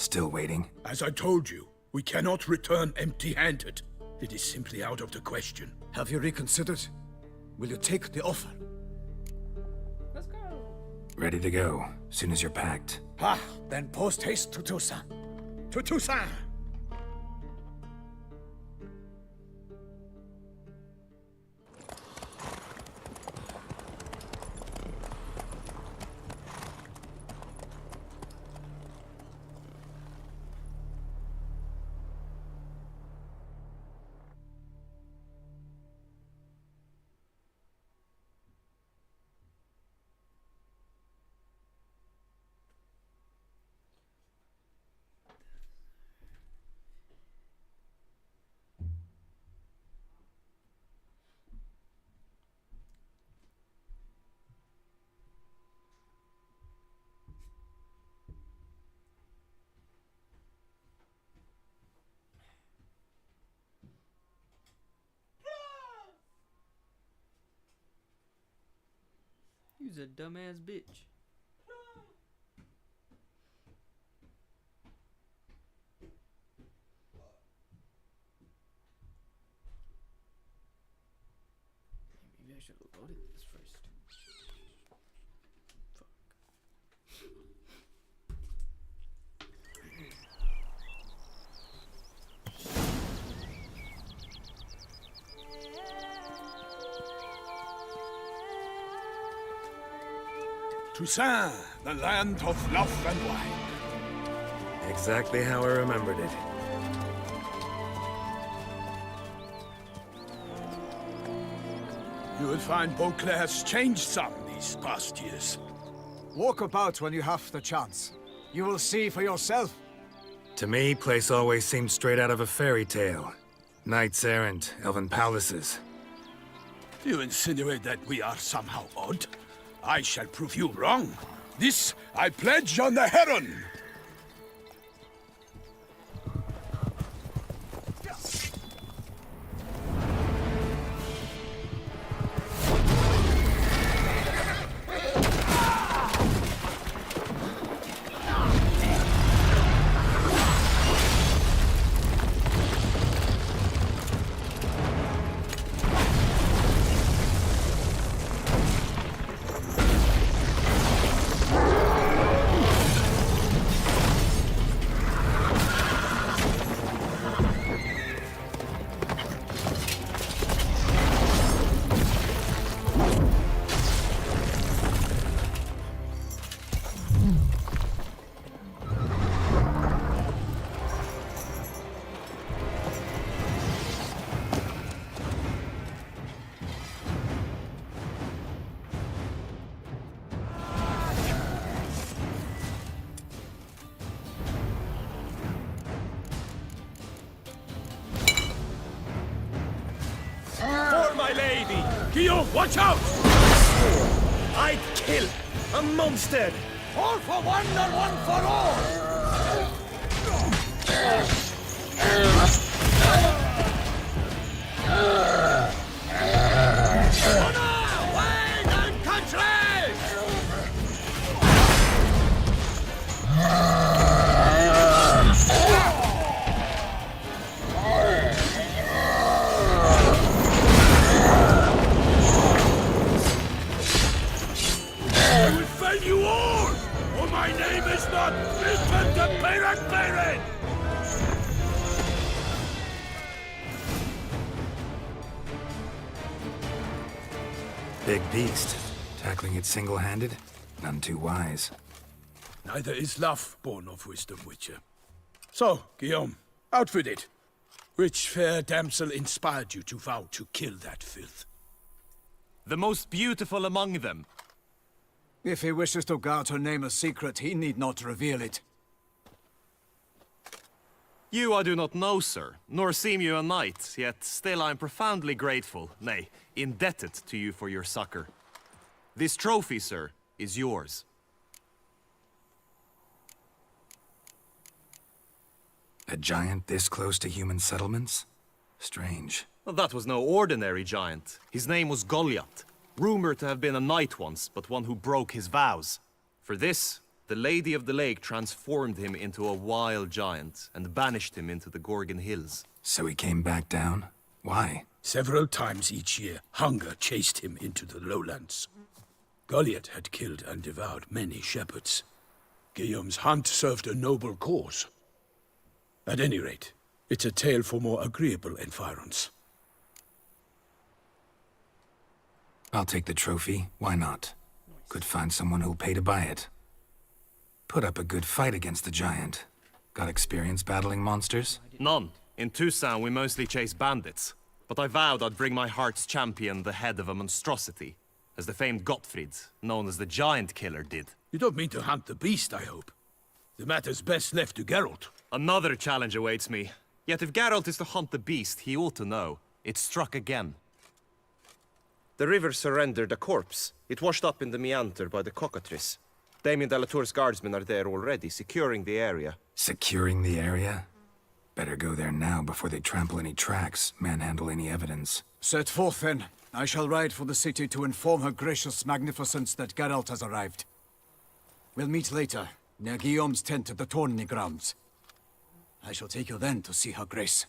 Still waiting? As I told you, we cannot return empty-handed. It is simply out of the question. Have you reconsidered? Will you take the offer? Let's go. Ready to go, soon as you're packed. Ah, then post haste to Toussaint. To Toussaint! You's a dumbass bitch. Maybe I should have loaded this first. Fuck. Toussaint, the land of love and wine. Exactly how I remembered it. You will find Beauclair has changed some these past years. Walk about when you have the chance. You will see for yourself. To me, place always seemed straight out of a fairy tale. Knights errant, elven palaces. You insinuate that we are somehow odd? I shall prove you wrong. This I pledge on the Heron. Guillaume, watch out! I'd kill a monster! All for one and one for all! Honor, wine, and country! I will fail you all, or my name is not Tristan the Pirate Baron! Big beast. Tackling it single-handed? None too wise. Neither is love born of wisdom, Witcher. So, Guillaume, out with it. Which fair damsel inspired you to vow to kill that filth? The most beautiful among them. If he wishes to guard her name a secret, he need not reveal it. You I do not know, sir, nor seem you a knight, yet still I am profoundly grateful, nay, indebted to you for your succor. This trophy, sir, is yours. A giant this close to human settlements? Strange. Well, that was no ordinary giant. His name was Goliath, rumored to have been a knight once, but one who broke his vows. For this, The Lady of the Lake transformed him into a wild giant and banished him into the Gorgon Hills. So he came back down? Why? Several times each year, hunger chased him into the lowlands. Goliath had killed and devoured many shepherds. Guillaume's hunt served a noble cause. At any rate, it's a tale for more agreeable environs. I'll take the trophy. Why not? Could find someone who'll pay to buy it. Put up a good fight against the giant. Got experience battling monsters? None. In Toussaint, we mostly chase bandits. But I vowed I'd bring my heart's champion the head of a monstrosity, as the famed Gottfried, known as the Giant Killer, did. You don't mean to hunt the beast, I hope. The matter's best left to Geralt. Another challenge awaits me. Yet if Geralt is to hunt the beast, he ought to know. It struck again. The river surrendered a corpse. It washed up in the meander by the cockatrice. Damien de la Tour's guardsmen are there already, securing the area. Securing the area? Better go there now before they trample any tracks, manhandle any evidence. Set forth, then. I shall ride for the city to inform her gracious magnificence that Geralt has arrived. We'll meet later, near Guillaume's tent at the tourney grounds. I shall take you then to see her grace.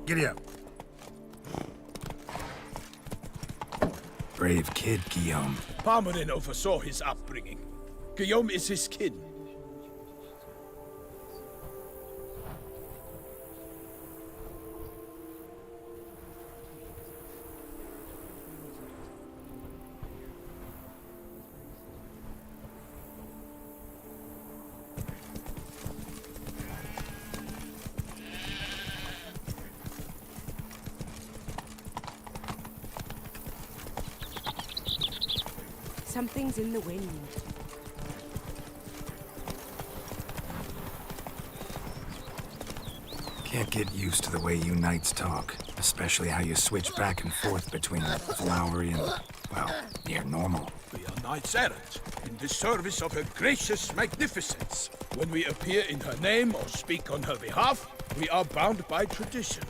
Giddy up. Brave kid, Guillaume. Parmenin oversaw his upbringing. Guillaume is his kin. Something's in the wind. Can't get used to the way you knights talk, especially how you switch back and forth between flowery and, well, near normal. We are knights errant, in the service of her gracious magnificence. When we appear in her name or speak on her behalf, we are bound by tradition.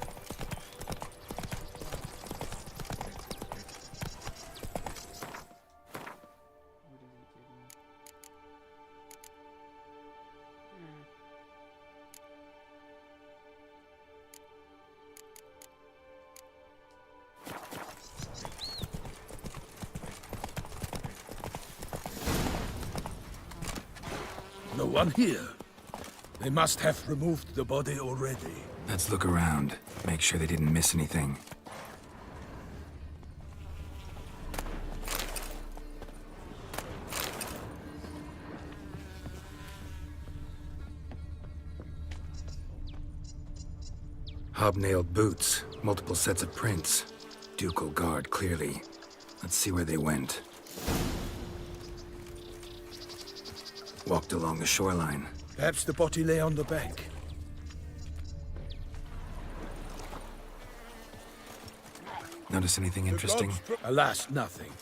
No one here. They must have removed the body already. Let's look around. Make sure they didn't miss anything. Hobnailed boots, multiple sets of prints. Ducal guard, clearly. Let's see where they went. Walked along the shoreline. Perhaps the body lay on the bank. Notice anything interesting? Alas, nothing.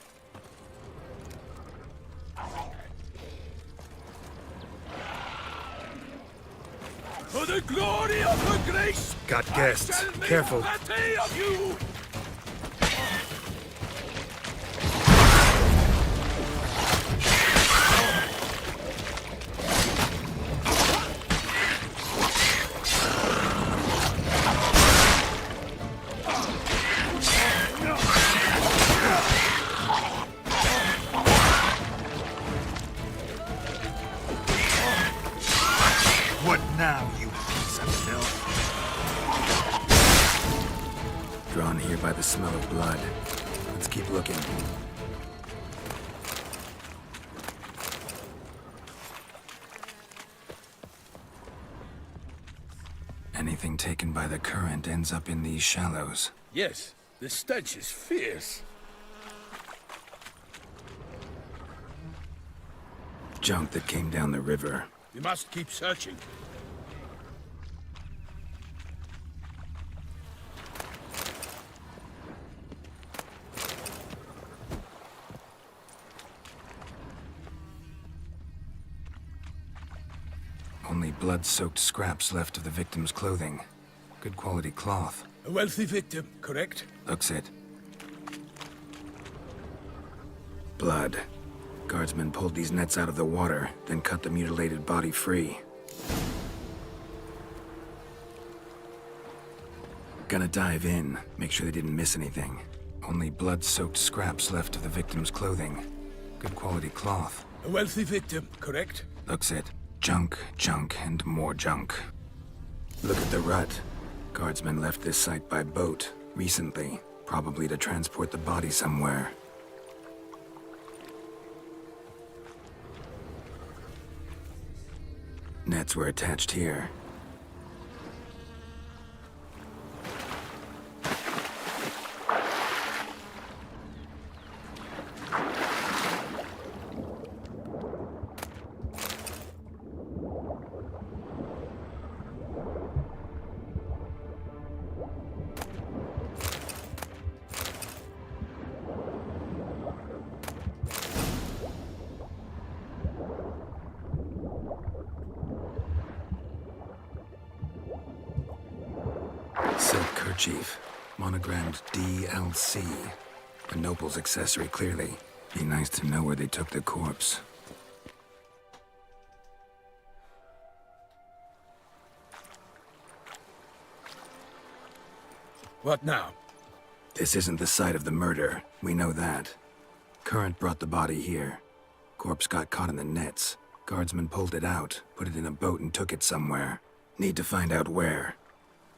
For the glory of her grace! Got guests. I shall make Careful. pate of you! now, you piece of filth. Drawn here by the smell of blood. Let's keep looking. Anything taken by the current ends up in these shallows. Yes, the stench is fierce. Junk that came down the river. We must keep searching. Only blood-soaked scraps left of the victim's clothing. Good quality cloth. A wealthy victim, correct? Looks it. Blood. Guardsmen pulled these nets out of the water, then cut the mutilated body free. Gonna dive in, make sure they didn't miss anything. Only blood-soaked scraps left of the victim's clothing. Good quality cloth. A wealthy victim, correct? Looks it. Junk, junk, and more junk. Look at the rut. Guardsmen left this site by boat, recently. Probably to transport the body somewhere. Nets were attached here. Silk kerchief, monogrammed DLC. A noble's accessory, clearly. Be nice to know where they took the corpse. What now? This isn't the site of the murder. We know that. Current brought the body here. Corpse got caught in the nets. Guardsmen pulled it out, put it in a boat and took it somewhere. Need to find out where.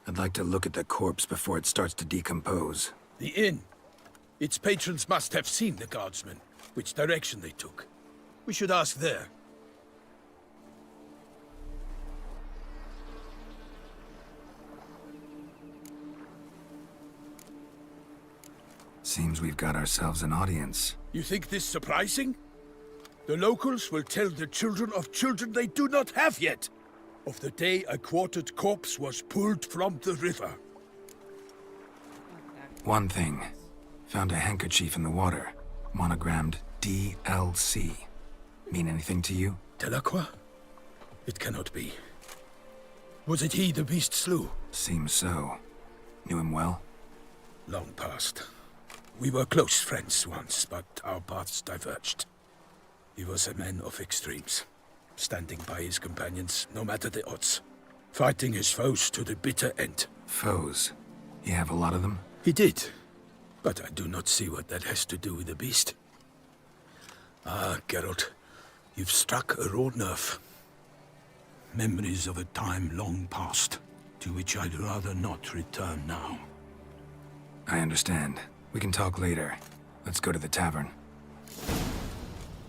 I'd like to look at the corpse before it starts to decompose. The inn. Its patrons must have seen the guardsmen, which direction they took. We should ask there. Seems we've got ourselves an audience. You think this surprising? The locals will tell the children of children they do not have yet, of the day a quartered corpse was pulled from the river. One thing. Found a handkerchief in the water. Monogrammed DLC. Mean anything to you? Delacroix? It cannot be. Was it he the beast slew? Seems so. Knew him well? Long past. We were close friends once, but our paths diverged. He was a man of extremes, standing by his companions no matter the odds, fighting his foes to the bitter end. Foes. You have a lot of them? He did, but I do not see what that has to do with the beast. Ah, Geralt, you've struck a raw nerve. Memories of a time long past, to which I'd rather not return now. I understand. We can talk later. Let's go to the tavern.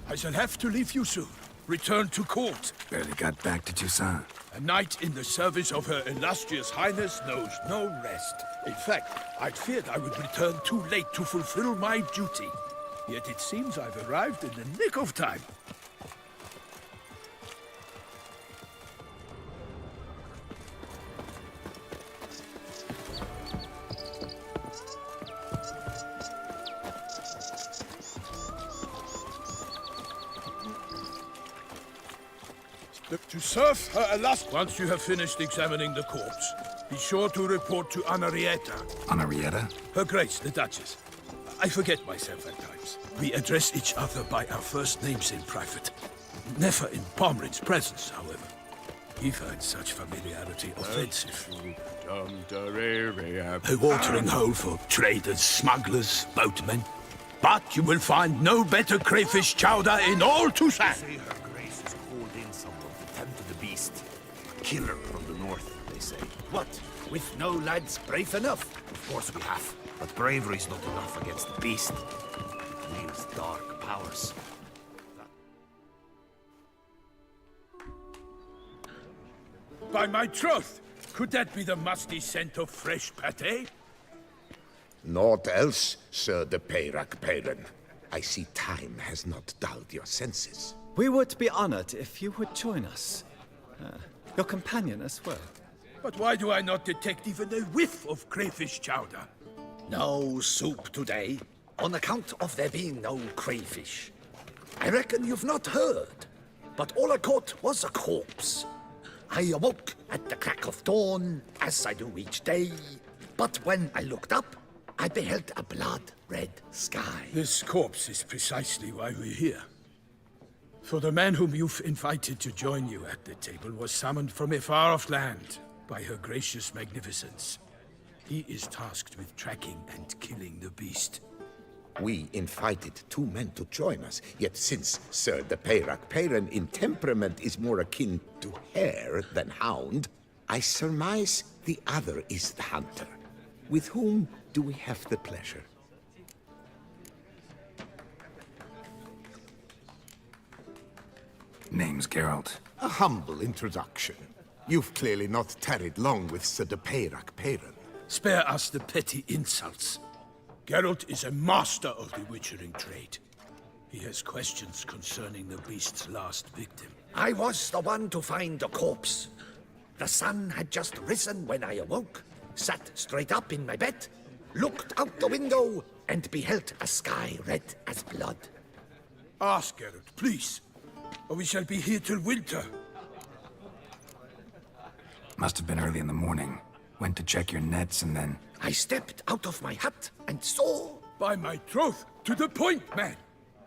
I shall have to leave you soon. Return to court. Barely got back to Toussaint. A knight in the service of Her Illustrious Highness knows no rest. In fact, I'd feared I would return too late to fulfill my duty. Yet it seems I've arrived in the nick of time. To serve Her Illustrious... Once you have finished examining the corpse, be sure to report to Anarietta. Anarietta? Her Grace, the Duchess. I forget myself at times. We address each other by our first names in private. Never in Pomrin's presence, however. He finds such familiarity offensive. A watering hole for traders, smugglers, boatmen. But you will find no better crayfish chowder in all Toussaint. Say Her Grace has called in someone to tend to the beast. killer from the north, they say. What? With no lads brave enough? Of course we have, but bravery's not enough against the beast. It wields dark powers. By my troth, could that be the musty scent of fresh pate? Naught else, Sir de Peyrac Peyran. I see time has not dulled your senses. We would be honored if you would join us. Your companion as well. But why do I not detect even a whiff of crayfish chowder? No soup today, on account of there being no crayfish. I reckon you've not heard, but all I caught was a corpse. I awoke at the crack of dawn, as I do each day, but when I looked up, I beheld a blood-red sky. This corpse is precisely why we're here. For the man whom you've invited to join you at the table was summoned from a far-off land by her gracious magnificence. He is tasked with tracking and killing the beast. We invited 2 men to join us, yet since Sir de Peyrac Peyran in temperament is more akin to hare than hound, I surmise the other is the hunter. With whom do we have the pleasure? Name's Geralt. A humble introduction. You've clearly not tarried long with Sir de Peyrac Peyran. Spare us the petty insults. Geralt is a master of the witchering trade. He has questions concerning the beast's last victim. I was the one to find the corpse. The sun had just risen when I awoke, sat straight up in my bed, looked out the window, and beheld a sky red as blood. Ask Geralt, please, or we shall be here till winter. Must have been early in the morning. Went to check your nets and then... I stepped out of my hut and saw... By my troth, to the point, man.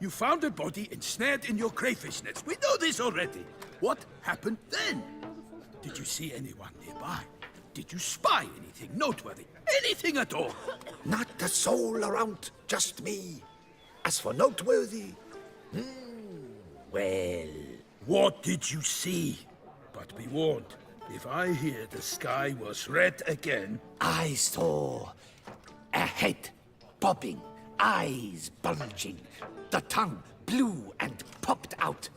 You found a body ensnared in your crayfish nets. We know this already. What happened then? Did you see anyone nearby? Did you spy anything noteworthy? Anything at all? Not a soul around, just me. As for noteworthy... well... What did you see? But be warned, if I hear the sky was red again... I saw a head bobbing, eyes bulging, the tongue blue and popped out.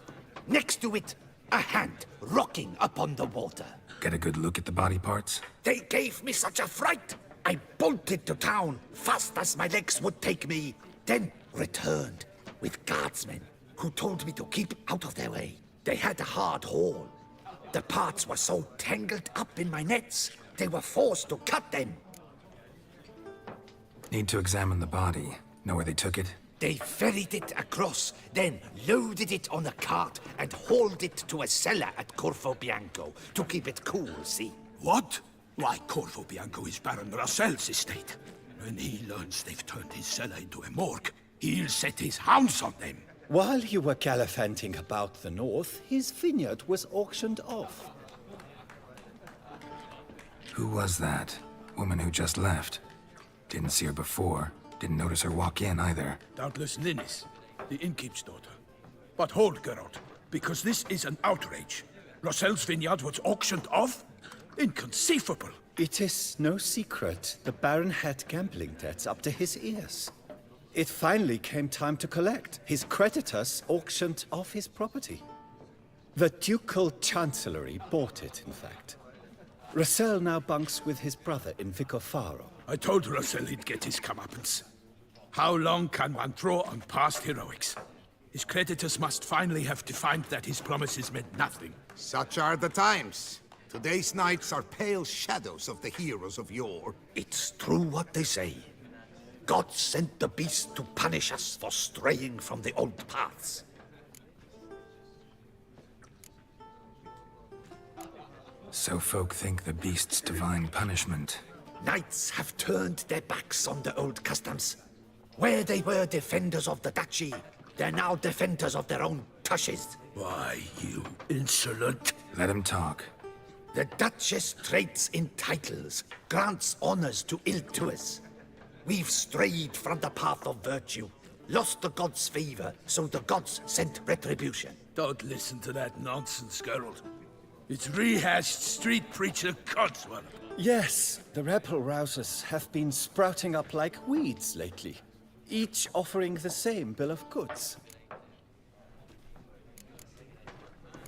Next to it, a hand rocking upon the water. Get a good look at the body parts? They gave me such a fright. I bolted to town fast as my legs would take me, then returned with guardsmen who told me to keep out of their way. They had a hard haul. The parts were so tangled up in my nets, they were forced to cut them. Need to examine the body. Know where they took it? They ferried it across, then loaded it on a cart and hauled it to a cellar at Corvo Bianco to keep it cool, see? What? Why, Corvo Bianco is Baron Russell's estate. When he learns they've turned his cellar into a morgue, he'll set his hounds on them. While you were gallivanting about the north, his vineyard was auctioned off. Who was that? Woman who just left. Didn't see her before. Didn't notice her walk in either. Doubtless Linnis, the innkeep's daughter. But hold, Geralt, because this is an outrage. Russell's vineyard was auctioned off? Inconceivable. It is no secret the Baron had gambling debts up to his ears. It finally came time to collect. His creditors auctioned off his property. The Ducal Chancellery bought it, in fact. Russell now bunks with his brother in Vicofaro. I told Russell he'd get his comeuppance. How long can one draw on past heroics? His creditors must finally have to find that his promises meant nothing. Such are the times. Today's knights are pale shadows of the heroes of yore. It's true what they say. God sent the beast to punish us for straying from the old paths. So folk think the beast's divine punishment. Knights have turned their backs on the old customs. Where they were defenders of the duchy, they're now defenders of their own tushes. Why, you insolent... Let him talk. The Duchess trades in titles, grants honors to ill-doers. We've strayed from the path of virtue, lost the gods' favor, so the gods sent retribution. Don't listen to that nonsense, Geralt. It's rehashed street preacher Codswallop. Yes, the rebel rousers have been sprouting up like weeds lately, each offering the same bill of goods.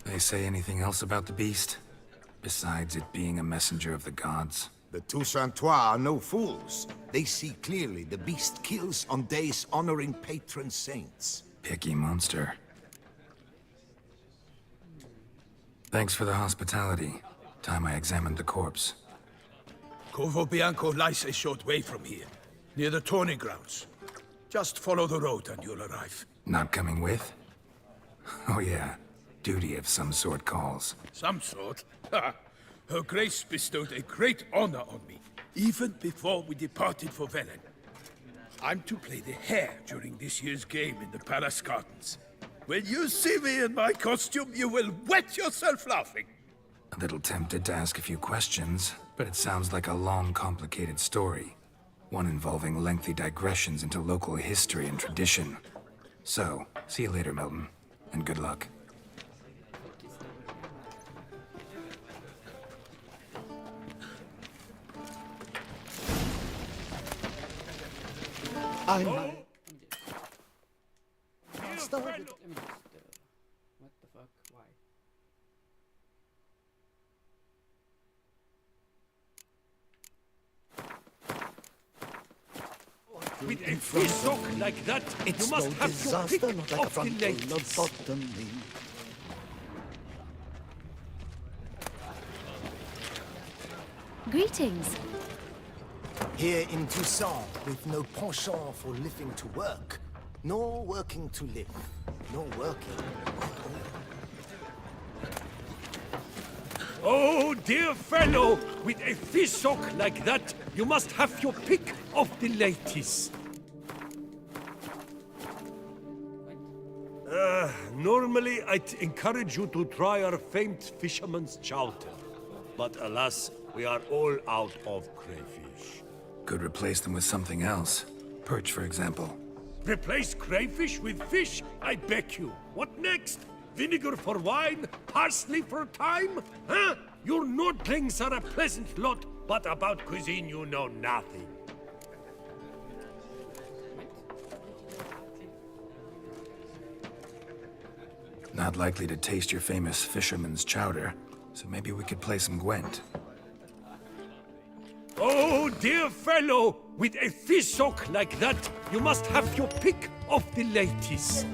They say anything else about the beast? Besides it being a messenger of the gods? The Toussaintois are no fools. They see clearly the beast kills on days honoring patron saints. Picky monster. Thanks for the hospitality. Time I examined the corpse. Corvo Bianco lies a short way from here, near the tourney grounds. Just follow the road and you'll arrive. Not coming with? Oh yeah, duty of some sort calls. Some sort? Her Grace bestowed a great honor on me, even before we departed for Velen. I'm to play the hare during this year's game in the Palace Gardens. When you see me in my costume, you will wet yourself laughing. A little tempted to ask a few questions, but it sounds like a long, complicated story. One involving lengthy digressions into local history and tradition. So, see you later, Milton, and good luck. Let me just, what the fuck? Why? With a fish like that, you must have your pick of the ladies. Greetings. Here in Toussaint, with no penchant for living to work, nor working to live, nor working at all. Oh, dear fellow, with a fish like that, you must have your pick of the ladies. Normally, I'd encourage you to try our famed fisherman's chowder. But alas, we are all out of crayfish. Could replace them with something else. Perch, for example. Replace crayfish with fish? I beg you. What next? Vinegar for wine? Parsley for thyme? Huh? Your Nordlings are a pleasant lot, but about cuisine you know nothing. Not likely to taste your famous fisherman's chowder, so maybe we could play some Gwent. Oh, dear fellow, with a fish like that, you must have your pick of the ladies.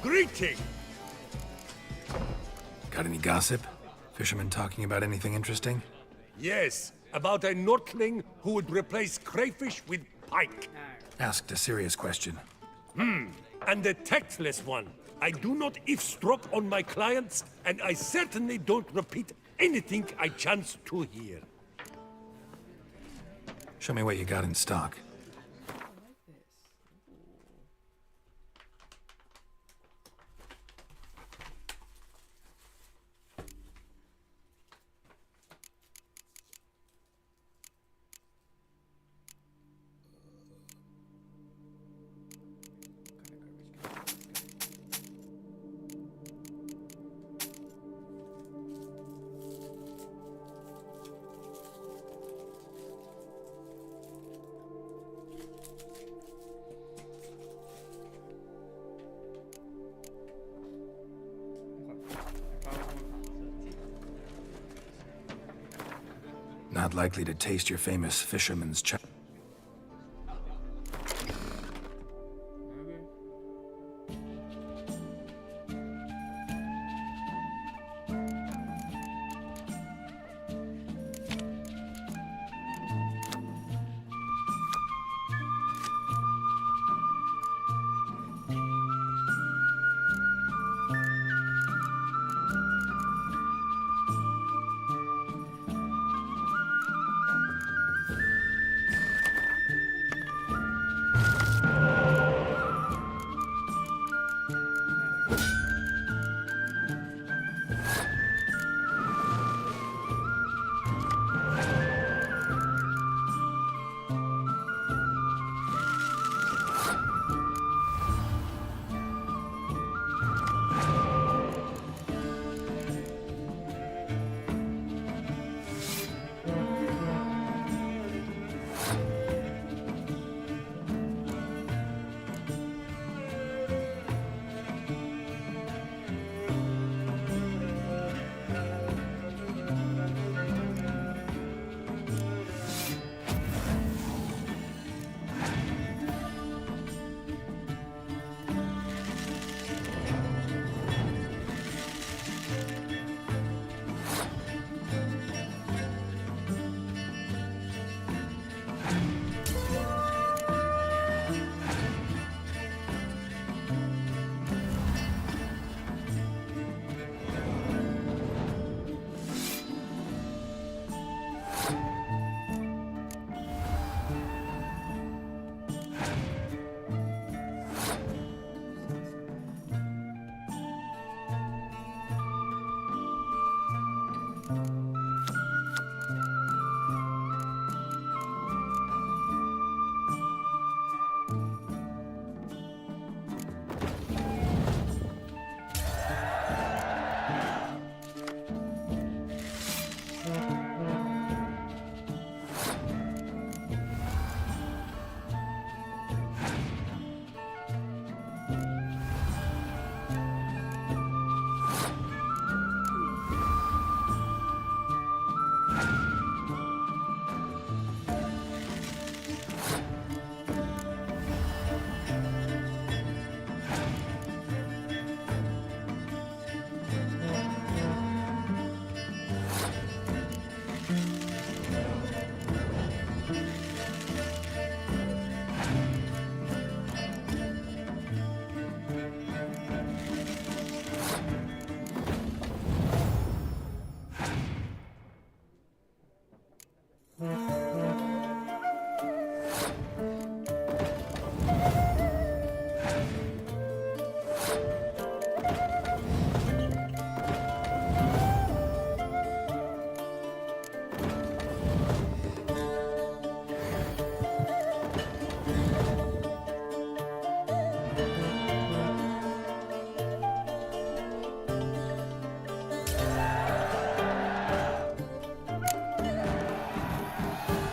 Greeting! Got any gossip? Fishermen talking about anything interesting? Yes, about a Nordling who would replace crayfish with pike. Asked a serious question. And a tactless one. I do not eavesdrop on my clients, and I certainly don't repeat anything I chance to hear. Show me what you got in stock. Not likely to taste your famous fisherman's chow.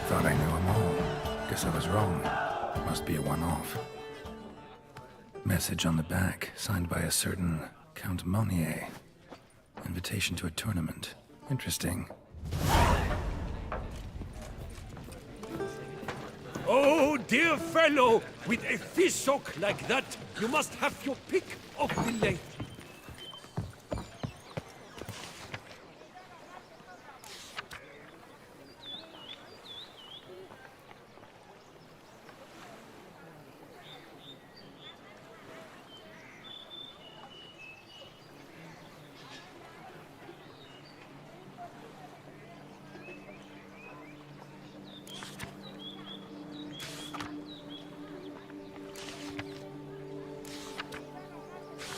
Thought I knew them all. Guess I was wrong. Must be a one-off. Message on the back, signed by a certain Count Monnier. Invitation to a tournament. Interesting. Oh, dear fellow, with a fish hook like that, you must have your pick of the lake.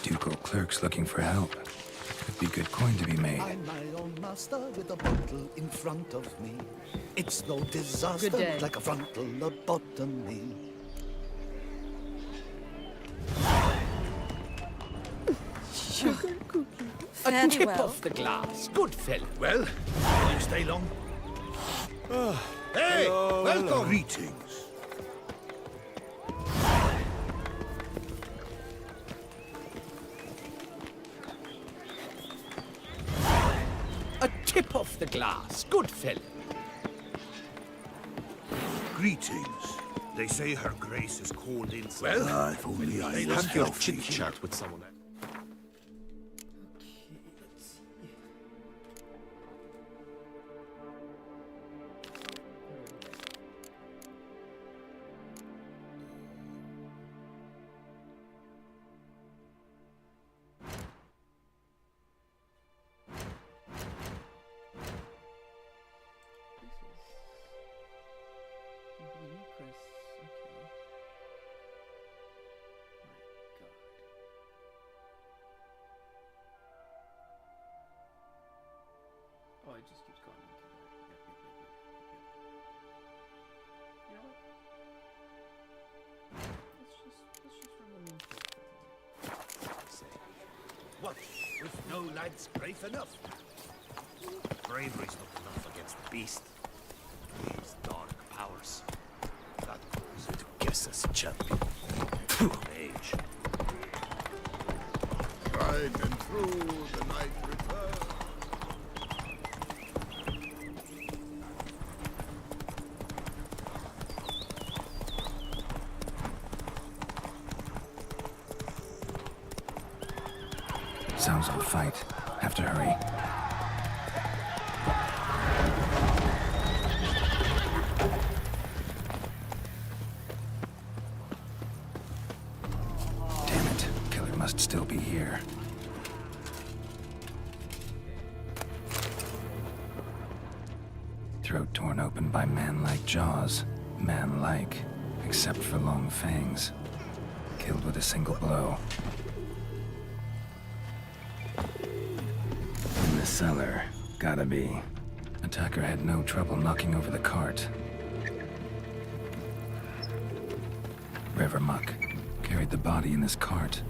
Ducal clerks looking for help. Could be good coin to be made. I'm my own master with a bottle in front of me. It's no disaster Good day. like a frontal lobotomy. Fairly Tip well. off the glass. Good fellow. Well, will you stay long? Hey, welcome. Greetings. A tip off the glass. Good fellow. Greetings. They say her grace is called in. Well, if only I was Have your chit chat with someone else. Oh, it just keeps going. You know what? Let's just run the what? If no lad's brave enough? Bravery's not enough against the beast. These dark powers. That goes to Gessa's champion. Mage. Tried and true, the night returns. Sounds of a fight. Have to hurry. Damn it. Killer must still be here. Throat torn open by man-like jaws. Man-like, except for long fangs. Killed with a single blow. In the cellar. Gotta be. Attacker had no trouble knocking over the cart. River muck. Carried the body in this cart.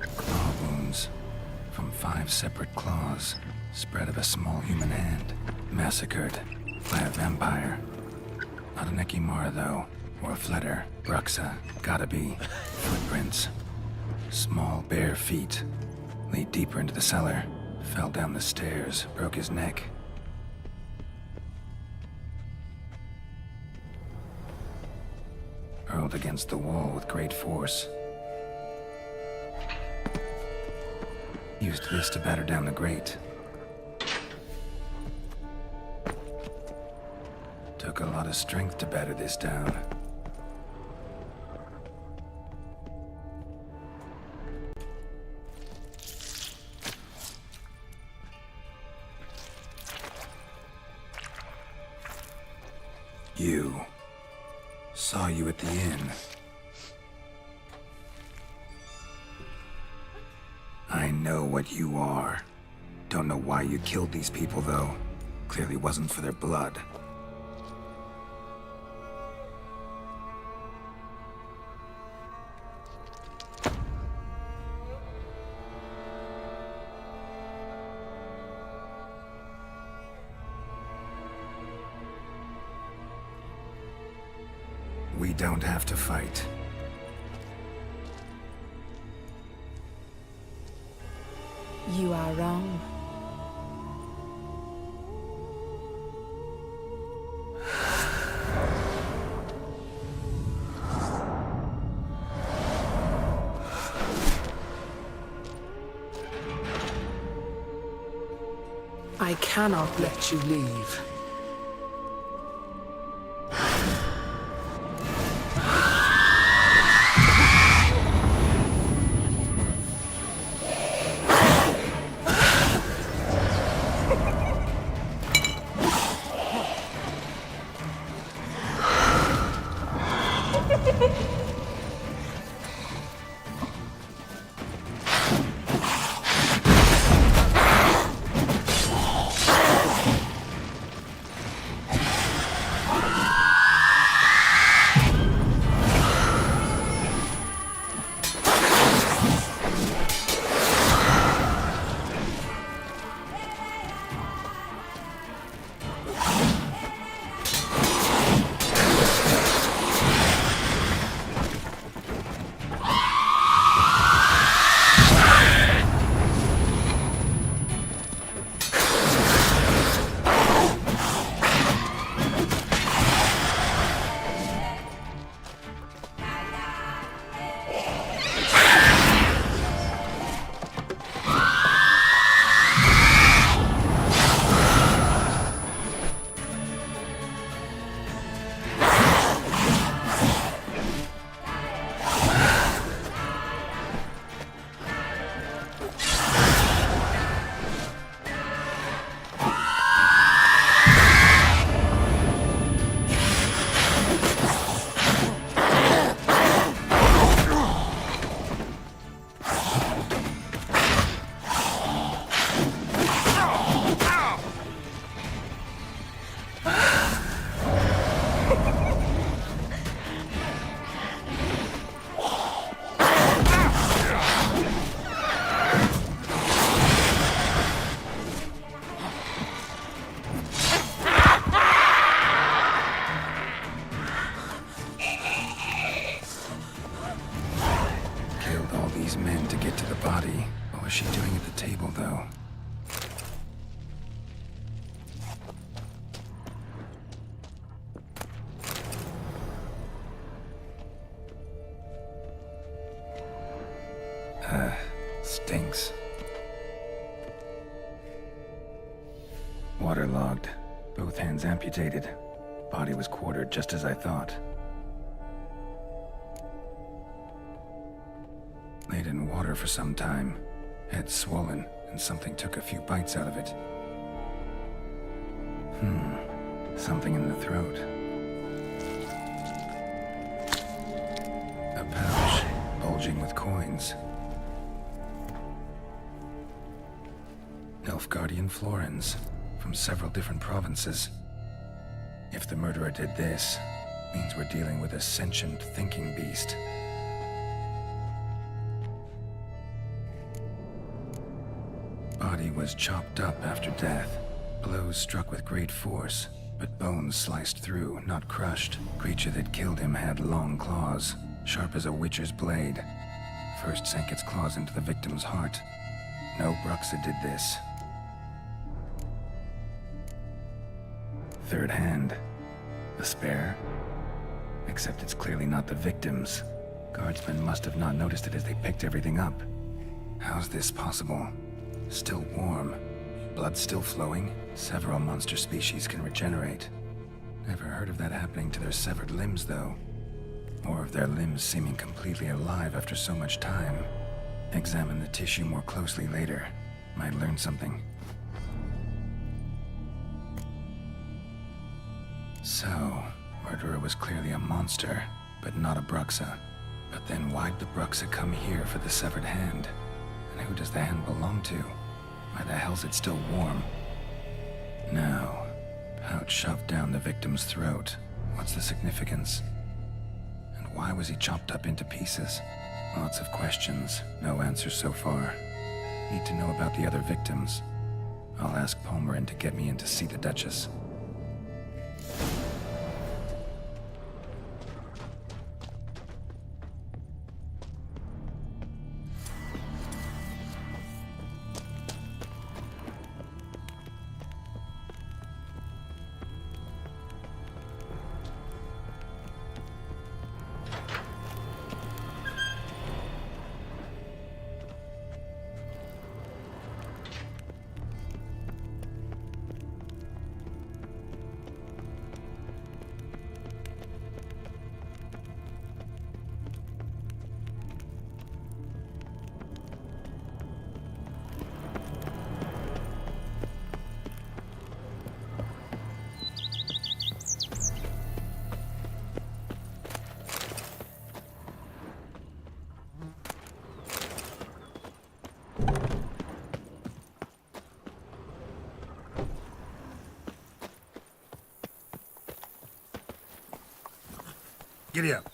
Claw wounds. From 5 separate claws. Spread of a small human hand. Massacred. By a vampire. Not an Ekimara, though. Or a Fletter. Bruxa. Gotta be. Footprints. Small, bare feet. Lead deeper into the cellar. Fell down the stairs. Broke his neck. Hurled against the wall with great force. Used this to batter down the grate. Took a lot of strength to batter this down. You. Saw you at the inn. I know what you are. Don't know why you killed these people, though. Clearly wasn't for their blood. We don't have to fight. You are wrong. I cannot let you leave. These men to get to the body. What was she doing at the table, though? Stinks. Waterlogged. Both hands amputated. Body was quartered just as I thought. Laid in water for some time. Head swollen, and something took a few bites out of it. Something in the throat. A pouch, bulging with coins. Nilfgaardian florins, from several different provinces. If the murderer did this, means we're dealing with a sentient thinking beast. Body was chopped up after death. Blows struck with great force, but bones sliced through, not crushed. Creature that killed him had long claws, sharp as a witcher's blade. First sank its claws into the victim's heart. No Bruxa did this. Third hand. A spare? Except it's clearly not the victim's. Guardsmen must have not noticed it as they picked everything up. How's this possible? Still warm. Blood still flowing. Several monster species can regenerate. Never heard of that happening to their severed limbs, though. Or of their limbs seeming completely alive after so much time. Examine the tissue more closely later. Might learn something. So, murderer was clearly a monster, but not a Bruxa. But then why'd the Bruxa come here for the severed hand? And who does the hand belong to? Why the hell's it still warm? Now, pouch shoved down the victim's throat. What's the significance? And why was he chopped up into pieces? Lots of questions, no answers so far. Need to know about the other victims. I'll ask Palmerin to get me in to see the Duchess. Giddy up.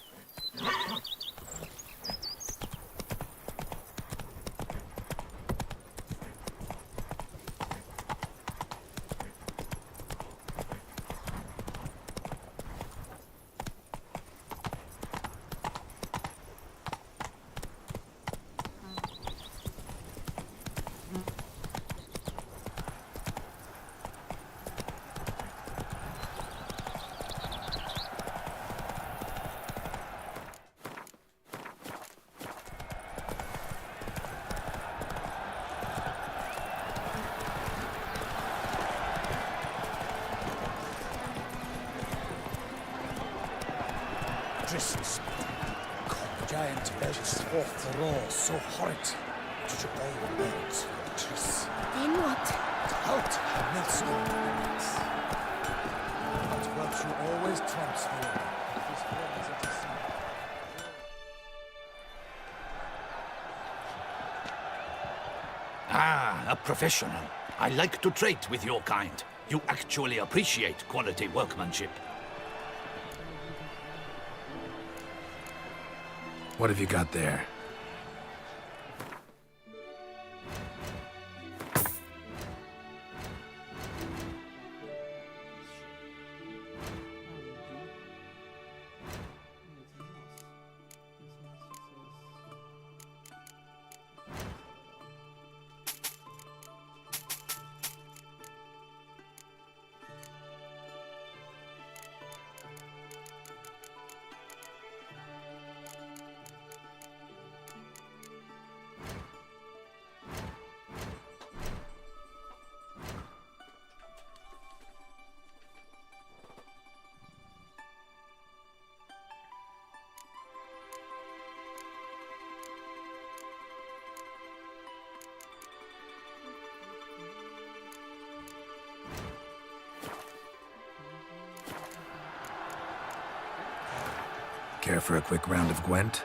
Drissus. Giant belts forth the roar so horrid. To obey the words of Triss. Then what? Out of Nelson. But virtue always trumps however. His friends at his side. Ah, a professional. I like to trade with your kind. You actually appreciate quality workmanship. What have you got there? Care for a quick round of Gwent?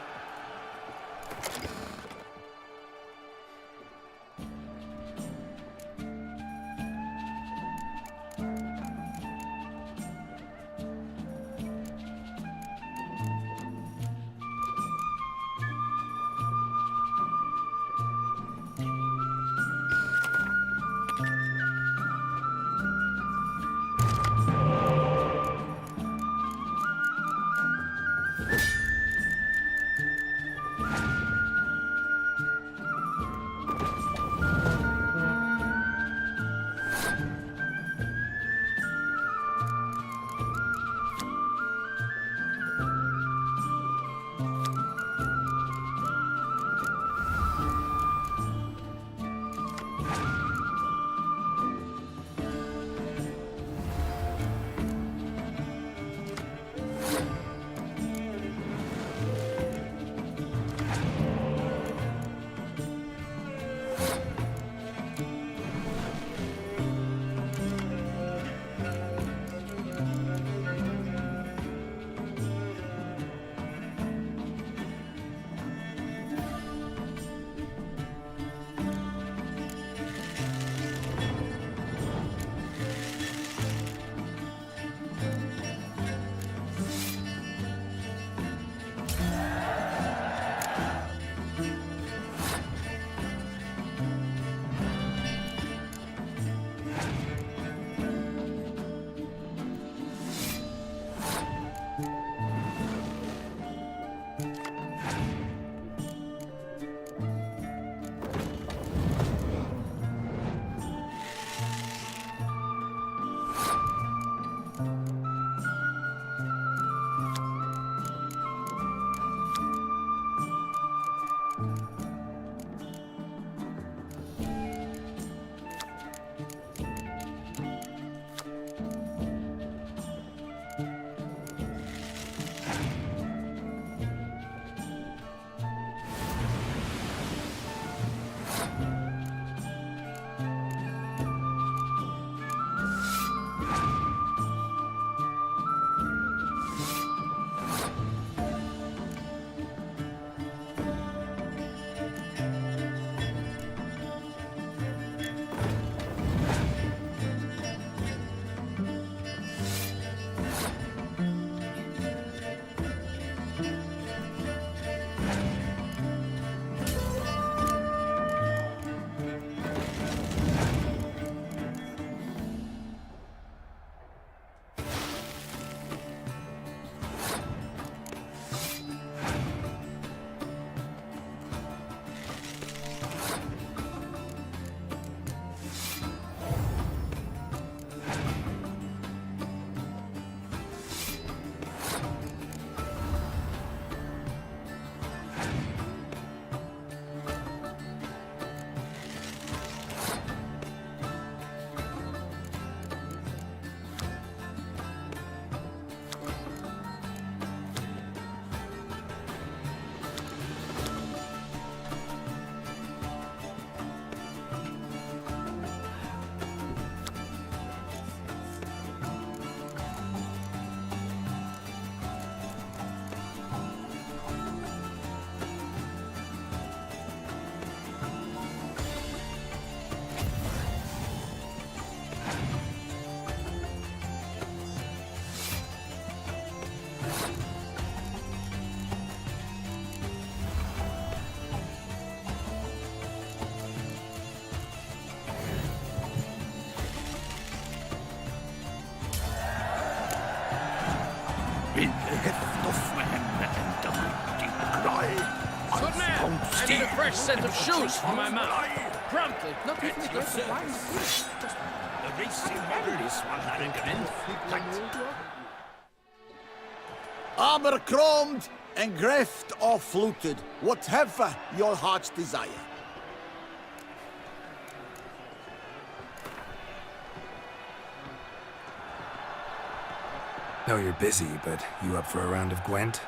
I need a fresh set of shoes for my mount. Promptly. Not even the great The racing model is one Armor chromed and greft or fluted, whatever your heart's desire. Know you're busy, but you up for a round of Gwent?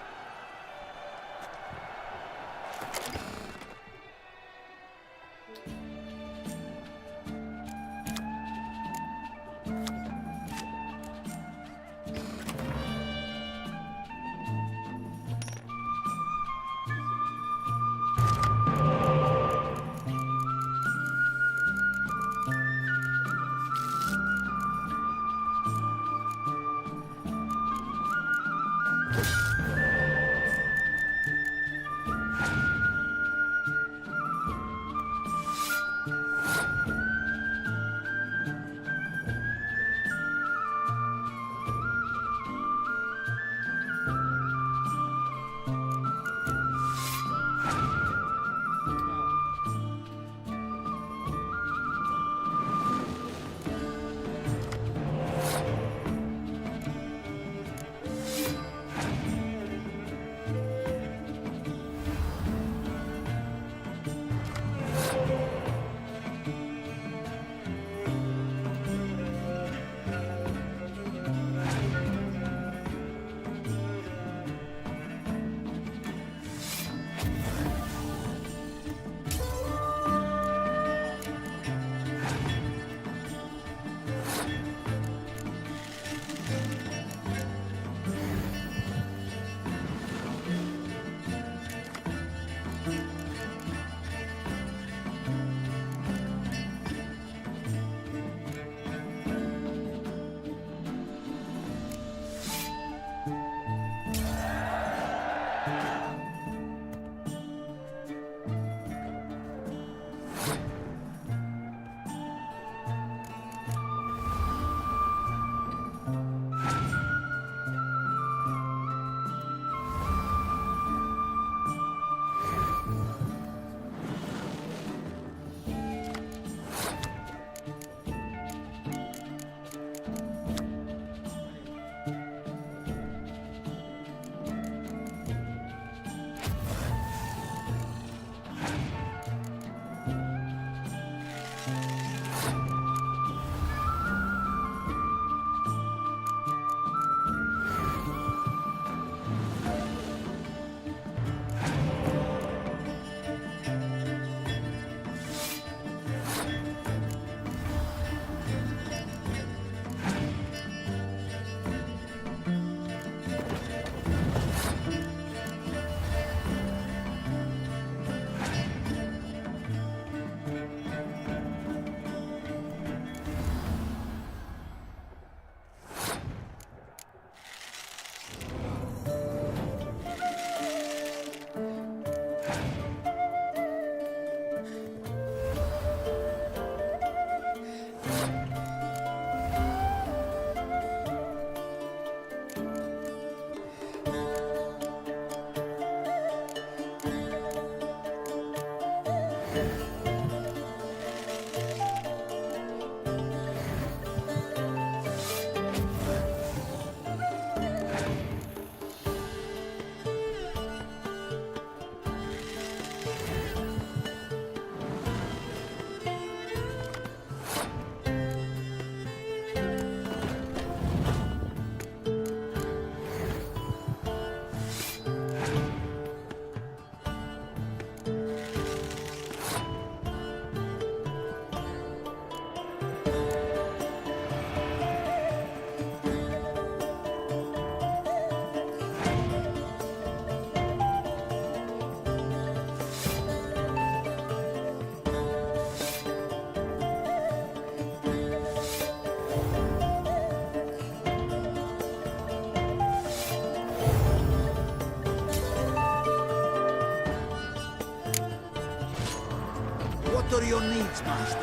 What are your needs, master?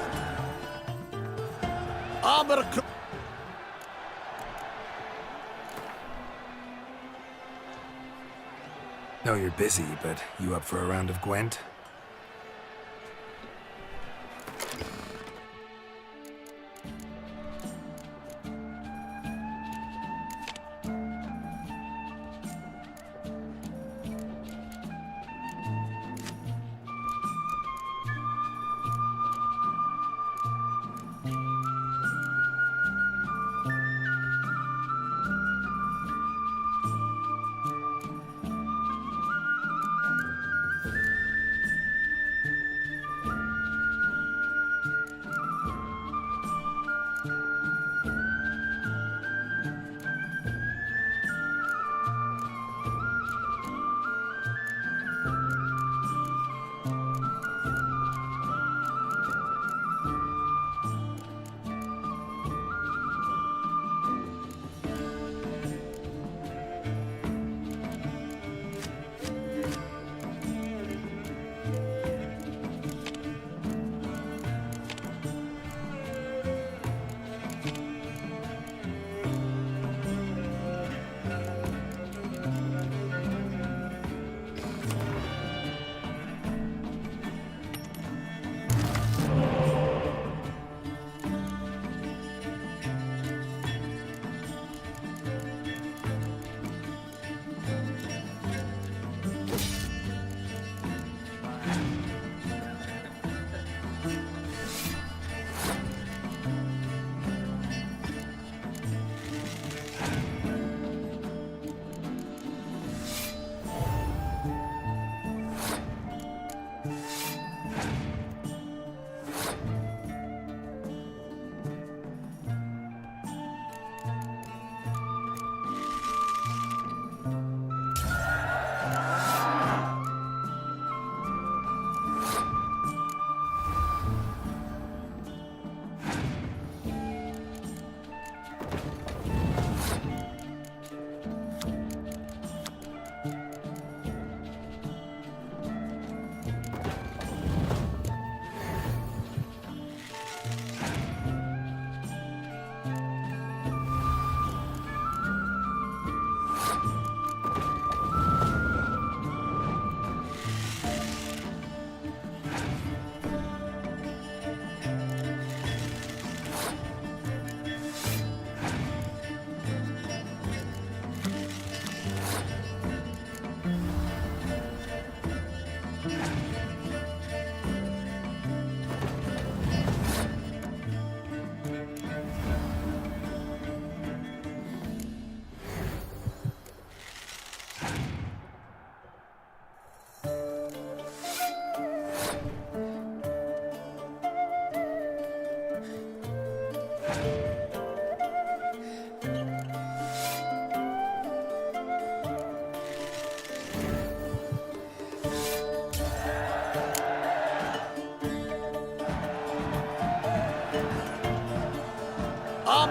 Armor. Know you're busy, but you up for a round of Gwent?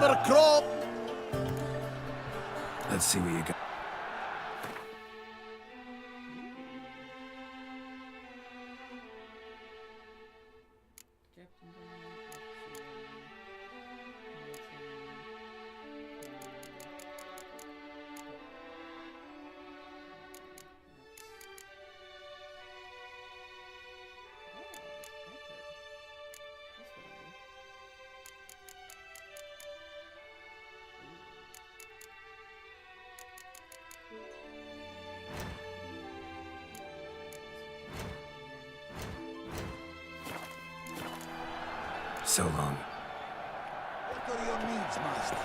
timber crop! Let's see what you got. So long. What are your needs, master?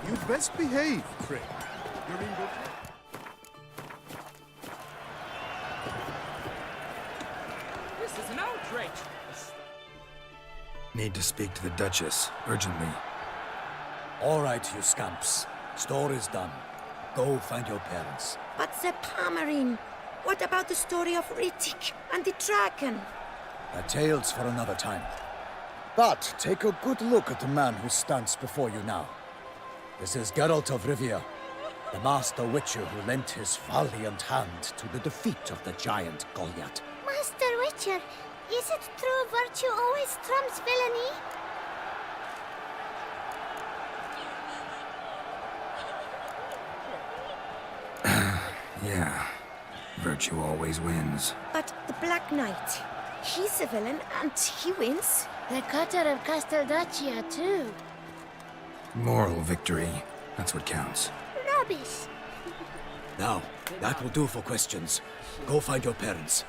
You'd best behave, Craig. You're in good... This is an outrage. Need to speak to the Duchess, urgently. All right, you scamps. Story's done. Go find your parents. But Sir Palmerin, what about the story of Rittik and the dragon? A tale's for another time. But take a good look at the man who stands before you now. This is Geralt of Rivia, the master witcher who lent his valiant hand to the defeat of the giant Goliath. Master Witcher, is it true virtue always trumps villainy? Yeah. Virtue always wins. But the Black Knight, he's a villain and he wins. The cutter of Casteldacia, too. Moral victory. That's what counts. Rubbish. Now, that will do for questions. Go find your parents.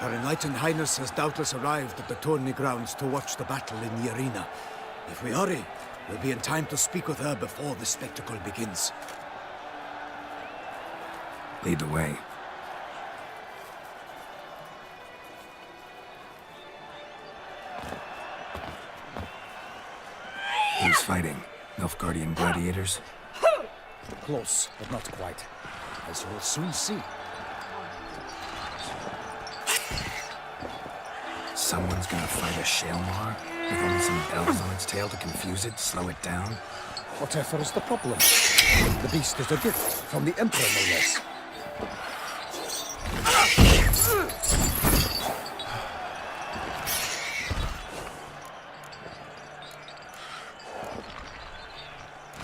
Her Enlightened Highness has doubtless arrived at the tourney grounds to watch the battle in the arena. If we hurry, we'll be in time to speak with her before the spectacle begins. Lead the way. Who's fighting? Nilfgaardian gladiators? Close, but not quite. As you will soon see. Someone's gonna fight a Shaelmar? With only some bells on its tail to confuse it, slow it down? Whatever is the problem? The beast is a gift from the Emperor, no less.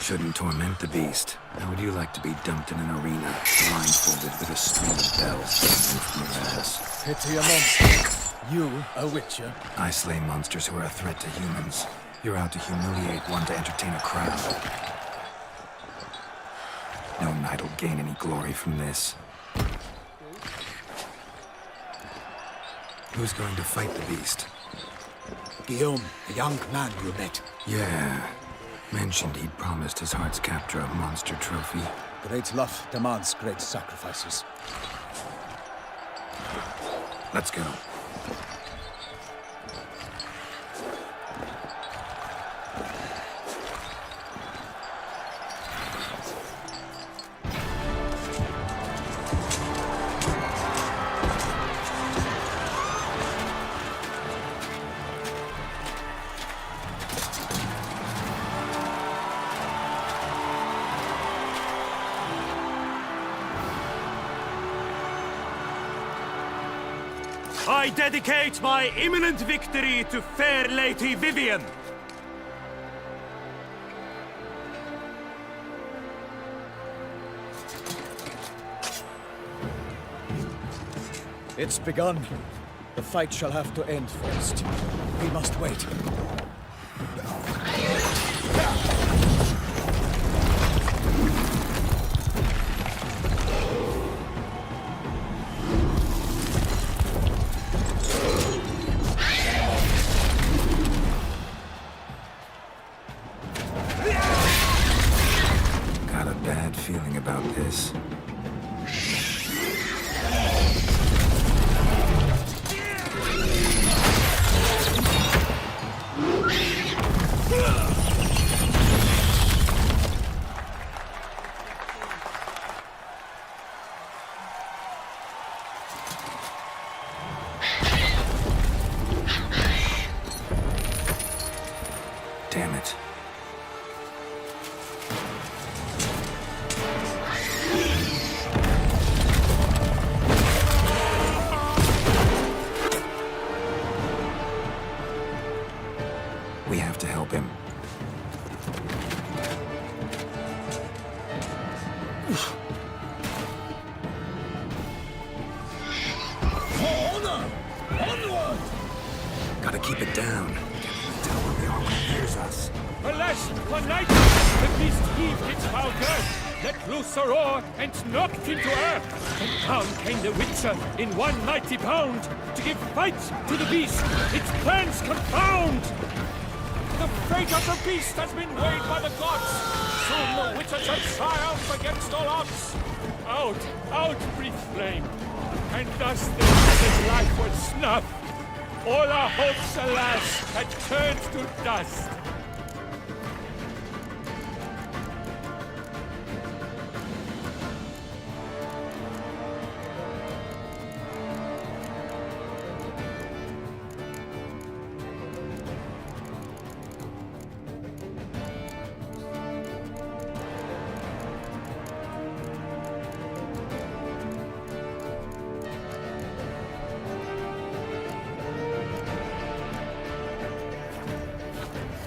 Shouldn't torment the beast. How would you like to be dumped in an arena, blindfolded with a string of bells dangling from your ass? Pity a monster. You, a witcher? I slay monsters who are a threat to humans. You're out to humiliate one to entertain a crowd. No knight will gain any glory from this. Who's going to fight the beast? Guillaume, the young man you met. Yeah. Mentioned he'd promised his heart's captor a monster trophy. Great love demands great sacrifices. Let's go. I dedicate my imminent victory to fair Lady Vivian. It's begun. The fight shall have to end first. We must wait. Got a bad feeling about this. We have to help him. Gotta keep it down. Can't tell where we are when he hears us. Alas, one night, the beast heaved its foul girth, let loose a roar, and knocked into earth. And down came the Witcher in one mighty bound, to give fight to the beast, its plans confound. The fate of the beast has been weighed by the gods. Soon the Witcher shall triumph against all odds. Out, out, brief flame, and thus the Witcher's life was snuffed. All our hopes, alas, had turned to dust.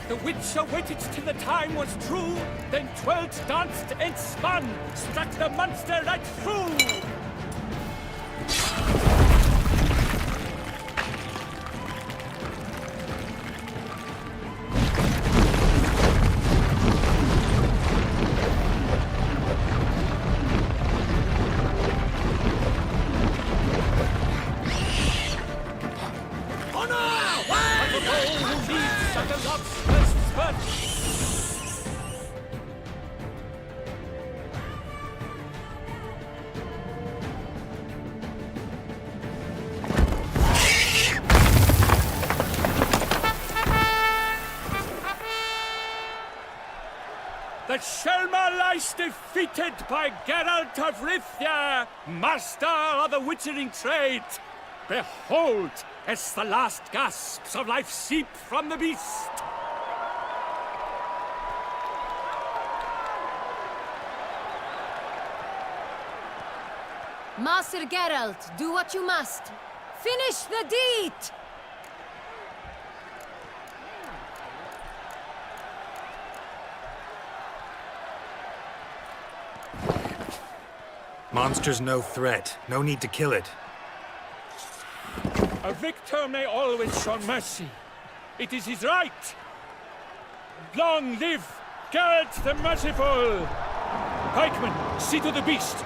The Witcher waited till the time was true, then twirled, danced, and spun, struck the monster right through. The Shelmar lies defeated by Geralt of Rivia, master of the witchering trade. Behold, as the last gasps of life seep from the beast. Master Geralt, do what you must. Finish the deed! Monster's no threat. No need to kill it. A victor may always show mercy. It is his right. Long live Geralt the Merciful! Pikeman, see to the beast.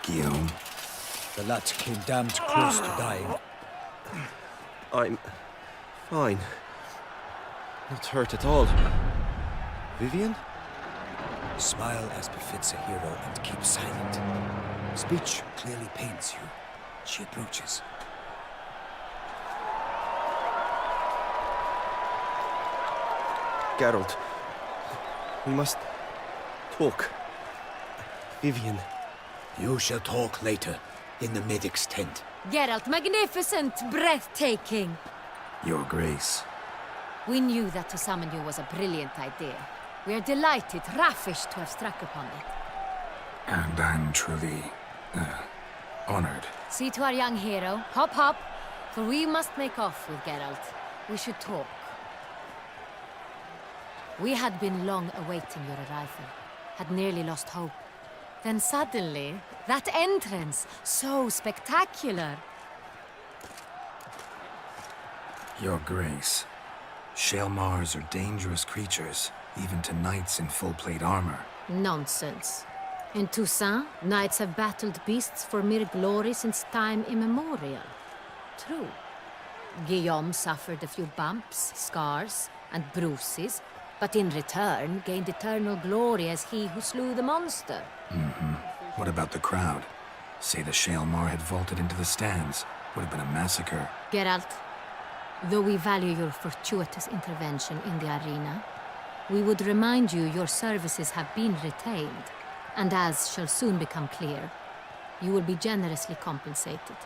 Guillaume. The lad came damned close to dying. I'm fine. Not hurt at all. Vivian? Smile as befits a hero and keep silent. Speech clearly pains you. She approaches. Geralt, we must talk. Vivian. You shall talk later, in the medic's tent. Geralt, magnificent, breathtaking. Your Grace. We knew that to summon you was a brilliant idea. We are delighted, ravished to have struck upon it. And I'm truly, honored. See to our young hero. Hop, hop. For we must make off with Geralt. We should talk. We had been long awaiting your arrival. Had nearly lost hope. Then suddenly, that entrance, so spectacular. Your Grace. Shelmars are dangerous creatures, even to knights in full-plate armor. Nonsense. In Toussaint, knights have battled beasts for mere glory since time immemorial. True. Guillaume suffered a few bumps, scars, and bruises, but in return gained eternal glory as he who slew the monster. What about the crowd? Say the Shelmar had vaulted into the stands. Would have been a massacre. Geralt, though we value your fortuitous intervention in the arena, we would remind you your services have been retained, and as shall soon become clear, you will be generously compensated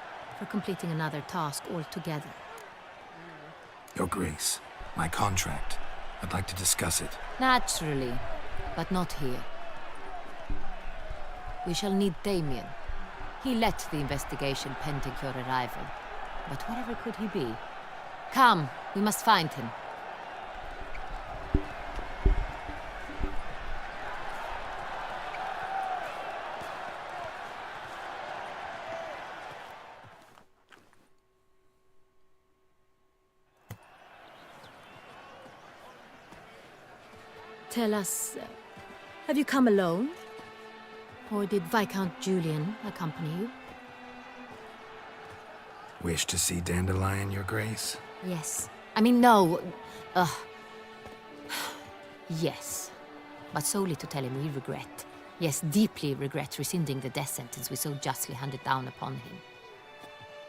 for completing another task altogether. Your Grace, My contract. I'd like to discuss it. Naturally, but not here. We shall need Damien. He led the investigation pending your arrival. But whatever could he be? Come, we must find him. Tell us, have you come alone? Or did Viscount Julian accompany you? Wish to see Dandelion, Your Grace? Yes. I mean, no. Yes. But solely to tell him we regret. Yes, deeply regret rescinding the death sentence we so justly handed down upon him.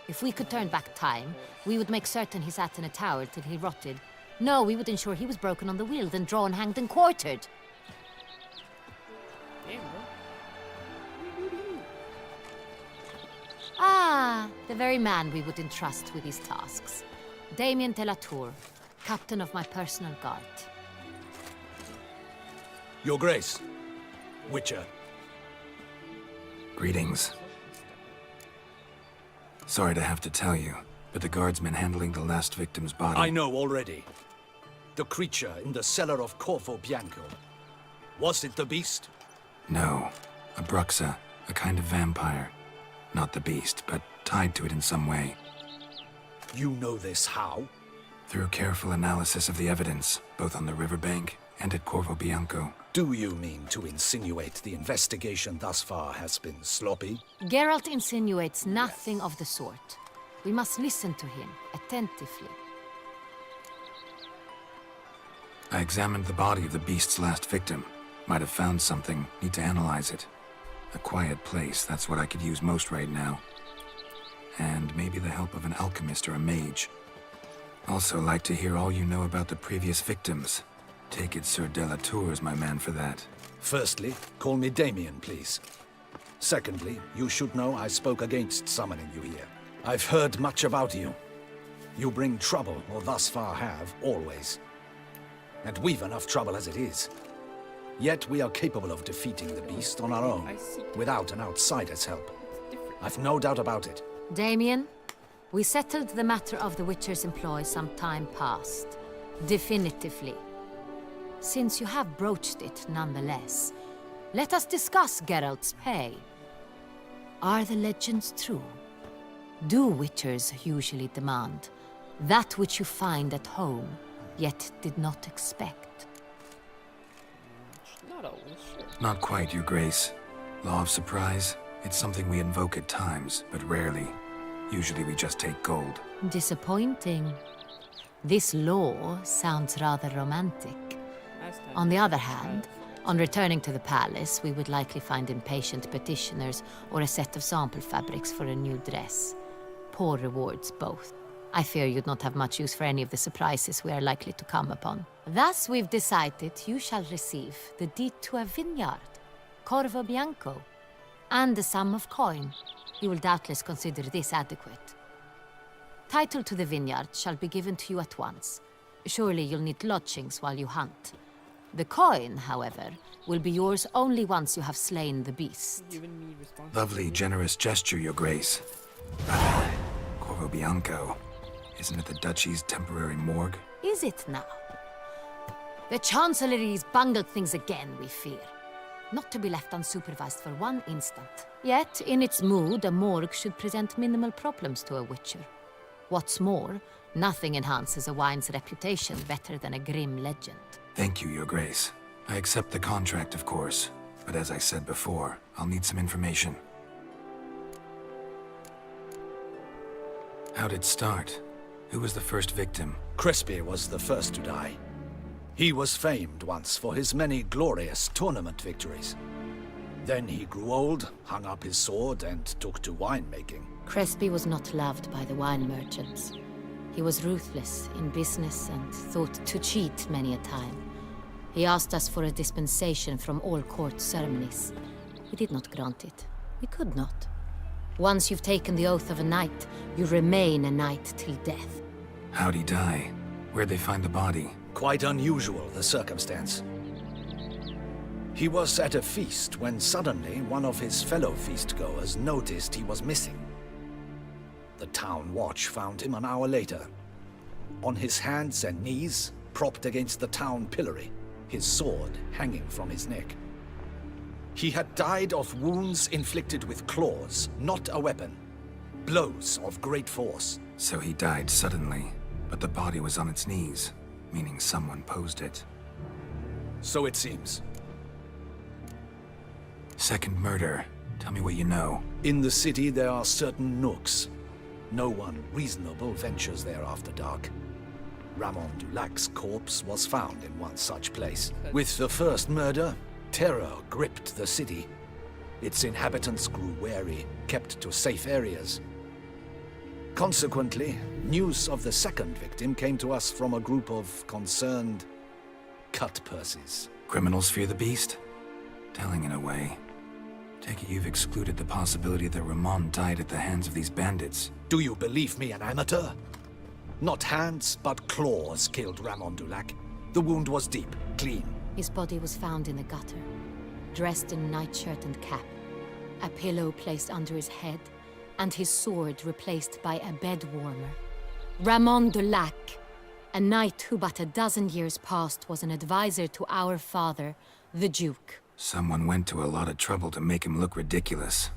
If we could turn back time, we would make certain he sat in a tower till he rotted. No, we would ensure he was broken on the wheel, then drawn, hanged, and quartered. Damn, bro. Ah, the very man we would entrust with these tasks. Damien de la Tour, captain of my personal guard. Your Grace. Witcher. Greetings. Sorry to have to tell you, but the guardsman handling the last victim's body... I know already. The creature in the cellar of Corvo Bianco. Was it the beast? No. A Bruxa, a kind of vampire. Not the beast, but tied to it in some way. You know this how? Through careful analysis of the evidence, both on the riverbank and at Corvo Bianco. Do you mean to insinuate the investigation thus far has been sloppy? Geralt insinuates nothing of the sort. We must listen to him attentively. I examined the body of the beast's last victim. Might have found something, need to analyze it. A quiet place, that's what I could use most right now. And maybe the help of an alchemist or a mage. Also like to hear all you know about the previous victims. Take it Sir de la Tour is my man for that. Firstly, call me Damien, please. Secondly, you should know I spoke against summoning you here. I've heard much about you. You bring trouble, or thus far have, always. And we've enough trouble as it is. Yet we are capable of defeating the beast on our own, without an outsider's help. I've no doubt about it. Damien, we settled the matter of the Witcher's employ some time past. Definitively. Since you have broached it nonetheless, let us discuss Geralt's pay. Are the legends true? Do Witchers usually demand that which you find at home, yet did not expect? Not always, sure. Not quite, Your Grace. Law of surprise, it's something we invoke at times, but rarely. Usually we just take gold. Disappointing. This law sounds rather romantic. On the other hand, on returning to the palace, we would likely find impatient petitioners or a set of sample fabrics for a new dress. Poor rewards, both. I fear you'd not have much use for any of the surprises we are likely to come upon. Thus, we've decided you shall receive the deed to a vineyard, Corvo Bianco, and a sum of coin. You will doubtless consider this adequate. Title to the vineyard shall be given to you at once. Surely you'll need lodgings while you hunt. The coin, however, will be yours only once you have slain the beast. Lovely, generous gesture, Your Grace. Corvo Bianco. Isn't it the Duchy's temporary morgue? Is it now? The Chancellery's bungled things again, we fear. Not to be left unsupervised for one instant. Yet, in its mood, a morgue should present minimal problems to a Witcher. What's more, nothing enhances a wine's reputation better than a grim legend. Thank you, Your Grace. I accept the contract, of course. But as I said before, I'll need some information. How'd it start? Who was the first victim? Crespi was the first to die. He was famed once for his many glorious tournament victories. Then he grew old, hung up his sword, and took to winemaking. Crespi was not loved by the wine merchants. He was ruthless in business and thought to cheat many a time. He asked us for a dispensation from all court ceremonies. We did not grant it. We could not. Once you've taken the oath of a knight, you remain a knight till death. How'd he die? Where'd they find the body? Quite unusual, the circumstance. He was at a feast when suddenly one of his fellow feastgoers noticed he was missing. The town watch found him an hour later, on his hands and knees, propped against the town pillory, his sword hanging from his neck. He had died of wounds inflicted with claws, not a weapon. Blows of great force. So he died suddenly, but the body was on its knees, meaning someone posed it. So it seems. Second murder. Tell me what you know. In the city there are certain nooks. No one reasonable ventures there after dark. Ramon Dulac's corpse was found in one such place. With the first murder, terror gripped the city. Its inhabitants grew wary, kept to safe areas. Consequently, news of the second victim came to us from a group of concerned cut-purses. Criminals fear the beast? Telling in a way. Take it you've excluded the possibility that Ramon died at the hands of these bandits. Do you believe me an amateur? Not hands, but claws killed Ramon Dulac. The wound was deep, clean. His body was found in the gutter, dressed in nightshirt and cap, a pillow placed under his head, and his sword replaced by a bed warmer. Ramon Dulac, a knight who but a dozen years past was an advisor to our father, the Duke. Someone went to a lot of trouble to make him look ridiculous.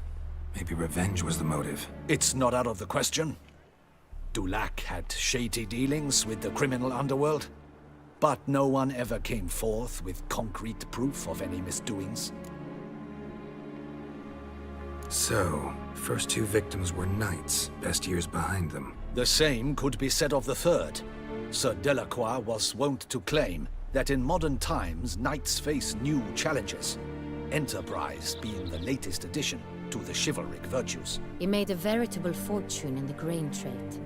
Maybe revenge was the motive. It's not out of the question. Dulac had shady dealings with the criminal underworld, but no one ever came forth with concrete proof of any misdoings. So, first two victims were knights, best years behind them. The same could be said of the third. Sir Delacroix was wont to claim that in modern times knights face new challenges, enterprise being the latest addition to the chivalric virtues. He made a veritable fortune in the grain trade.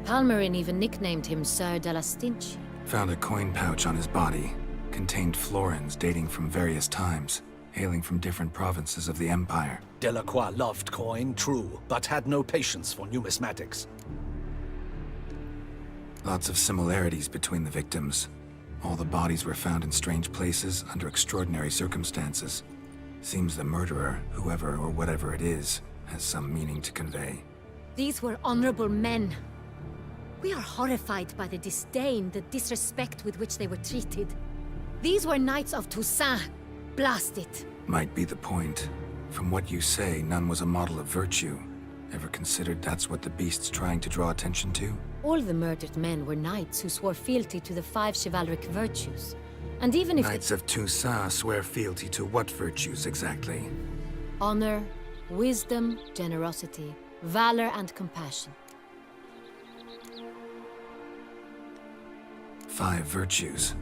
Palmerin even nicknamed him Sir de la Stinchi. Found a coin pouch on his body. Contained florins dating from various times, hailing from different provinces of the Empire. Delacroix loved coin, true, but had no patience for numismatics. Lots of similarities between the victims. All the bodies were found in strange places under extraordinary circumstances. Seems the murderer, whoever or whatever it is, has some meaning to convey. These were honorable men. We are horrified by the disdain, the disrespect with which they were treated. These were knights of Toussaint. Blast it. Might be the point. From what you say, none was a model of virtue. Ever considered that's what the beast's trying to draw attention to? All the murdered men were knights who swore fealty to the 5 chivalric virtues. And even if Knights of Toussaint swear fealty to what virtues exactly? honor, wisdom, generosity, valor, and compassion. 5 virtues.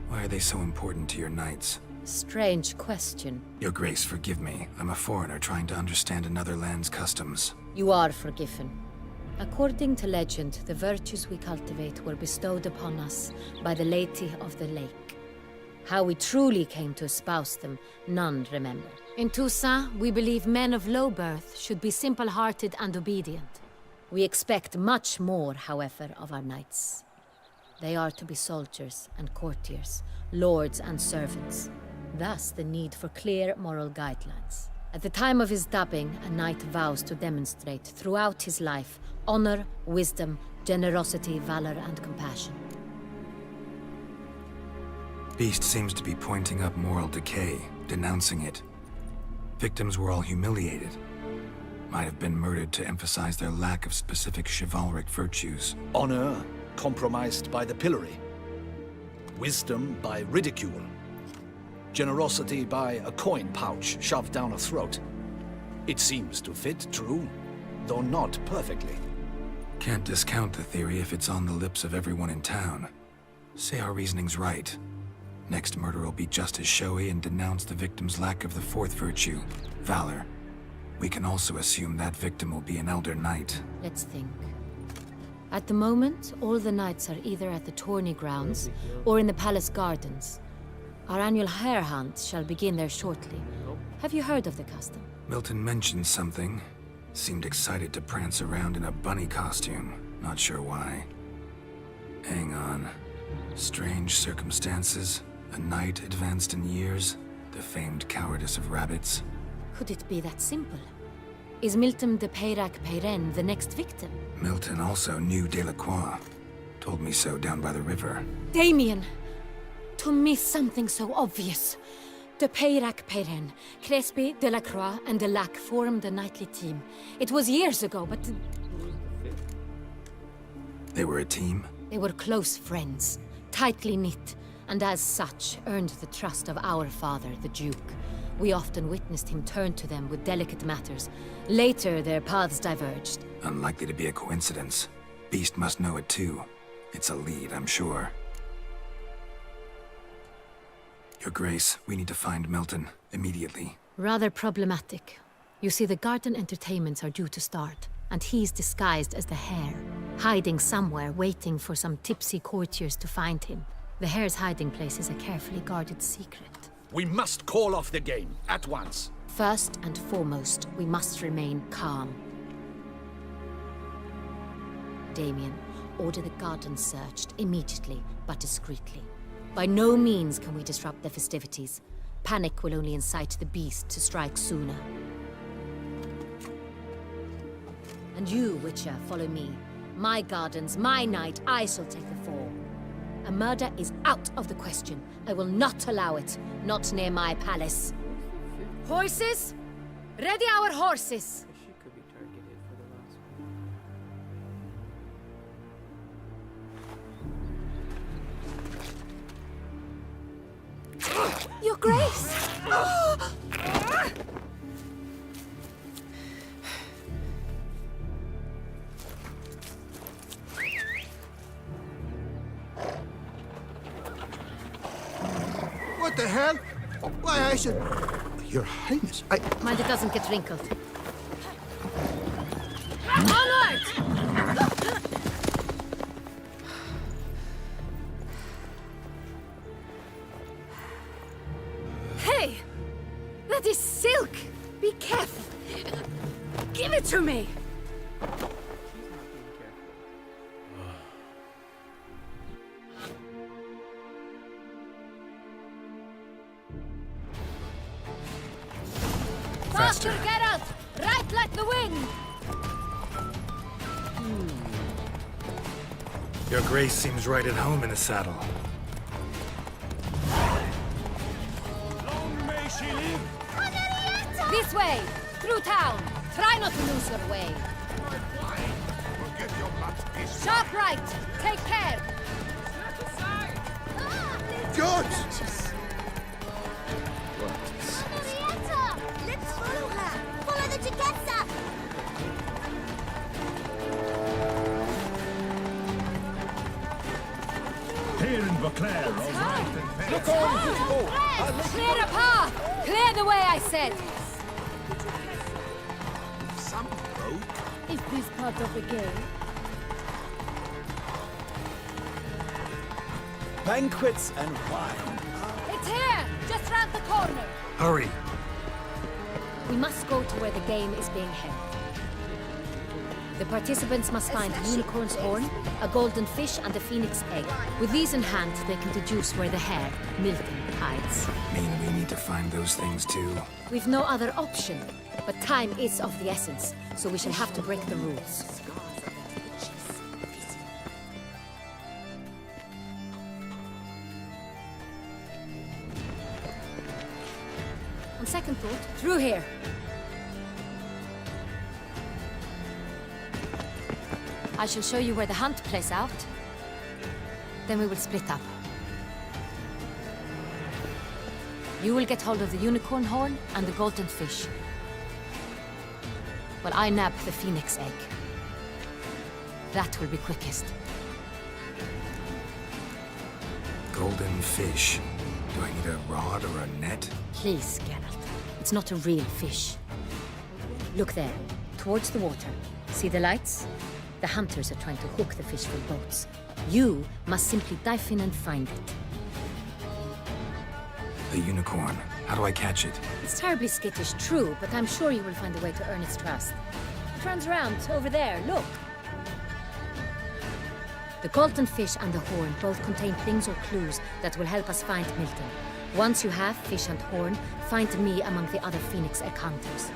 Why are they so important to your knights? Strange question. Your Grace, forgive me. I'm a foreigner trying to understand another land's customs. You are forgiven. According to legend, the virtues we cultivate were bestowed upon us by the Lady of the Lake. How we truly came to espouse them, none remember. In Toussaint, we believe men of low birth should be simple-hearted and obedient. We expect much more, however, of our knights. They are to be soldiers and courtiers, lords and servants. Thus, the need for clear moral guidelines. At the time of his dubbing, a knight vows to demonstrate throughout his life honor, wisdom, generosity, valor, and compassion. Beast seems to be pointing up moral decay, denouncing it. Victims were all humiliated. Might have been murdered to emphasize their lack of specific chivalric virtues. Honor compromised by the pillory. Wisdom by ridicule. Generosity by a coin pouch shoved down a throat. It seems to fit, true, though not perfectly. Can't discount the theory if it's on the lips of everyone in town. Say our reasoning's right. Next murder will be just as showy and denounce the victim's lack of the 4th virtue, valor. We can also assume that victim will be an elder knight. Let's think. At the moment, all the knights are either at the tourney grounds or in the palace gardens. Our annual hare hunt shall begin there shortly. Have you heard of the custom? Milton mentioned something. Seemed excited to prance around in a bunny costume. Not sure why. Hang on. Strange circumstances. A knight advanced in years. The famed cowardice of rabbits. Could it be that simple? Is Milton de Peyrac Peyren the next victim? Milton also knew Delacroix. Told me so down by the river. Damien! To miss something so obvious. De Peyrac Peyren, Crespi, Delacroix, and Delac formed a knightly team. It was years ago, but They were a team? they were close friends, tightly knit, and as such earned the trust of our father, the Duke. We often witnessed him turn to them with delicate matters. Later, their paths diverged. Unlikely to be a coincidence. Beast must know it too. It's a lead, I'm sure. Your Grace, we need to find Milton. Immediately. Rather problematic. You see, the garden entertainments are due to start, and he's disguised as the Hare, hiding somewhere, waiting for some tipsy courtiers to find him. The Hare's hiding place is a carefully guarded secret. We must call off the game, at once. First and foremost, we must remain calm. Damien, order the garden searched immediately, but discreetly. By no means can we disrupt the festivities. Panic will only incite the beast to strike sooner. And you, Witcher, follow me. My gardens, my night, I shall take the fall. A murder is out of the question. I will not allow it. Not near my palace. Horses? Ready our horses! She could be targeted for the last one. Your Grace! What the hell? Why, I should... Your Highness, Mind it doesn't get wrinkled. Onward! Hey! That is silk! Be careful! Give it to me! Faster, Geralt! Right like the wind! Your Grace seems right at home in the saddle. Long may she live! This way! Through town! Try not to lose your way! Sharp right! Take care! George! Let's follow her! Follow the Chiquetza! Here in Beauclair, all right. Look on, people! Clear a path! Clear the way, I said! Some rogue. Is this part of the game? Banquets and wine. It's here! Just round the corner! Hurry! We must go to where the game is being held. The participants must find a unicorn's horn, a golden fish, and a phoenix egg. With these in hand, they can deduce where the Hare, Milton, hides. Mean we need to find those things too? We've no other option, but time is of the essence, so we shall have to break the rules. On second thought, through here. I shall show you where the hunt plays out. Then we will split up. You will get hold of the unicorn horn and the golden fish. While I nab the phoenix egg. That will be quickest. Golden fish. Do I need a rod or a net? Please, Geralt. It's not a real fish. Look there, towards the water. See the lights? The hunters are trying to hook the fish from boats. You must simply dive in and find it. The unicorn. How do I catch it? It's terribly skittish, true, but I'm sure you will find a way to earn its trust. It runs around, over there, look. The Colton fish and the horn both contain things or clues that will help us find Milton. Once you have fish and horn, find me among the other Phoenix egg hunters.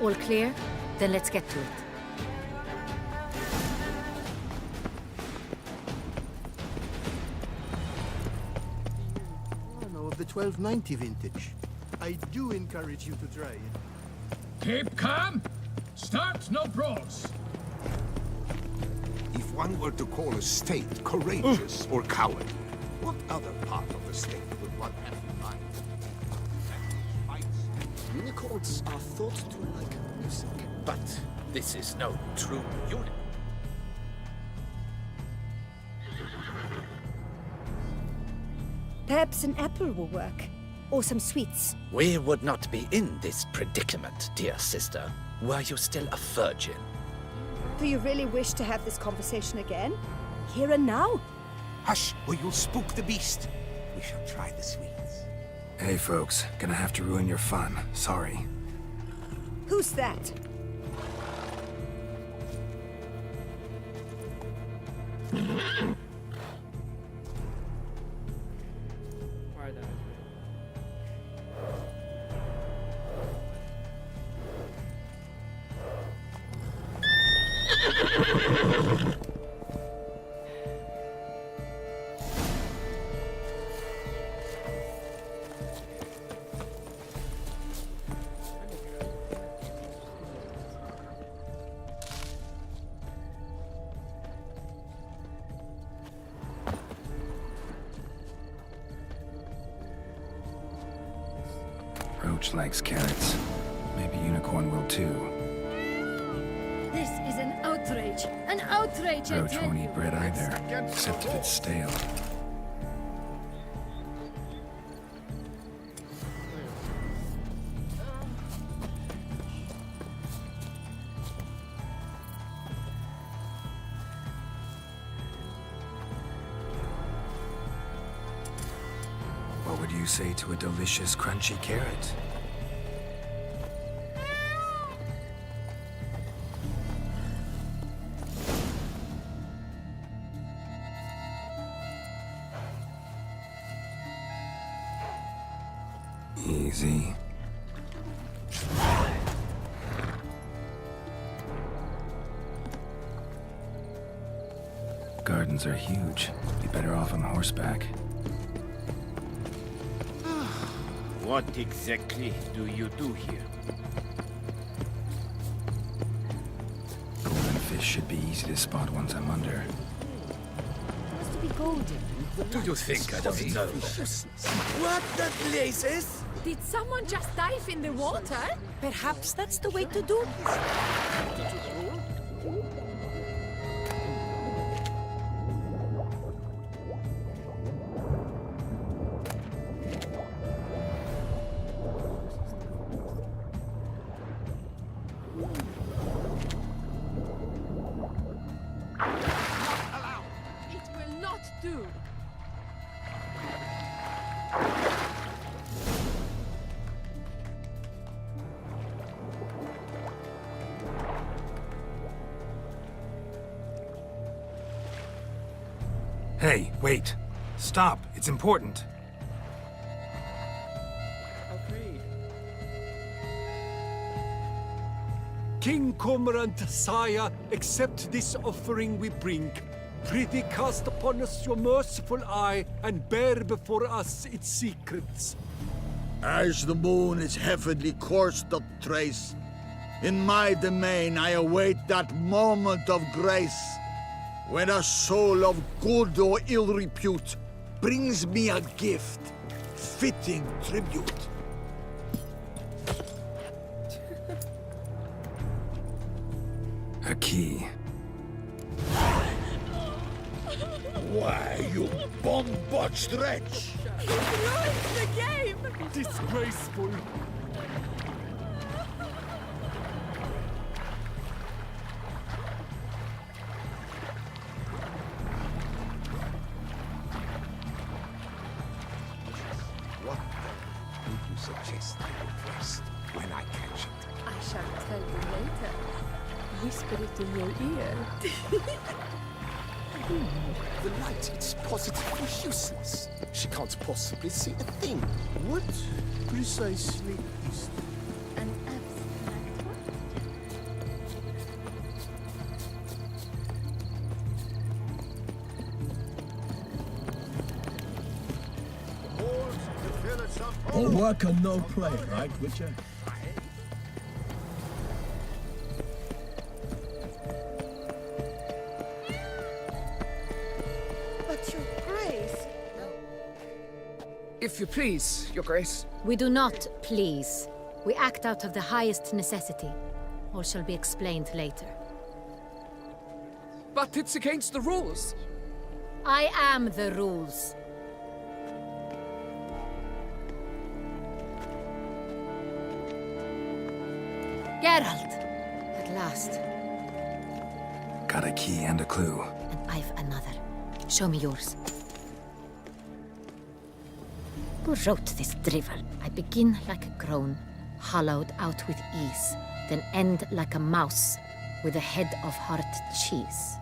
All clear? Then let's get to it. Of the 1290 vintage. I do encourage you to try it. Keep calm. Start no brawls. If one were to call a state courageous or coward, what other part of the state would one have in mind? Unicorns are thought to like music. But this is no true unicorn. Perhaps an apple will work. Or some sweets. We would not be in this predicament, dear sister, were you still a virgin. Do you really wish to have this conversation again? Here and now? Hush, or you'll spook the beast. We shall try the sweets. Hey, folks. Gonna have to ruin your fun. Sorry. Who's that? Roach likes carrots. Maybe Unicorn will too. This is an outrage! An outrage, I Roach tell won't you! eat bread either, except if it's stale. What would you say to a delicious, crunchy carrot? Easy. Gardens are huge. Be better off on horseback. What exactly do you do here? Golden fish should be easy to spot once I'm under. Must be golden. Do you think I don't know? What the blazes? Did someone just dive in the water? Perhaps that's the way to do this. It will not do. Hey, wait. Stop. It's important. Okay. King Cormorant, sire, accept this offering we bring. Prithee cast upon us your merciful eye and bear before us its secrets. As the moon is heavenly coursed up trace, in my domain I await that moment of grace, when a soul of good or ill repute brings me a gift, fitting tribute. A key. Why, you bomb-botched wretch! He ruined the game! Disgraceful. What would you suggest I do first when I catch it? I shall tell you later. Whisper it in your ear. The light, it's positively useless. She can't possibly see a thing. What precisely is An abstract one? all work and no play, right, Witcher? But your grace... If you please, Your Grace. We do not please. We act out of the highest necessity. All shall be explained later. But it's against the rules. I am the rules. Geralt! At last. Got a key and a clue. And I've another. Show me yours. Who wrote this drivel? I begin like a groan, hollowed out with ease, then end like a mouse, with a head of hard cheese.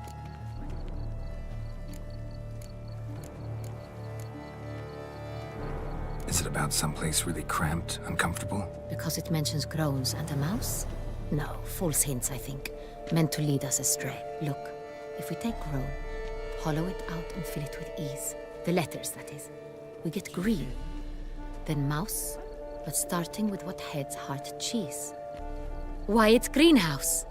Is it about someplace really cramped, uncomfortable? Because it mentions groans and a mouse? No, false hints, I think. Meant to lead us astray. Look, if we take groan, hollow it out and fill it with ease. The letters, that is. We get green. Then mouse, but starting with what heads heart cheese. Why, it's greenhouse!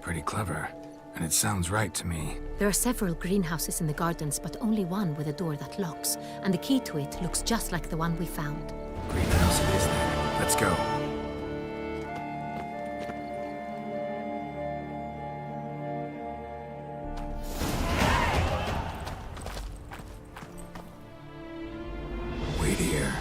Pretty clever. And it sounds right to me. There are several greenhouses in the gardens, but only one with a door that locks, and the key to it looks just like the one we found. Greenhouse it is then. Let's go. Wait here.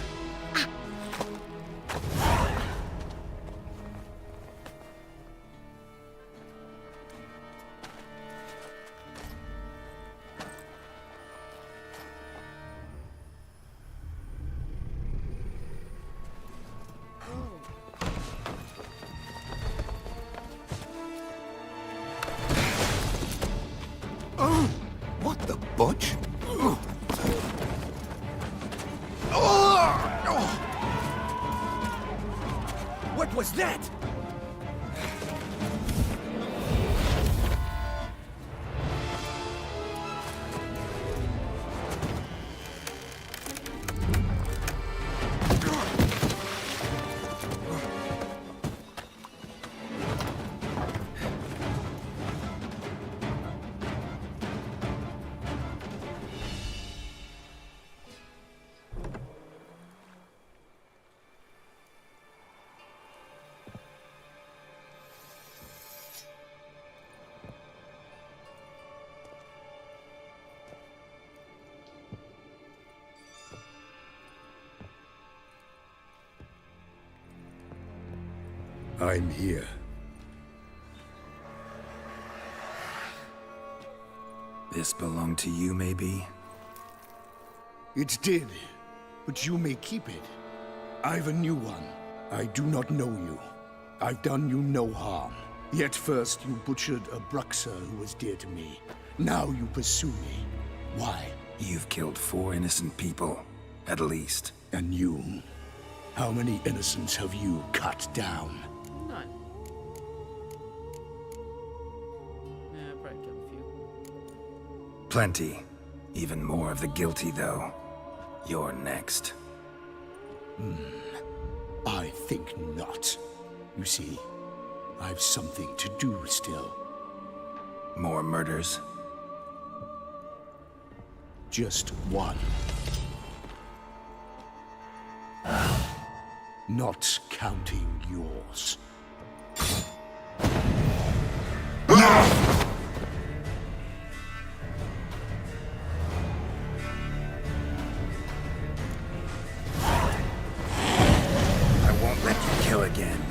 What the butch? What was that? I'm here. This belonged to you, maybe? It did, but you may keep it. I've a new one. I do not know you. I've done you no harm. Yet first you butchered a Bruxer who was dear to me. Now you pursue me. Why? You've killed 4 innocent people, at least. And you? How many innocents have you cut down? None. Yeah, probably killed a few. Plenty. Even more of the guilty, though. You're next. I think not. You see, I've something to do still. More murders? Just one. Not counting yours. I won't let you kill again.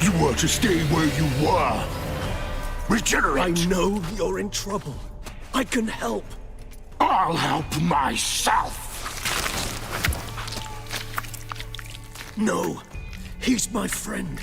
You were to stay where you were. Regenerate! I know you're in trouble. I can help. I'll help myself! No, he's my friend.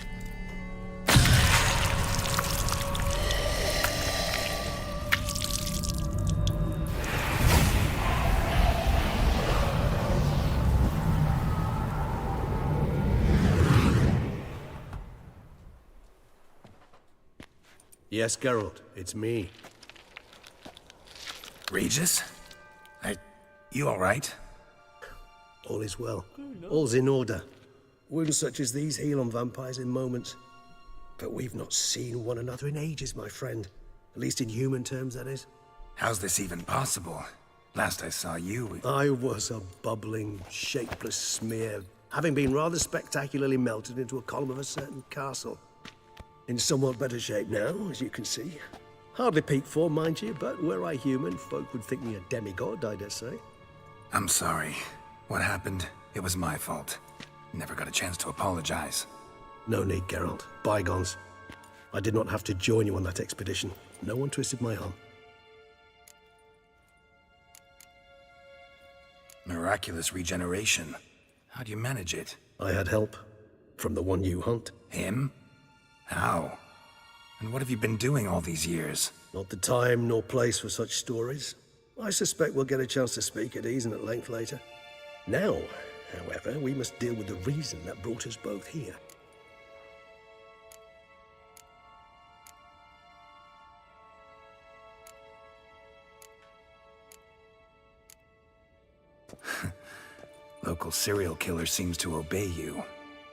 Yes, Geralt, it's me. Regis? You all right? All is well. All's in order. Wounds such as these heal on vampires in moments. But we've not seen one another in ages, my friend. At least in human terms, that is. How's this even possible? Last I saw you... I was a bubbling, shapeless smear, having been rather spectacularly melted into a column of a certain castle. In somewhat better shape now, as you can see. Hardly peak form, mind you, but were I human, folk would think me a demigod, I dare say. I'm sorry. What happened, it was my fault. Never got a chance to apologize. No need, Geralt. Bygones. I did not have to join you on that expedition. No one twisted my arm. Miraculous regeneration. How do you manage it? I had help. From the one you hunt. Him? How? And what have you been doing all these years? Not the time nor place for such stories. I suspect we'll get a chance to speak at ease and at length later. Now, however, we must deal with the reason that brought us both here. Local serial killer seems to obey you.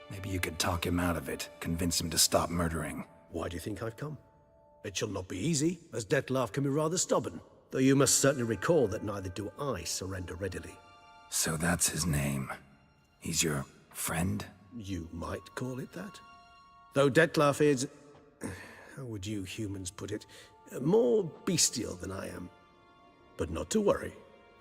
Maybe you could talk him out of it, convince him to stop murdering. Why do you think I've come? It shall not be easy, as Dettlaff can be rather stubborn. Though you must certainly recall that neither do I surrender readily. So that's his name. He's your friend? You might call it that. Though Dettlaff is... how would you humans put it? More bestial than I am. But not to worry.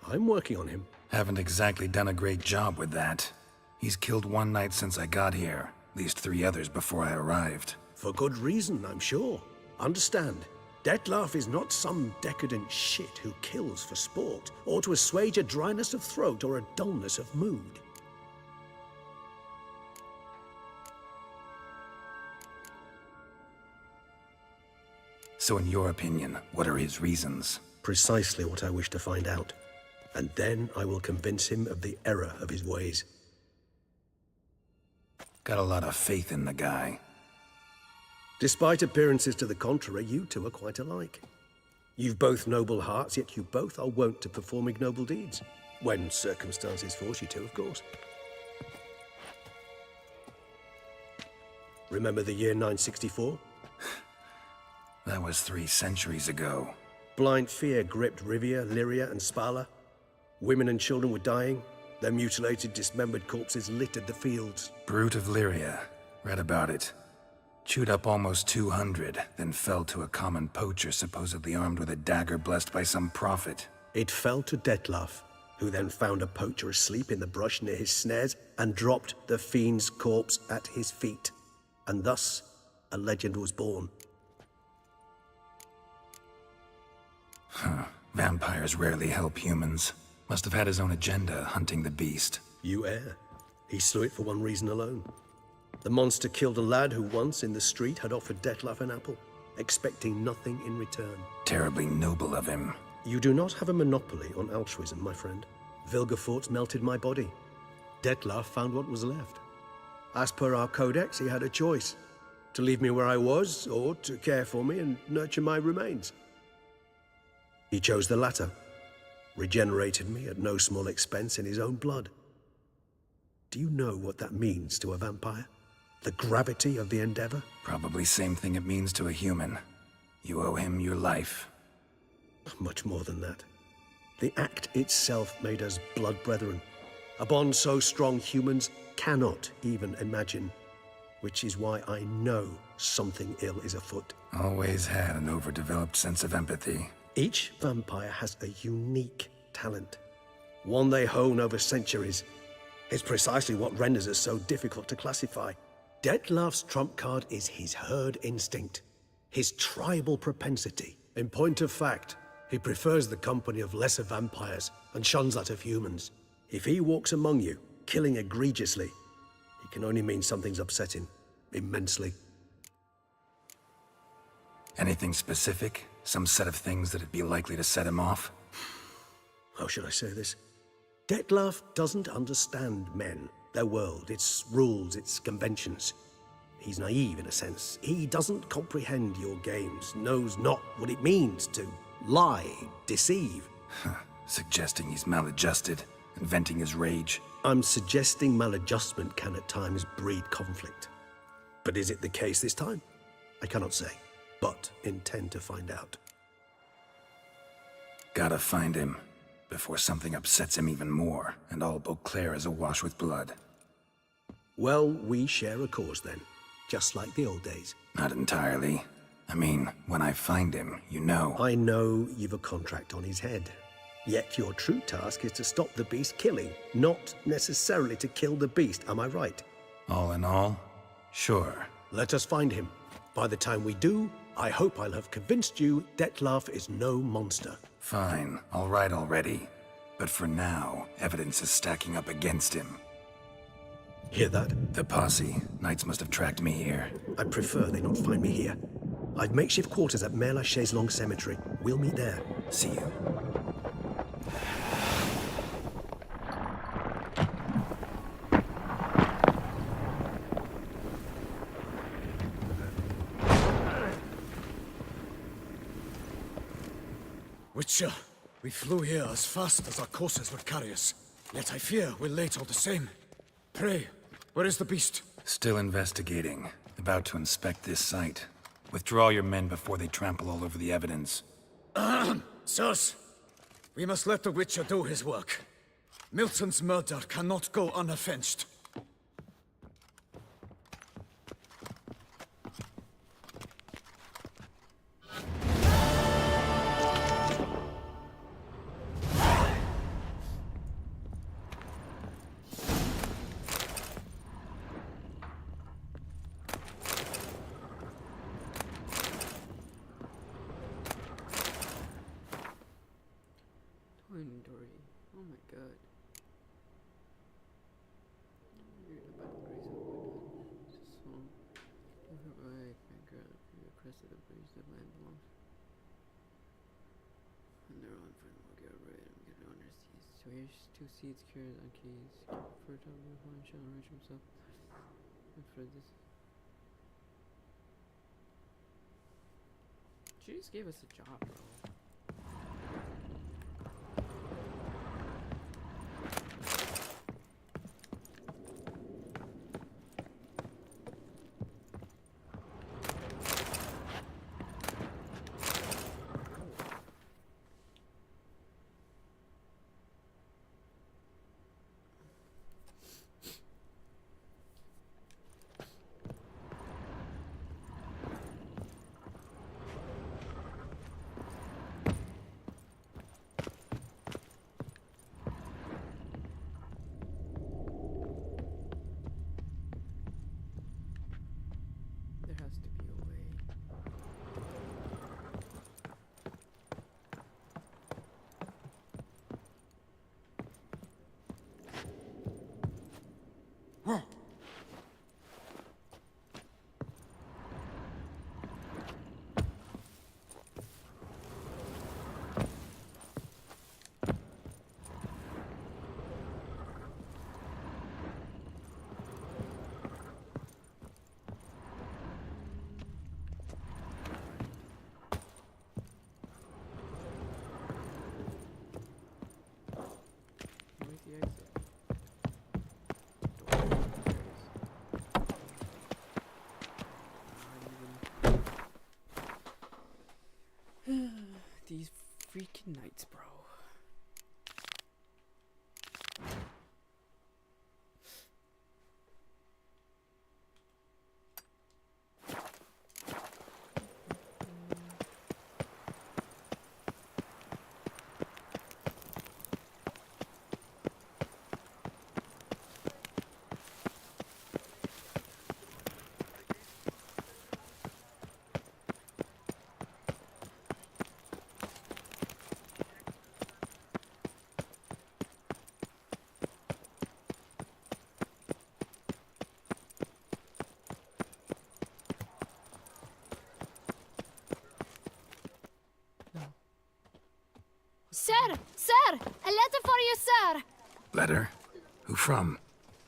I'm working on him. Haven't exactly done a great job with that. He's killed one knight since I got here. At least 3 others before I arrived. For good reason, I'm sure. Understand, Dettlaff is not some decadent shit who kills for sport, or to assuage a dryness of throat or a dullness of mood. So in your opinion, what are his reasons? Precisely what I wish to find out. And then I will convince him of the error of his ways. Got a lot of faith in the guy. Despite appearances to the contrary, you two are quite alike. You've both noble hearts, yet you both are wont to perform ignoble deeds. When circumstances force you to, of course. Remember the year 964? That was 3 centuries ago. Blind fear gripped Rivia, Lyria, and Spala. Women and children were dying. Their mutilated, dismembered corpses littered the fields. Brute of Lyria. Read about it. Chewed up almost 200, then fell to a common poacher supposedly armed with a dagger blessed by some prophet. It fell to Dettlaff, who then found a poacher asleep in the brush near his snares and dropped the fiend's corpse at his feet. And thus, a legend was born. Huh. Vampires rarely help humans. Must have had his own agenda, hunting the beast. You err. He slew it for one reason alone. The monster killed a lad who once, in the street, had offered Dettlaff an apple, expecting nothing in return. Terribly noble of him. You do not have a monopoly on altruism, my friend. Vilgefortz melted my body. Dettlaff found what was left. As per our codex, he had a choice. To leave me where I was, or to care for me and nurture my remains. He chose the latter, regenerated me at no small expense in his own blood. Do you know what that means to a vampire? The gravity of the endeavor? Probably same thing it means to a human. You owe him your life. Much more than that. The act itself made us blood brethren. A bond so strong humans cannot even imagine. Which is why I know something ill is afoot. Always had an overdeveloped sense of empathy. Each vampire has a unique talent. One they hone over centuries. It's precisely what renders it so difficult to classify. Dettlaff's trump card is his herd instinct. His tribal propensity. In point of fact, he prefers the company of lesser vampires and shuns that of humans. If he walks among you, killing egregiously, it can only mean something's upsetting. Immensely. Anything specific? Some set of things that'd be likely to set him off? How should I say this? Dettlaff doesn't understand men, their world, its rules, its conventions. He's naive in a sense. He doesn't comprehend your games, knows not what it means to lie, deceive. Suggesting he's maladjusted and venting his rage. I'm suggesting maladjustment can at times breed conflict. But is it the case this time? I cannot say, but intend to find out. Gotta find him before something upsets him even more, and all Beauclair is awash with blood. Well, we share a cause then, just like the old days. Not entirely. I mean, when I find him, you know. I know you've a contract on his head. Yet your true task is to stop the beast killing, not necessarily to kill the beast, am I right? All in all, sure. Let us find him. By the time we do, I hope I'll have convinced you Dettlaff is no monster. Fine, all right already. But for now, evidence is stacking up against him. Hear that? The posse. Knights must have tracked me here. I prefer they not find me here. I've makeshift quarters at Mère Lachaise Long Cemetery. We'll meet there. See you. Witcher, we flew here as fast as our courses would carry us. Yet I fear we're late all the same. Pray, where is the beast? Still investigating. About to inspect this site. Withdraw your men before they trample all over the evidence. Sirs, we must let the Witcher do his work. Milton's murder cannot go unavenged. Inventory. Oh my god. Requested a bridge that land belongs. And they're on for the Morgul raid and get owners seeds. So here's 2 seeds cured on keys. For a time of one shall enrich himself. And for this. She just gave us a job, bro. freaking knights, bro. Sir! Sir! A letter for you, sir! Letter? Who from?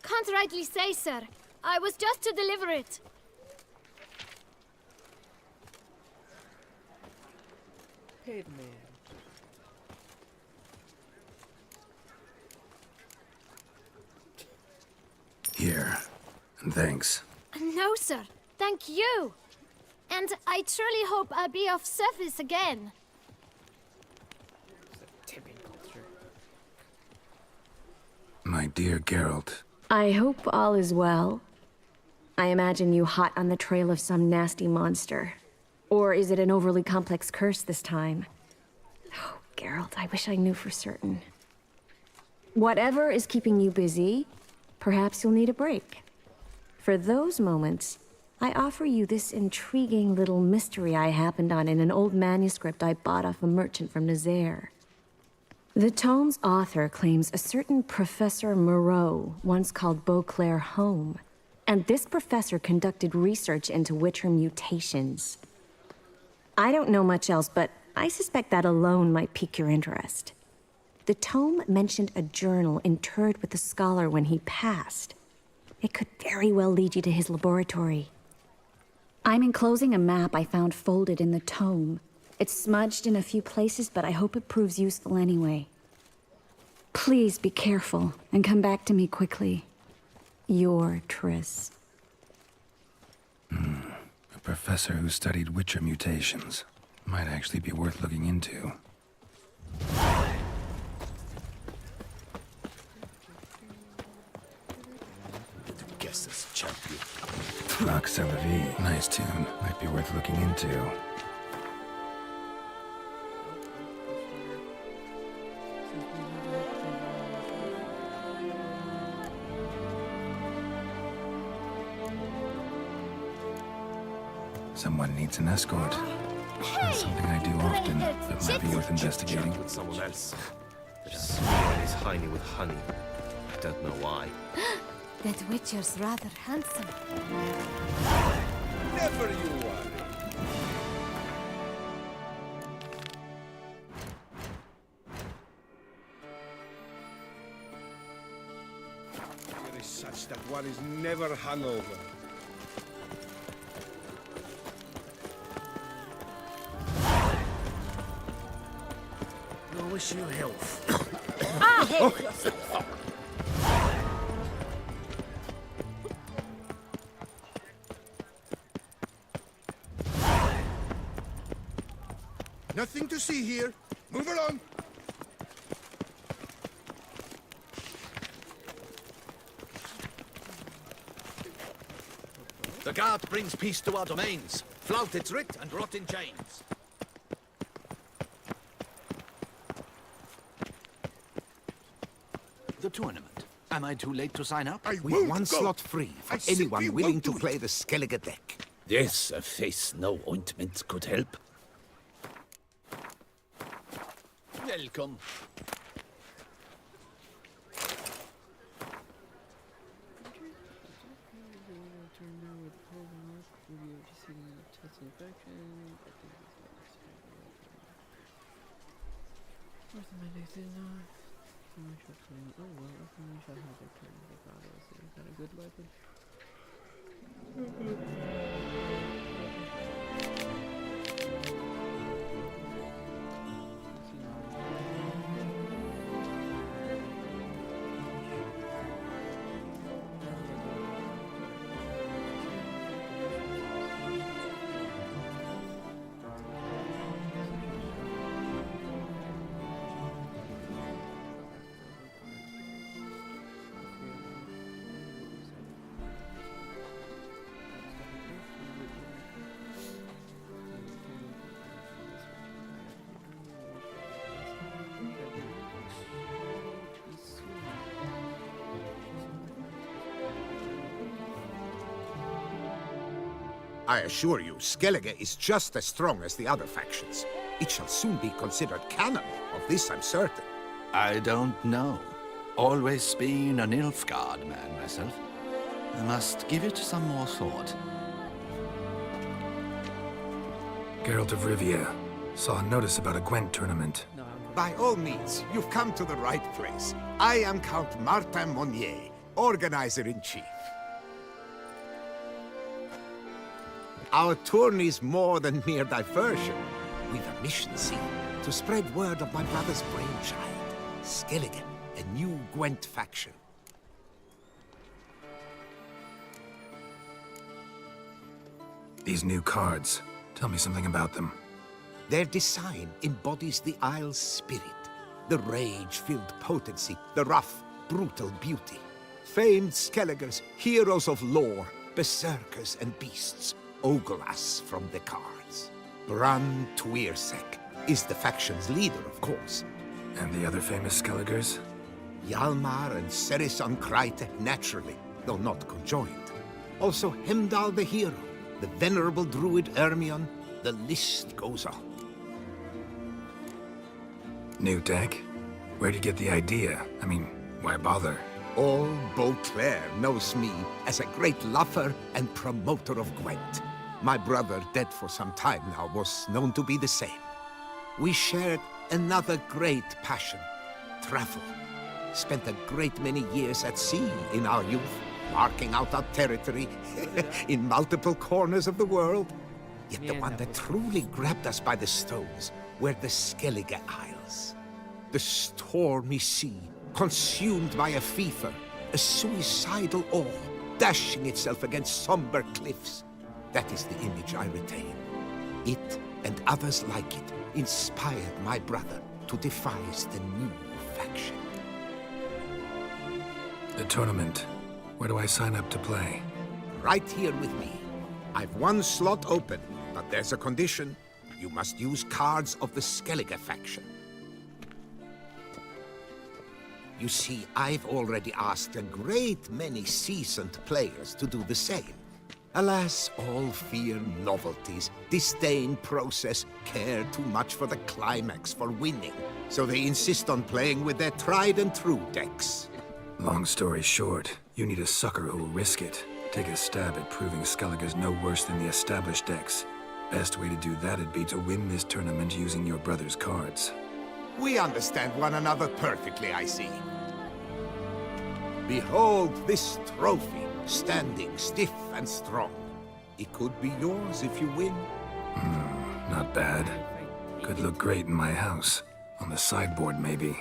Can't rightly say, sir. I was just to deliver it. Paid man. Here. And thanks. No, sir. Thank you. And I truly hope I'll be of service again. Tipping culture. My dear Geralt. I hope all is well. I imagine you hot on the trail of some nasty monster. Or is it an overly complex curse this time? Oh, Geralt, I wish I knew for certain. Whatever is keeping you busy, perhaps you'll need a break. For those moments, I offer you this intriguing little mystery I happened on in an old manuscript I bought off a merchant from Nazaire. The tome's author claims a certain Professor Moreau once called Beauclair home, and this professor conducted research into Witcher mutations. I don't know much else, but I suspect that alone might pique your interest. The tome mentioned a journal interred with the scholar when he passed. It could very well lead you to his laboratory. I'm enclosing a map I found folded in the tome. It's smudged in a few places, but I hope it proves useful anyway. Please be careful and come back to me quickly. Your Triss. A professor who studied Witcher mutations. Might actually be worth looking into. Guess this champion. Nox Celavi. Nice tune. Might be worth looking into. Someone needs an escort. That's something I do often, but might be worth investigating. With someone else. They're smearing his hiney with honey. I don't know why. That Witcher's rather handsome. Never you worry. Here is such that one is never hungover. I wish you health. Help yourself. Nothing to see here. Move along. The guard brings peace to our domains. Flout its writ and rot in chains. The tournament. Am I too late to sign up? I We've won't one go. slot free for I simply anyone willing won't to do it. play the Skellige deck. Yes, a face no ointment could help. Welcome. Oh well, I shall have their turn regardless. Is that a good weapon? I assure you, Skellige is just as strong as the other factions. It shall soon be considered canon. Of this I'm certain. I don't know. Always been a Nilfgaard man myself. I must give it some more thought. Geralt of Rivia. Saw a notice about a Gwent tournament. By all means, you've come to the right place. I am Count Martin Monnier, organizer-in-chief. Our tourney's more than mere diversion. We've a mission, see, to spread word of my brother's brainchild, Skellige, a new Gwent faction. These new cards. Tell me something about them. Their design embodies the Isle's spirit. The rage-filled potency, the rough, brutal beauty. Famed Skelligers, heroes of lore, berserkers and beasts, ogle us from the cards. Bran Tuirsek is the faction's leader, of course. And the other famous Skelligers? Hjalmar and Serisan Kreite, naturally, though not conjoined. Also Hemdall the hero, the venerable druid Ermion, the list goes on. New deck? Where'd you get the idea? I mean, why bother? All Beauclair knows me as a great lover and promoter of Gwent. My brother, dead for some time now, was known to be the same. We shared another great passion, travel. Spent a great many years at sea in our youth, marking out our territory in multiple corners of the world. Yet the one that truly grabbed us by the stones were the Skellige Isles. The stormy sea, consumed by a fever, a suicidal awe, dashing itself against somber cliffs. That is the image I retain. It, and others like it, inspired my brother to devise the new faction. The tournament. Where do I sign up to play? Right here with me. I've one slot open, but there's a condition. You must use cards of the Skellige faction. You see, I've already asked a great many seasoned players to do the same. Alas, all fear novelties, disdain process, care too much for the climax, for winning. So they insist on playing with their tried and true decks. Long story short, you need a sucker who'll risk it. Take a stab at proving Skellige's no worse than the established decks. Best way to do that'd be to win this tournament using your brother's cards. We understand one another perfectly, I see. Behold this trophy, standing stiff and strong. It could be yours if you win. Not bad. Could look great in my house. On the sideboard, maybe.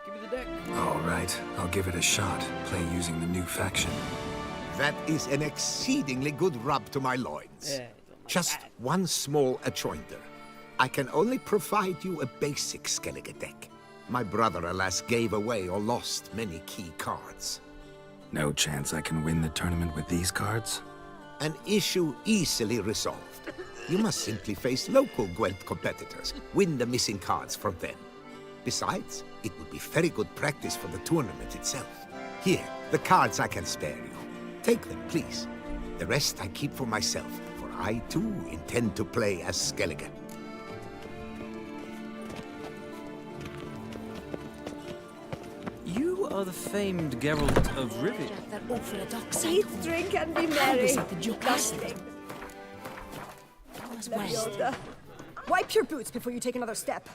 Give me the deck. All right, I'll give it a shot. Play using the new faction. That is an exceedingly good rub to my loins. Just one small adjoinder. I can only provide you a basic Skellige deck. My brother, alas, gave away or lost many key cards. No chance I can win the tournament with these cards? An issue easily resolved. You must simply face local Gwent competitors, win the missing cards from them. Besides, it would be very good practice for the tournament itself. Here, the cards I can spare you. Take them, please. The rest I keep for myself, for I too intend to play as Skellige. You are the famed Geralt of Rivia. That awful dockside. Eat, drink, and be merry. Nothing. Wipe your boots before you take another step.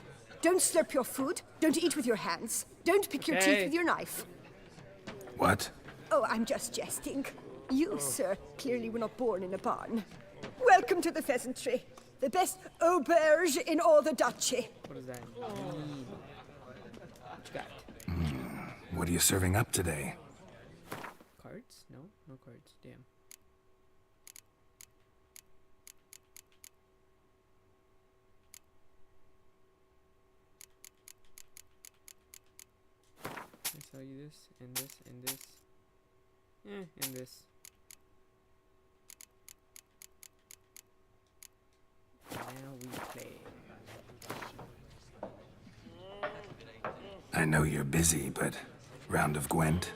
Don't slurp your food. Don't eat with your hands. Don't pick your teeth with your knife. What? Oh, I'm just jesting. You, sir, clearly were not born in a barn. Welcome to the Pheasantry. The best auberge in all the duchy. What does that mean? What you got? What are you serving up today? Cards? No? No cards. Damn. I sell you this, and this, and this. And this. Now we play. I know you're busy, but round of Gwent?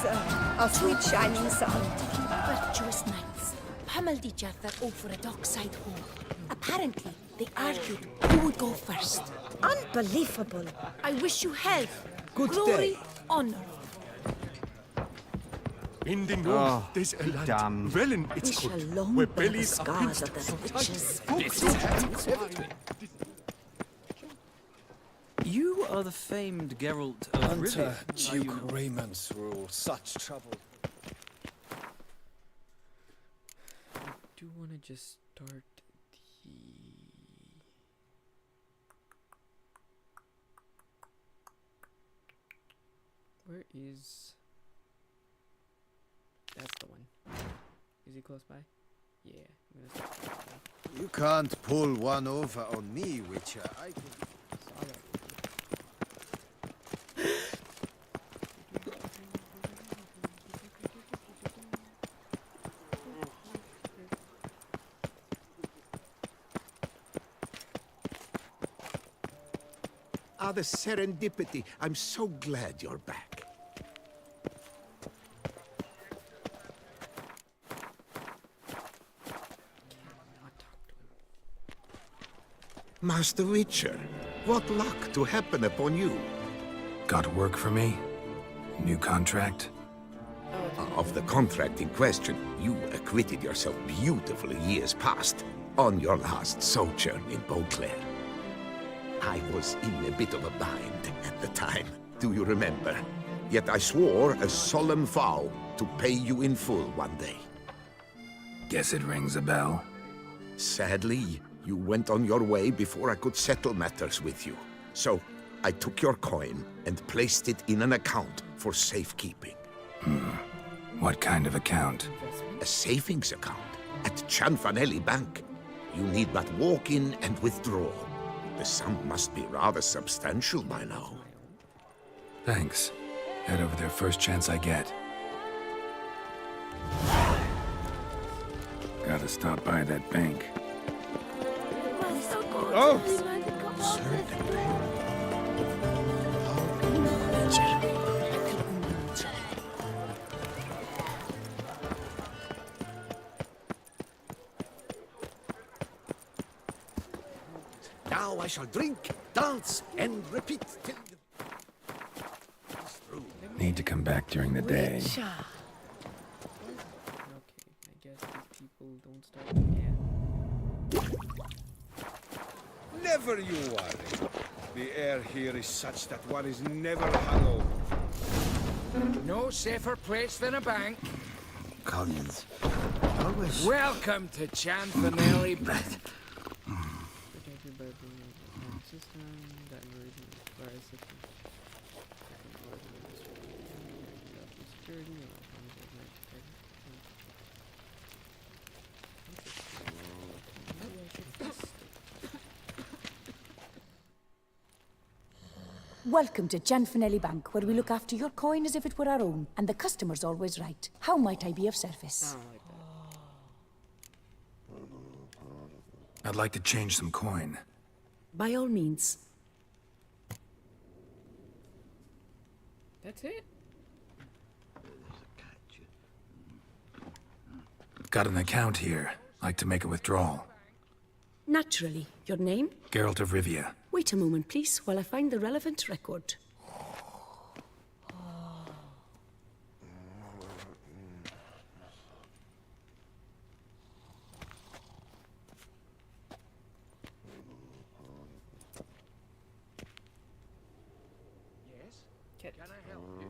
a sweet shining sun. Virtuous knights pummeled each other over a dockside hole. Apparently, they argued who would go first. Unbelievable. I wish you health, Good glory, day. honor. In the Oh, north, there's a land, damn. Velen We it's shall called, long where bear the bellies are scars pinched of the so witches. You are the famed Geralt of Under Rivia, are you Duke not? Raymond's rule, such trouble. I do want to just start the... Where is... That's the one. Is he close by? Yeah, I'm gonna start that one. You can't pull one over on me, Witcher. I can... Ah, the serendipity. I'm so glad you're back. Master Witcher, what luck to happen upon you. Got work for me? New contract? Of the contract in question, you acquitted yourself beautifully years past on your last sojourn in Beauclair. I was in a bit of a bind at the time, do you remember? Yet I swore a solemn vow to pay you in full one day. Guess it rings a bell. Sadly, you went on your way before I could settle matters with you. So, I took your coin and placed it in an account for safekeeping. What kind of account? A savings account at Cianfanelli Bank. You need but walk in and withdraw. The sum must be rather substantial by now. Thanks. Head over there first chance I get. Gotta stop by that bank. Oh! Now I shall drink, dance, and repeat till... Need to come back during the day. Okay, I guess these people don't start again. Never you worry. The air here is such that one is never hungover. No safer place than a bank. Collins, always... Welcome to Cianfanelli Bank. Protected by the system that emerges by system. Security Welcome to Cianfanelli Bank, where we look after your coin as if it were our own, and the customer's always right. How might I be of service? I'd like to change some coin. By all means. That's it? Got an account here. Like to make a withdrawal. Naturally. Your name? Geralt of Rivia. Wait a moment, please, while I find the relevant record. Can I help you?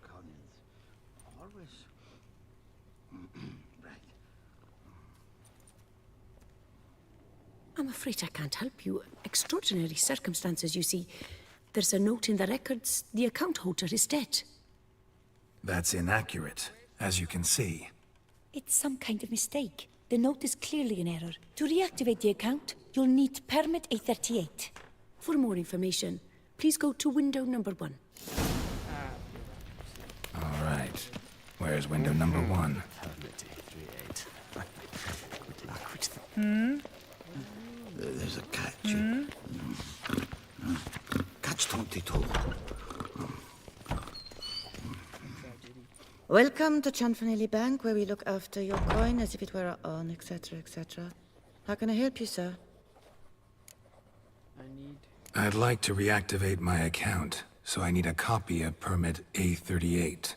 Collins, always... right. I'm afraid I can't help you. Extraordinary circumstances, you see. There's a note in the records. The account holder is dead. That's inaccurate, as you can see. It's some kind of mistake. The note is clearly in error. To reactivate the account, you'll need Permit A38. For more information, please go to window number 1. All right. Where's window number 1? There's a catch. Catch 22. Welcome to Chanfanelli Bank, where we look after your coin as if it were our own, etc., etc. How can I help you, sir? I'd like to reactivate my account, so I need a copy of permit A38.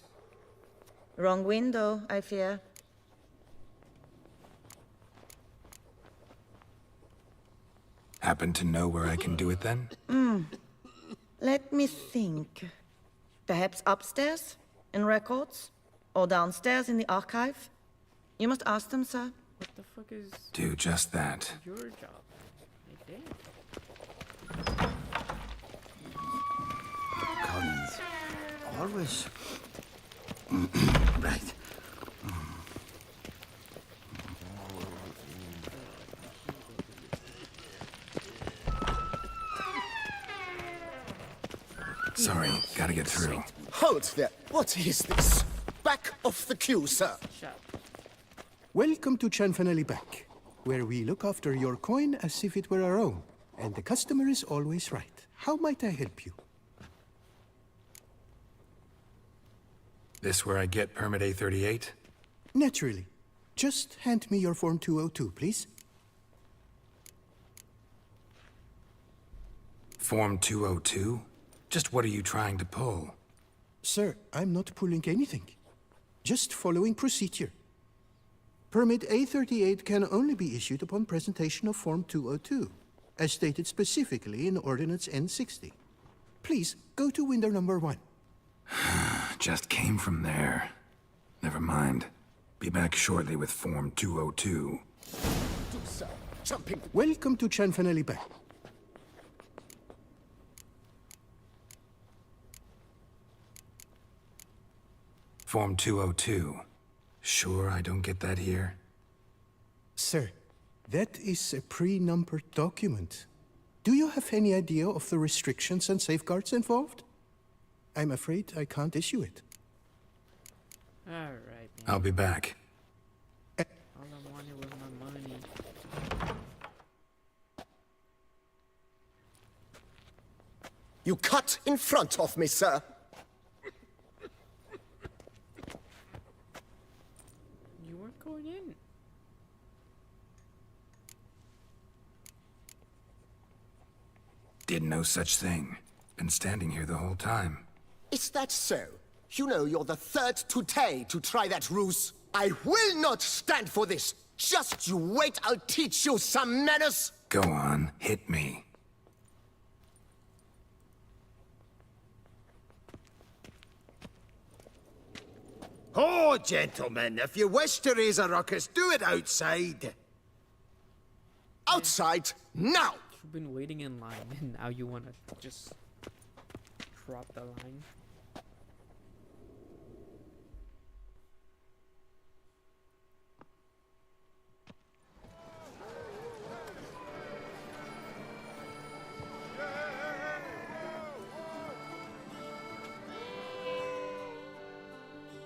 Wrong window, I fear. Happen to know where I can do it then? Let me think. Perhaps upstairs, in records? Or downstairs in the archive? You must ask them, sir. What the fuck is Do just that. your job? Like, damn. Collins. Always. Right. Sorry, gotta get through. Hold there. What is this? Back off the queue, sir. Welcome to Chanfanelli Bank, where we look after your coin as if it were our own, and the customer is always right. How might I help you? This where I get permit A38? Naturally. Just hand me your Form 202, please. Form 202? Just what are you trying to pull? Sir, I'm not pulling anything. Just following procedure. Permit A38 can only be issued upon presentation of Form 202, as stated specifically in Ordinance N60. Please, go to window number 1. Just came from there. Never mind. Be back shortly with Form 202. Sir, jumping. Welcome to Chanfanelli Bank. Form 202. Sure I don't get that here? Sir, that is a pre-numbered document. Do you have any idea of the restrictions and safeguards involved? I'm afraid I can't issue it. Alright, man. I'll be back. All I wanted was my money. You cut in front of me, sir. You weren't going in. Did no such thing. Been standing here the whole time. Is that so? You know you're the third today to try that ruse. I will not stand for this. Just you wait, I'll teach you some manners. Go on, hit me. Oh, gentlemen, if you wish to raise a ruckus, do it outside. Outside, now! You've been waiting in line, and now you want to just drop the line?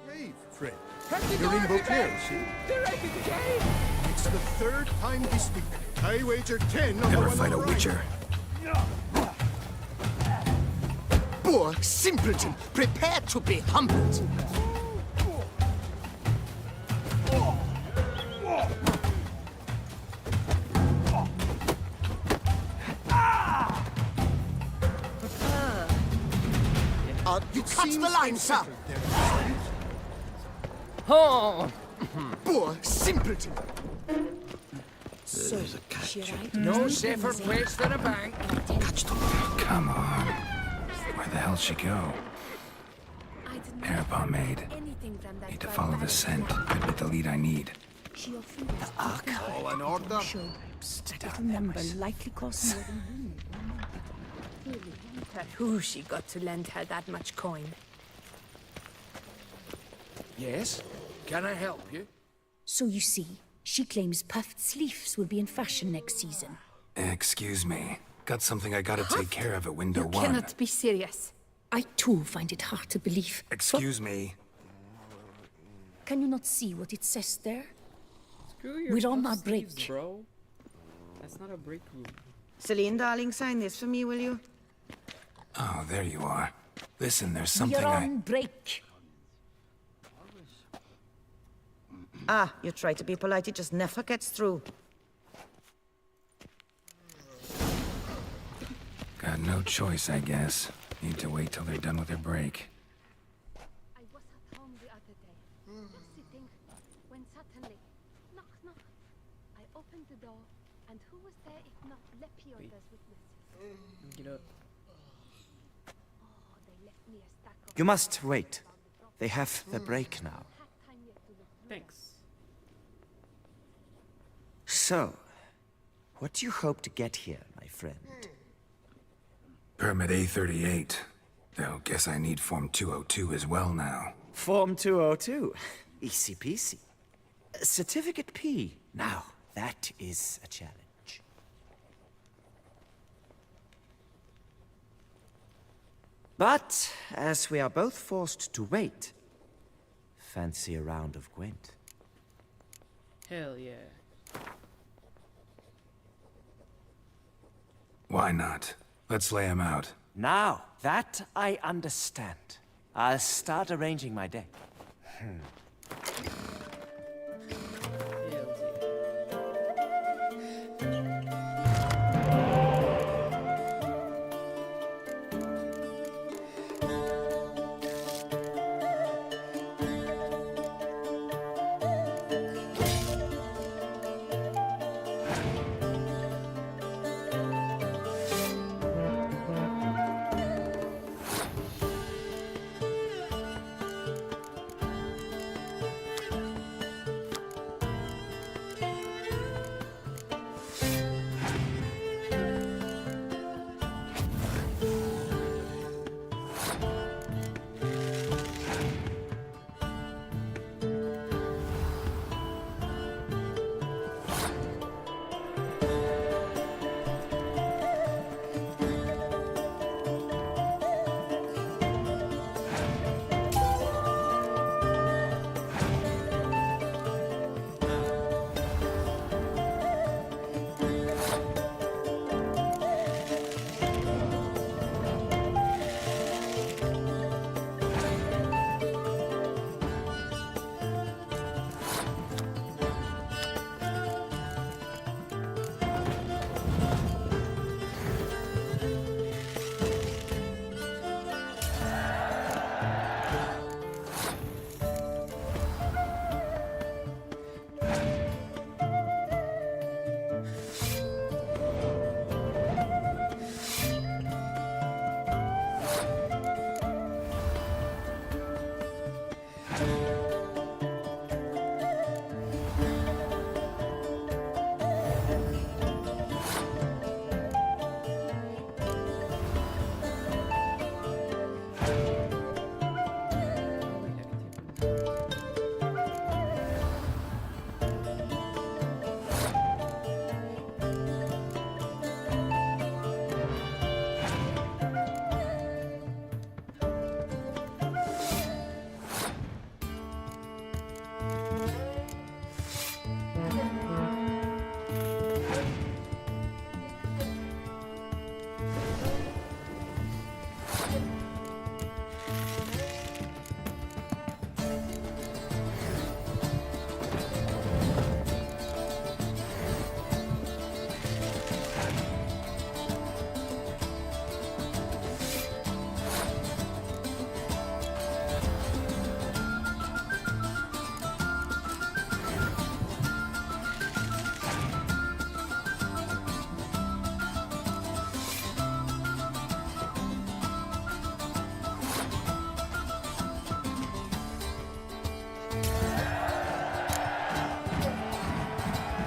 Hey, Fred. You're in Beauclair, see? It's the third time this week. I wager 10 on Never the fight a one on the witcher. Poor simpleton, prepare to be humbled. You cut the line, sir. Oh! Poor simpleton. So, she arrived. No safer place than a bank. Come on. Where the hell'd she go? Hair pomade. Need to follow the scent. Could get the lead I need. She often the archive. All in order. Little number likely costs more than you. Who she got to lend her that much coin? Yes? Can I help you? So you see, she claims puffed sleeves will be in fashion next season. Excuse me. Got something I gotta take care of at window 1. Cannot be serious. I too find it hard to believe. Excuse me. Can you not see what it says there? Screw your We're on puff our break. sleeves, bro. That's not a break room. Celine, darling, sign this for me, will you? Oh, there you are. Listen, there's We something are on break. Ah, you try to be polite, it just never gets through. Got no choice, I guess. Need to wait till they're done with their break. I was at home the other day, just sitting, when suddenly, knock, knock. I opened the door, and who was there if not Lepioda's witnesses? Get up. Oh, they left me a stack of... You must wait. They have the break now. Thanks. So, what do you hope to get here, my friend? Permit A38. Though, guess I need Form 202 as well now. Form 202. Easy peasy. Certificate P. Now, that is a challenge. But, as we are both forced to wait, fancy a round of Gwent. Hell yeah. Why not? Let's lay him out. Now, that I understand. I'll start arranging my deck.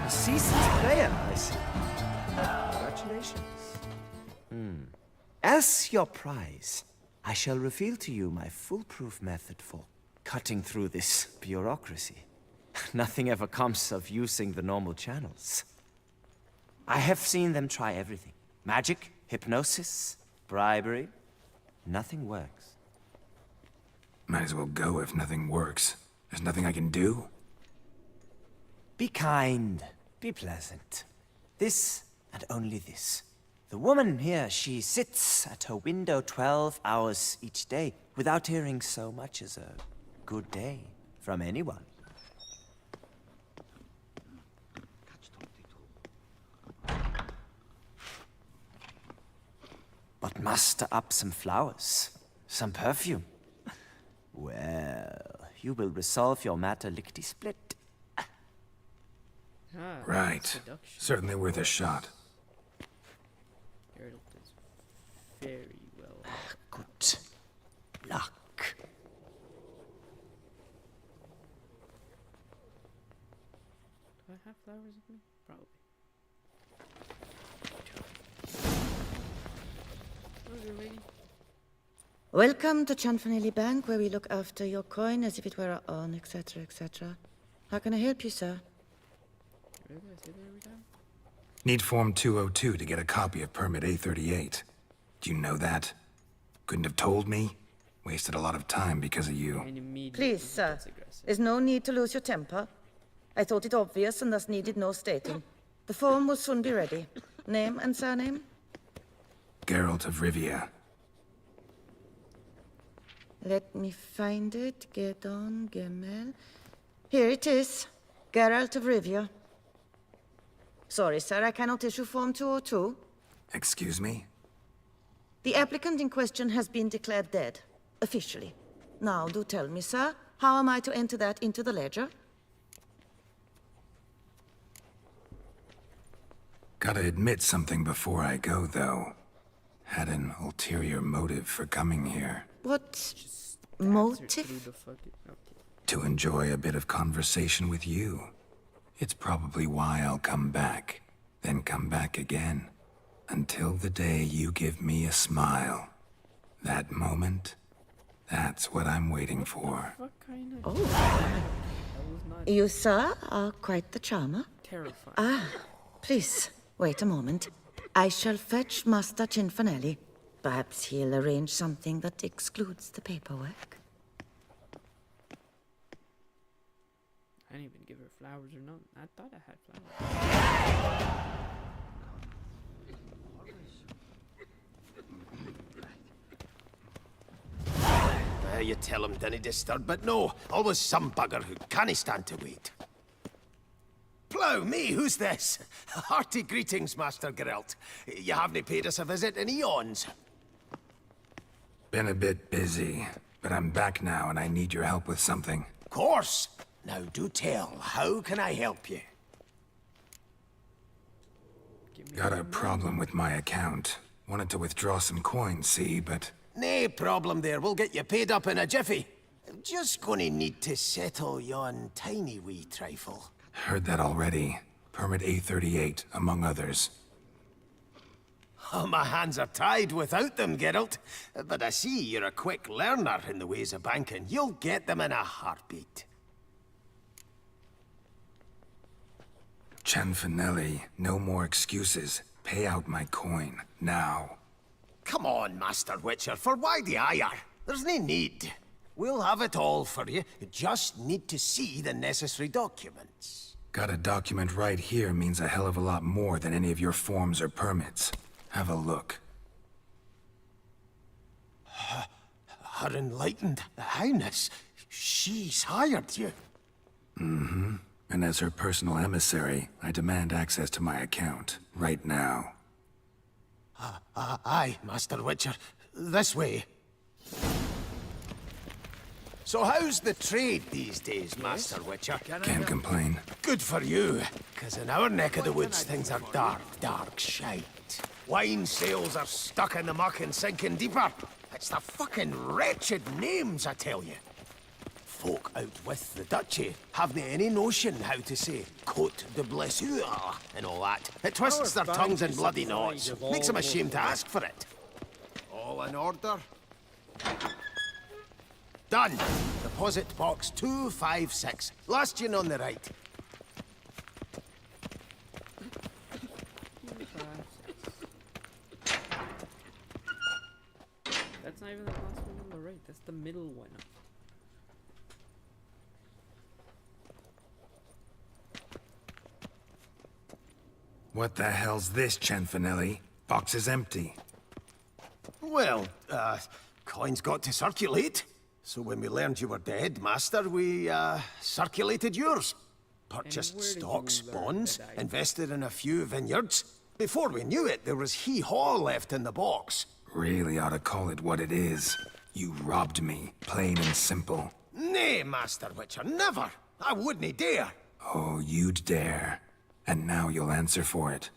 Seasoned player, I see. Congratulations. As your prize, I shall reveal to you my foolproof method for cutting through this bureaucracy. Nothing ever comes of using the normal channels. I have seen them try everything. Magic, hypnosis, bribery. Nothing works. Might as well go if nothing works. There's nothing I can do? Be kind. Be pleasant. This and only this. The woman here, she sits at her window 12 hours each day without hearing so much as a good day from anyone. But muster up some flowers, some perfume. Well, you will resolve your matter lickety-split. Right. Seduction. Certainly worth a shot. Geralt is very well. Good luck. Do I have flowers with me? Probably. Hello, lady. Welcome to Chanfanelli Bank, where we look after your coin as if it were our own, etc., etc. How can I help you, sir? Really? I say that every time? Need Form 202 to get a copy of Permit A38. Do you know that? Couldn't have told me? Wasted a lot of time because of you. Please, sir. There's no need to lose your temper. I thought it obvious and thus needed no stating. The form will soon be ready. Name and surname? Geralt of Rivia. Let me find it. Gedon Gemel. Here it is. Geralt of Rivia. Sorry, sir, I cannot issue Form 202. Excuse me? The applicant in question has been declared dead, officially. Now, do tell me, sir, how am I to enter that into the ledger? Gotta admit something before I go, though. Had an ulterior motive for coming here. What motive? To enjoy a bit of conversation with you. It's probably why I'll come back, then come back again. Until the day you give me a smile. That moment, that's what I'm waiting for. What kind of... Oh. That was not You, sir, are quite the charmer. terrifying. Ah, please, wait a moment. I shall fetch Master Cinfanelli. Perhaps he'll arrange something that excludes the paperwork. I didn't even give her flowers or nothing. I thought I had flowers. You tell him dinna disturb, but no, always some bugger who can't stand to wait. Plough me, who's this? Hearty greetings, Master Geralt. You haven't paid us a visit in eons. Been a bit busy, but I'm back now and I need your help with something. Of course. Now do tell, how can I help you? Got a problem with my account. Wanted to withdraw some coins, see, but... Nae problem there, we'll get you paid up in a jiffy. Just gonna need to settle yon tiny wee trifle. Heard that already. Permit A38, among others. Oh, my hands are tied without them, Geralt. But I see you're a quick learner in the ways of banking. You'll get them in a heartbeat. Chanfanelli, no more excuses. Pay out my coin, now. Come on, Master Witcher, for why the ire? There's no need. We'll have it all for you. You just need to see the necessary documents. Got a document right here means a hell of a lot more than any of your forms or permits. Have a look. Her Enlightened Highness, she's hired you. Mm-hmm. And as her personal emissary, I demand access to my account, right now. Aye, Master Witcher. This way. So how's the trade these days, Master Witcher? Can't complain. Good for you, because in our neck of the woods, things are dark, dark shite. Wine sales are stuck in the muck and sinking deeper. It's the fucking wretched names, I tell you. Folk out with the duchy haven't any notion how to say Côte de Blessure and all that. It twists their tongues in bloody knots. Makes them ashamed to ask for it. All in order? Done. Deposit box 256. Last yin on the right. That's not even the last one on the right. That's the middle one. What the hell's this, Chanfanelli? Box is empty. Well, coins got to circulate. So when we learned you were dead, Master, we, circulated yours. Purchased stocks, bonds, invested in a few vineyards. Before we knew it, there was hee-haw left in the box. Really ought to call it what it is. You robbed me, plain and simple. Nay, Master Witcher, never! I wouldn't dare! Oh, you'd dare. And now you'll answer for it.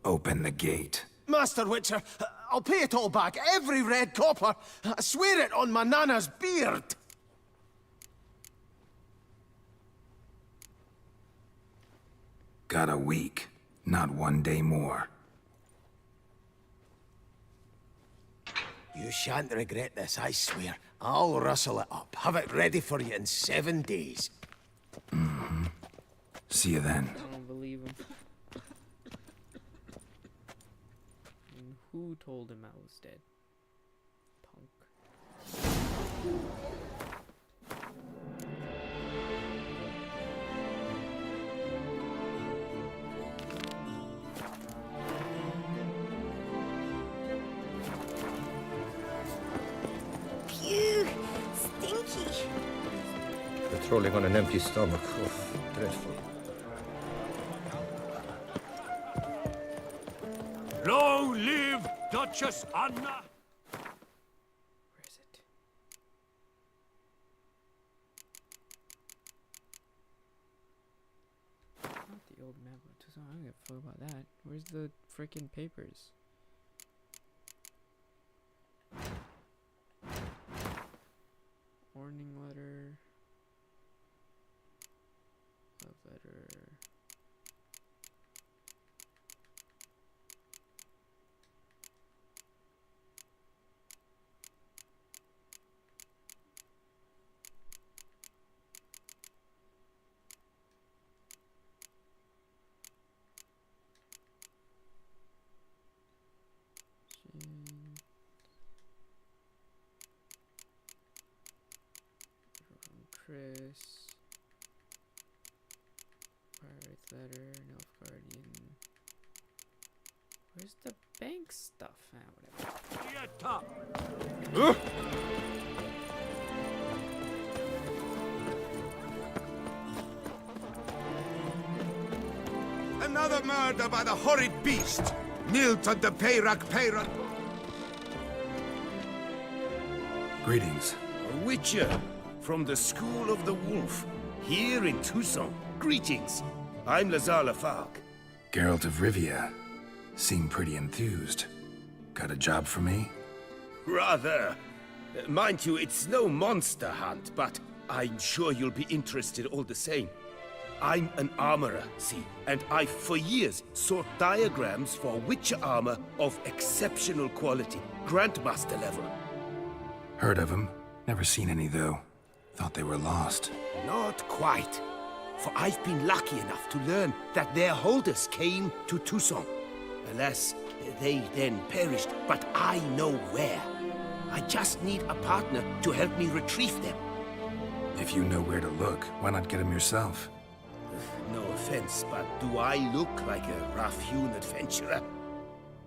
Open the gate. Master Witcher, I'll pay it all back, every red copper. I swear it on my nana's beard. Got a week, not 1 day more. You shan't regret this, I swear. I'll rustle it up, have it ready for you in 7 days. Mm-hmm. See you then. I don't believe him. And who told him I was dead? Punk. Phew! Stinky! Patrolling on an empty stomach. Oh, dreadful. Long live Duchess Anna! Where is it? Not the old map of Tucson. I don't give a fuck about that. Where's the frickin' papers? Warning letter. Love letter. Chris. Pirate letter, Nilfgaardian. Where's the bank stuff? Whatever. Another murder by the horrid beast! Nilton de Peyrac. Greetings. A witcher from the School of the Wolf, here in Tucson. Greetings. I'm Lazar Lafargue. Geralt of Rivia. Seem pretty enthused. Got a job for me? Rather. Mind you, it's no monster hunt, but I'm sure you'll be interested all the same. I'm an armorer, see, and I've for years sought diagrams for witcher armor of exceptional quality, Grandmaster level. Heard of them. Never seen any, though. Thought they were lost. Not quite. For I've been lucky enough to learn that their holders came to Tucson. Alas, they then perished, but I know where. I just need a partner to help me retrieve them. If you know where to look, why not get them yourself? No offense, but do I look like a rough-hewn adventurer?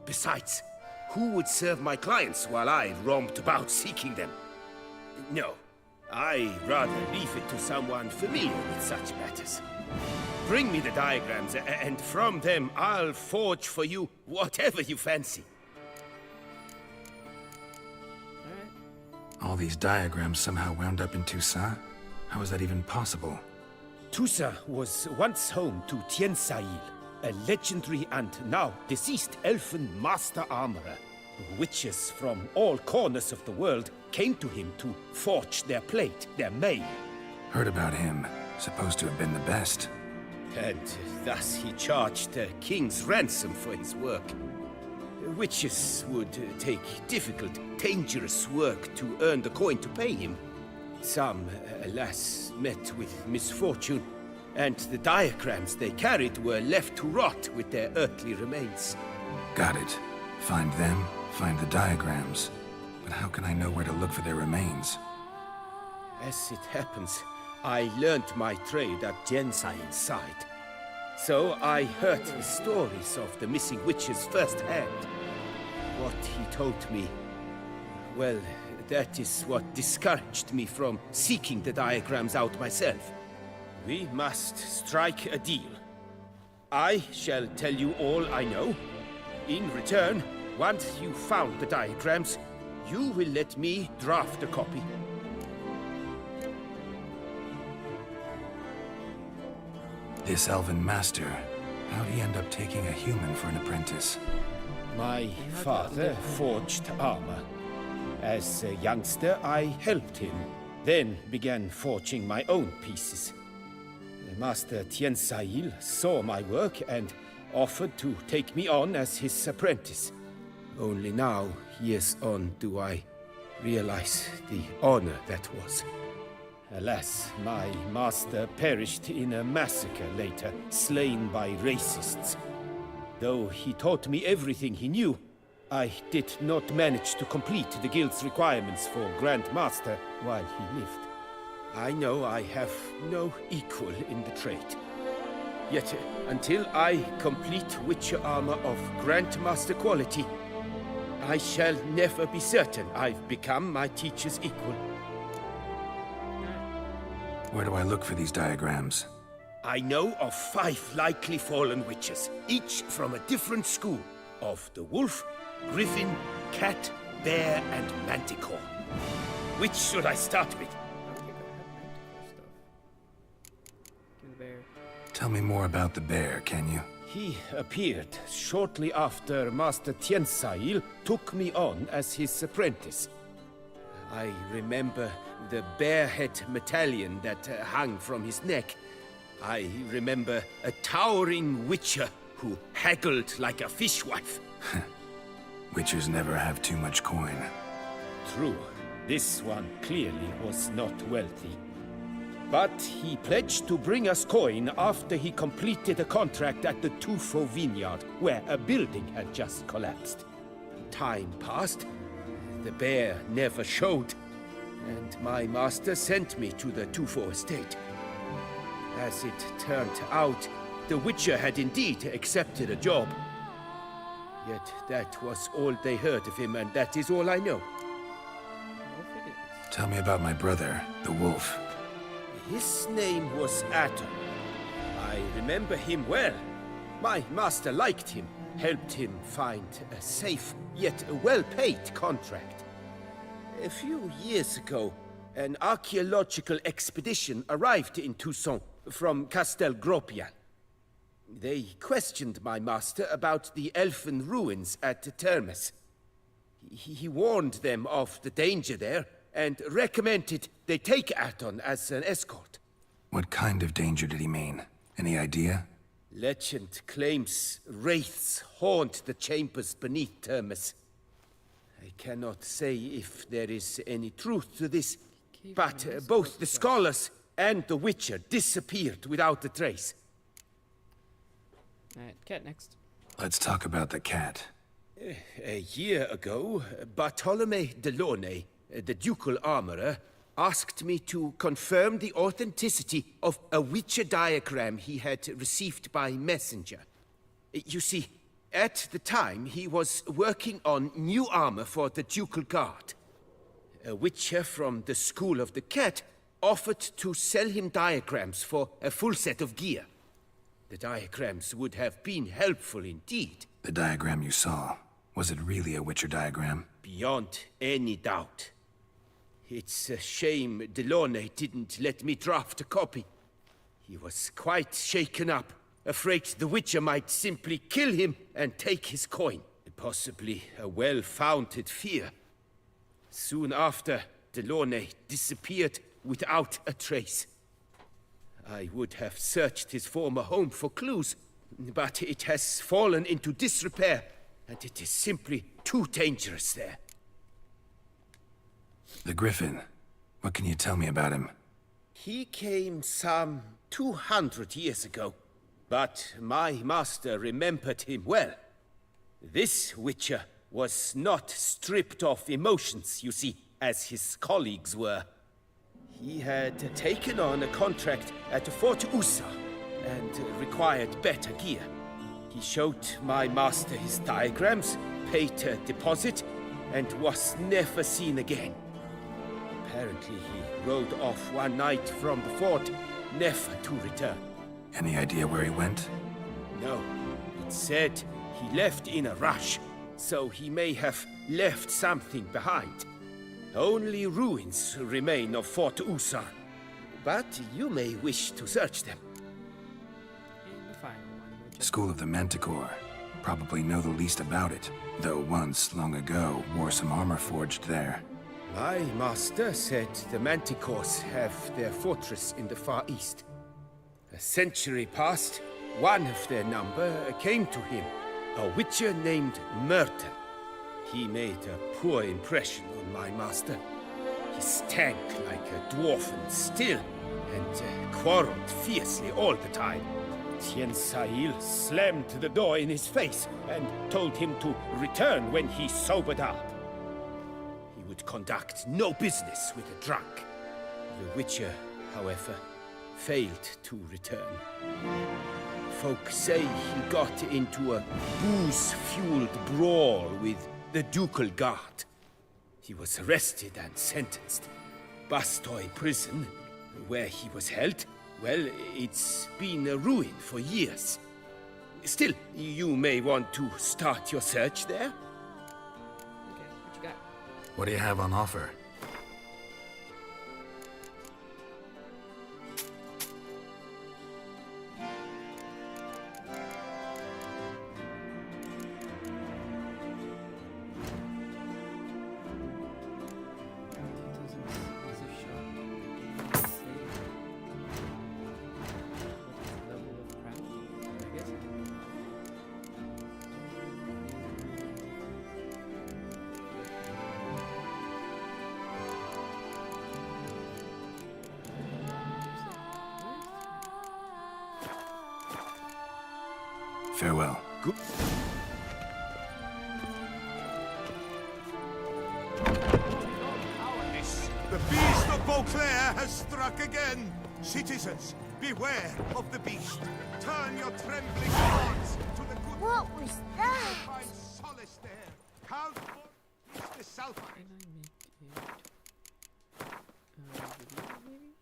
Besides, who would serve my clients while I roamed about seeking them? No, I'd rather leave it to someone familiar with such matters. Bring me the diagrams, and from them I'll forge for you whatever you fancy. All these diagrams somehow wound up in Toussaint? How is that even possible? Toussaint was once home to Tiensail, a legendary and now deceased elfin master armorer. Witches from all corners of the world came to him to forge their plate, their mail. Heard about him. Supposed to have been the best. And thus he charged a king's ransom for his work. Witches would take difficult, dangerous work to earn the coin to pay him. Some, alas, met with misfortune, and the diagrams they carried were left to rot with their earthly remains. Got it. Find them, find the diagrams. But how can I know where to look for their remains? As it happens, I learned my trade at Tiensail's side. So I heard the stories of the missing witches firsthand. what he told me, well, that is what discouraged me from seeking the diagrams out myself. We must strike a deal. I shall tell you all I know. In return, once you found the diagrams, you will let me draft a copy. This elven master, how'd he end up taking a human for an apprentice? My father forged armor. As a youngster, I helped him, then began forging my own pieces. Master Tiansail saw my work and offered to take me on as his apprentice. Only now, years on, do I realize the honor that was. Alas, my master perished in a massacre later, slain by racists. Though he taught me everything he knew, I did not manage to complete the guild's requirements for Grand Master while he lived. I know I have no equal in the trade. Yet, until I complete Witcher armor of Grandmaster quality, I shall never be certain I've become my teacher's equal. Where do I look for these diagrams? I know of 5 likely fallen witches, each from a different school of the wolf, griffin, cat, bear, and manticore. Which should I start with? Tell me more about the bear, can you? He appeared shortly after Master Tiansail took me on as his apprentice. I remember the bear-head medallion that hung from his neck. I remember a towering witcher who haggled like a fishwife. Witchers never have too much coin. True. This one clearly was not wealthy. But he pledged to bring us coin after he completed a contract at the Tufo vineyard, where a building had just collapsed. Time passed. The bear never showed, and my master sent me to the Tufo estate. As it turned out, the Witcher had indeed accepted a job. Yet that was all they heard of him, and that is all I know. Tell me about my brother, the wolf. His name was Aton. I remember him well. My master liked him, helped him find a safe, yet a well-paid contract. A few years ago, an archaeological expedition arrived in Toussaint from Castel Gropian. They questioned my master about the elfin ruins at Termes. He warned them of the danger there, and recommended they take Aton as an escort. What kind of danger did he mean? Any idea? Legend claims wraiths haunt the chambers beneath Termes. I cannot say if there is any truth to this, but both the scholars and the Witcher disappeared without a trace. Alright, cat next. Let's talk about the cat. A year ago, Bartolome de Launay, the ducal armorer, asked me to confirm the authenticity of a Witcher diagram he had received by messenger. You see, at the time he was working on new armor for the ducal guard. A Witcher from the School of the Cat offered to sell him diagrams for a full set of gear. The diagrams would have been helpful indeed. The diagram you saw, was it really a Witcher diagram? Beyond any doubt. It's a shame Delaunay didn't let me draft a copy. He was quite shaken up, afraid the Witcher might simply kill him and take his coin. Possibly a well-founded fear. Soon after, Delaunay disappeared without a trace. I would have searched his former home for clues, but it has fallen into disrepair, and it is simply too dangerous there. The Griffin. What can you tell me about him? He came some 200 years ago, but my master remembered him well. This Witcher was not stripped of emotions, you see, as his colleagues were. He had taken on a contract at Fort Usa and required better gear. He showed my master his diagrams, paid a deposit and was never seen again. Apparently, he rode off one night from the fort, never to return. Any idea where he went? No, it said he left in a rush, so he may have left something behind. Only ruins remain of Fort Usar, but you may wish to search them. And the final one, which is School of the Manticore. Probably know the least about it, though once, long ago, wore some armor forged there. My master said the Manticores have their fortress in the Far East. A century past, one of their number came to him, a witcher named Merton. He made a poor impression on my master. He stank like a dwarfen still, and quarreled fiercely all the time. Tien Sahil slammed the door in his face and told him to return when he sobered up. He would conduct no business with a drunk. The Witcher, however, failed to return. Folk say he got into a booze-fueled brawl with the Ducal Guard. He was arrested and sentenced. Bastoy Prison, where he was held, well, it's been a ruin for years. Still, you may want to start your search there. okay. What you got? What do you have on offer? Farewell. The beast of Beauclair has struck again. Citizens, beware of the beast. Turn your trembling hearts to the good. What was that? Find solace there. Count for the Salphire. Video, maybe?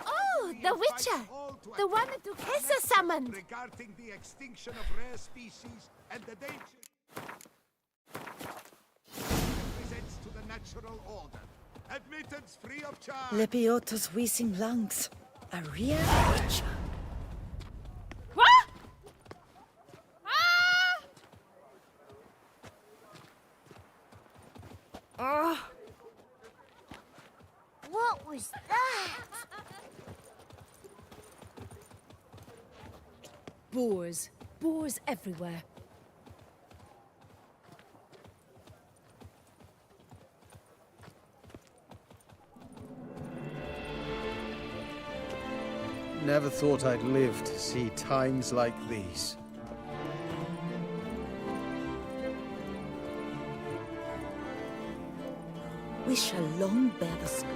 Oh, the Witcher! The one that Duquesa summoned! Regarding the extinction of rare species and the danger presents to the natural order. Admittance free of charge. Lepiotus Weesing Lungs. A real witcher. What? Ah! Oh. What was that? Boars. Boars everywhere. Never thought I'd live to see times like these. We shall long bear the scar.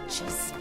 bitches.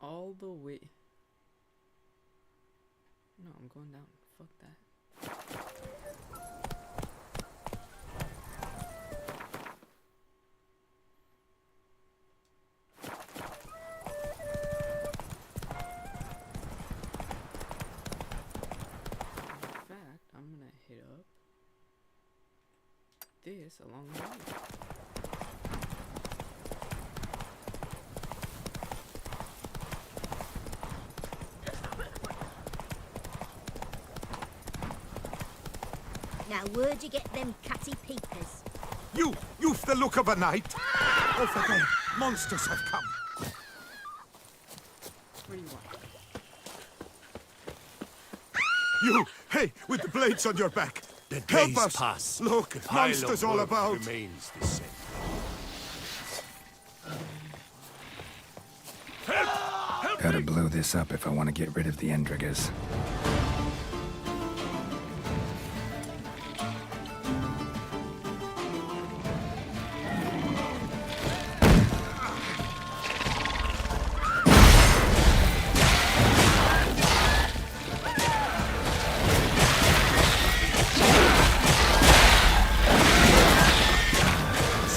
All the way. No, I'm going down. Fuck that. In fact, I'm gonna hit up this along the way. Now, where'd you get them catty peepers? You've the look of a knight. Over there, monsters have come. What do you want? You, hey, with the blades on your back. The Help days us. pass. Look, The pile of monsters all work about. remains the same. Gotta blow this up if I want to get rid of the Endrigas.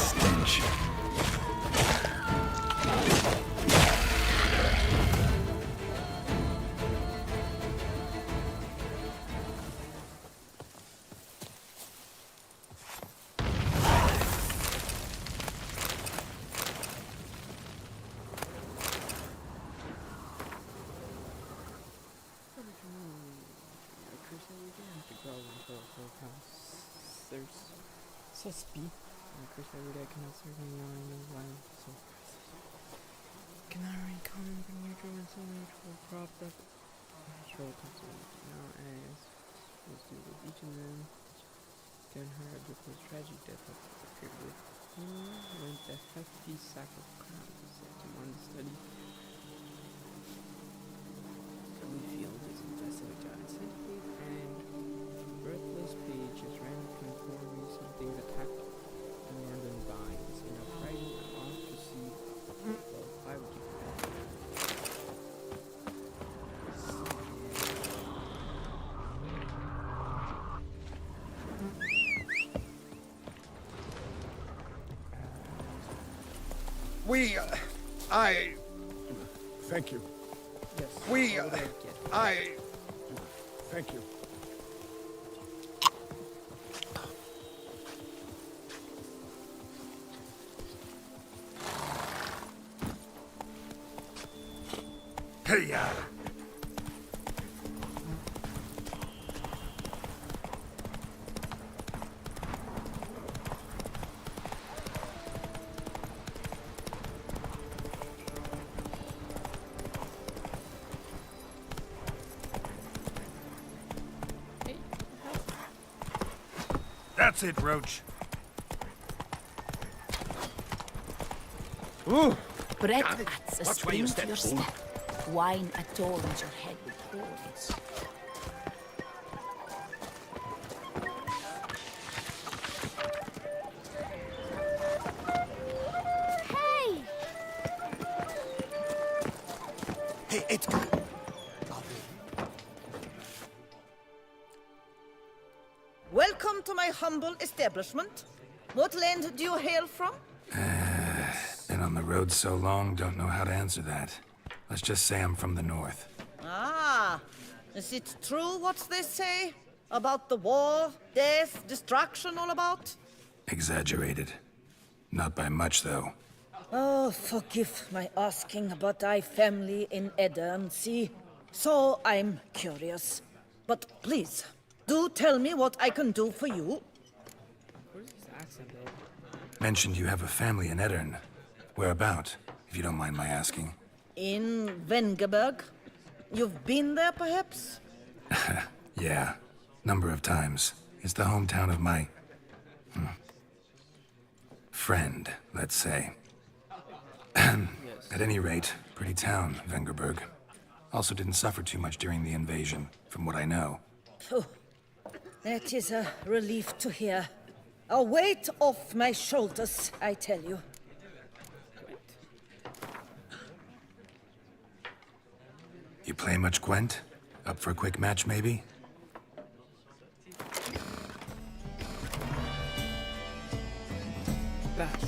Stench. Suspy. I curse every day I cannot serve any line of violence. So cannot rain common for neutral and so neutral crop that natural consequence. Now as was due with each of them. Then her because tragic death of appeared with him went the hefty sack of crowns set him on the study. We feel this infested with giant centipede and breathless page is ran before me something attacked the northern vines in a frightened and off to see. Well, why would you do that? Thank you. Yes. Thank you. Hey-ya! That's it, Roach. Ooh. Bread Got it. adds a Watch where spring you to step, your fool. step. Wine adorns your head with horns. Hey! Hey, Edgar. Welcome to humble establishment. What land do you hail from? Been on the road so long, don't know how to answer that. Let's just say I'm from the north. Ah, is it true what they say? About the war, death, destruction all about? Exaggerated. Not by much, though. Oh, forgive my asking, but I family in Edirne, see? So I'm curious. But please, do tell me what I can do for you. Where's his accent, bro? Mentioned you have a family in Edirne. Whereabout, if you don't mind my asking? In Vengerberg. You've been there, perhaps? Yeah, number of times. It's the hometown of my... friend, let's say. At any rate, pretty town, Vengerberg. Also didn't suffer too much during the invasion, from what I know. Phew. That is a relief to hear. A weight off my shoulders, I tell you. You play much Gwent? Up for a quick match, maybe? Blast.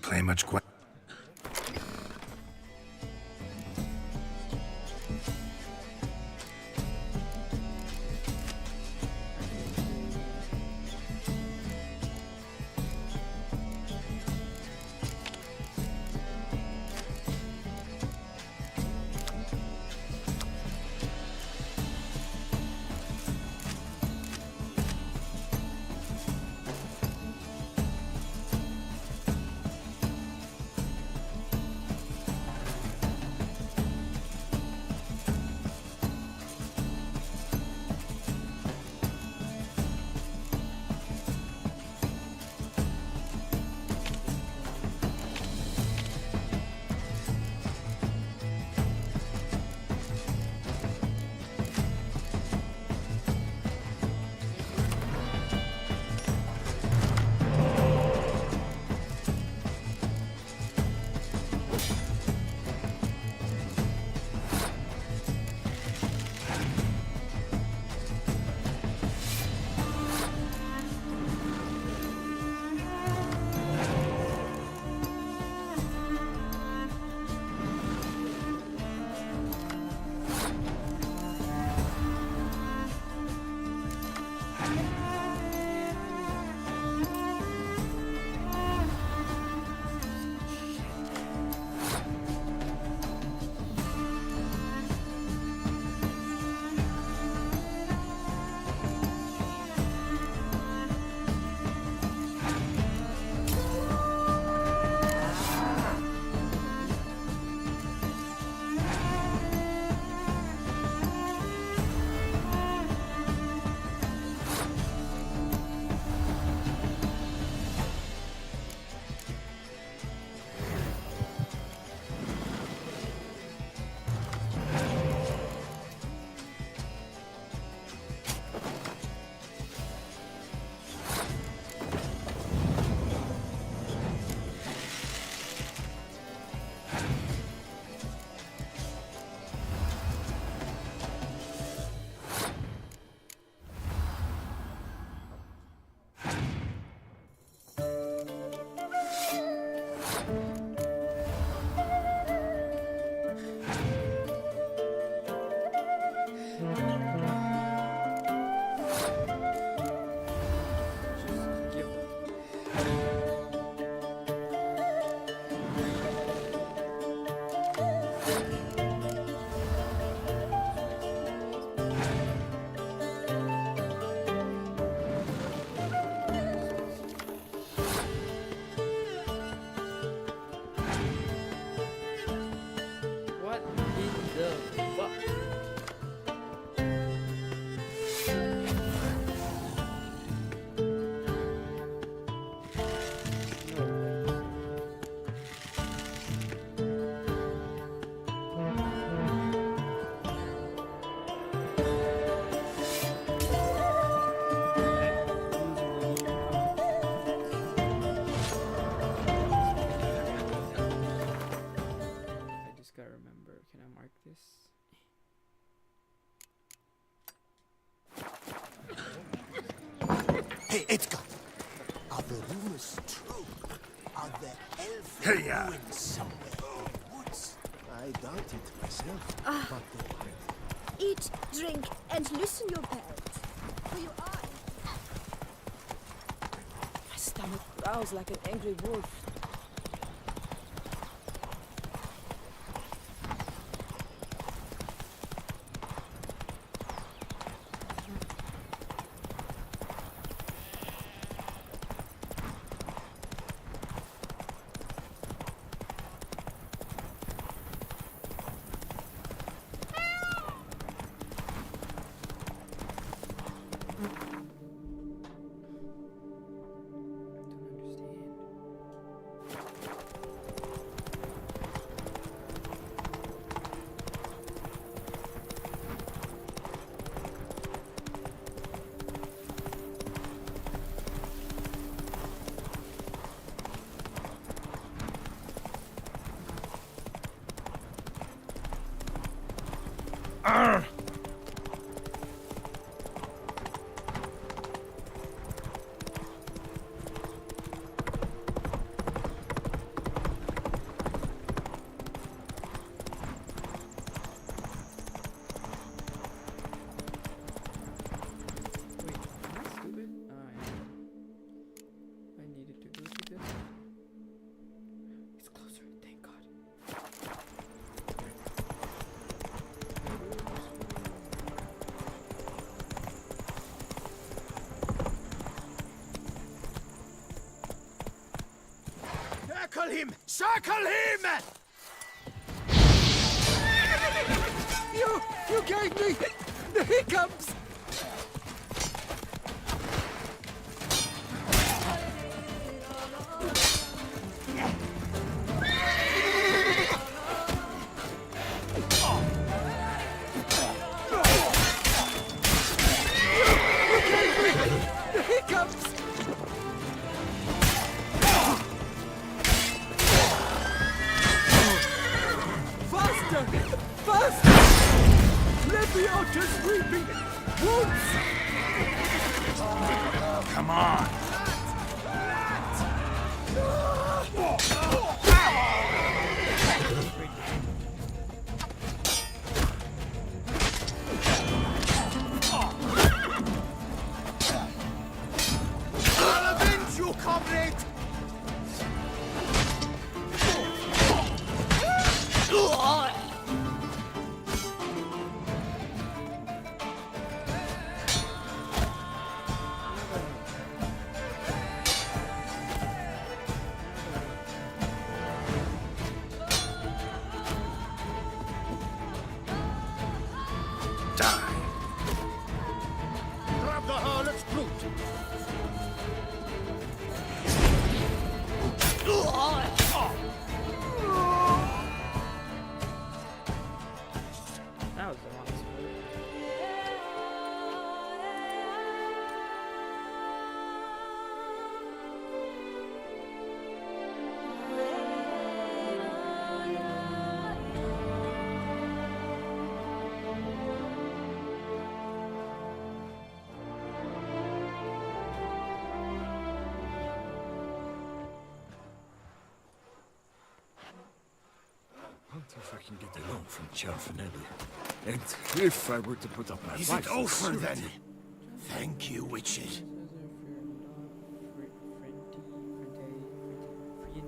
play much Hey, Edgar. Are the rumors true? Are there elven ruins somewhere in the woods? I doubt it myself. But eat, drink, and loosen your belt. For your eye. My stomach growls like an angry wolf. Circle him! Circle him! You gave me the hiccups! Faster! Faster! Leviota's reaping wounds! Come on! I'll avenge you, comrade! Grab the harlot's brute! That was the longest one. What if I can get a loan from Ciarfanelli? And if I were to put up my Is life it for over then? surety? Thank you, witches.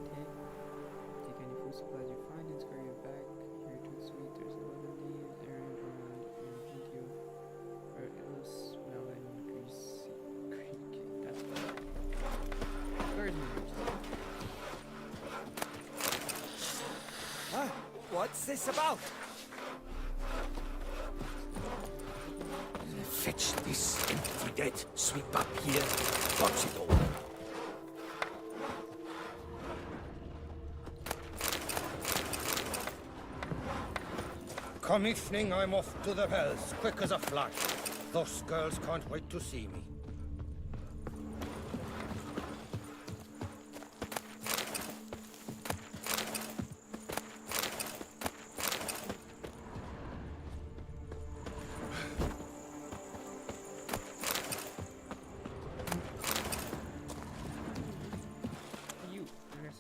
Take any food supplies you find and scurry it back here to the suite. There's a lot of leaves, Aaron, and plenty of or else smell and greasy creek. That's Guardsman. What's this about? Fetch this empty dead. Sweep up here. Watch it all. Come evening, I'm off to the Hells, quick as a flash. Those girls can't wait to see me.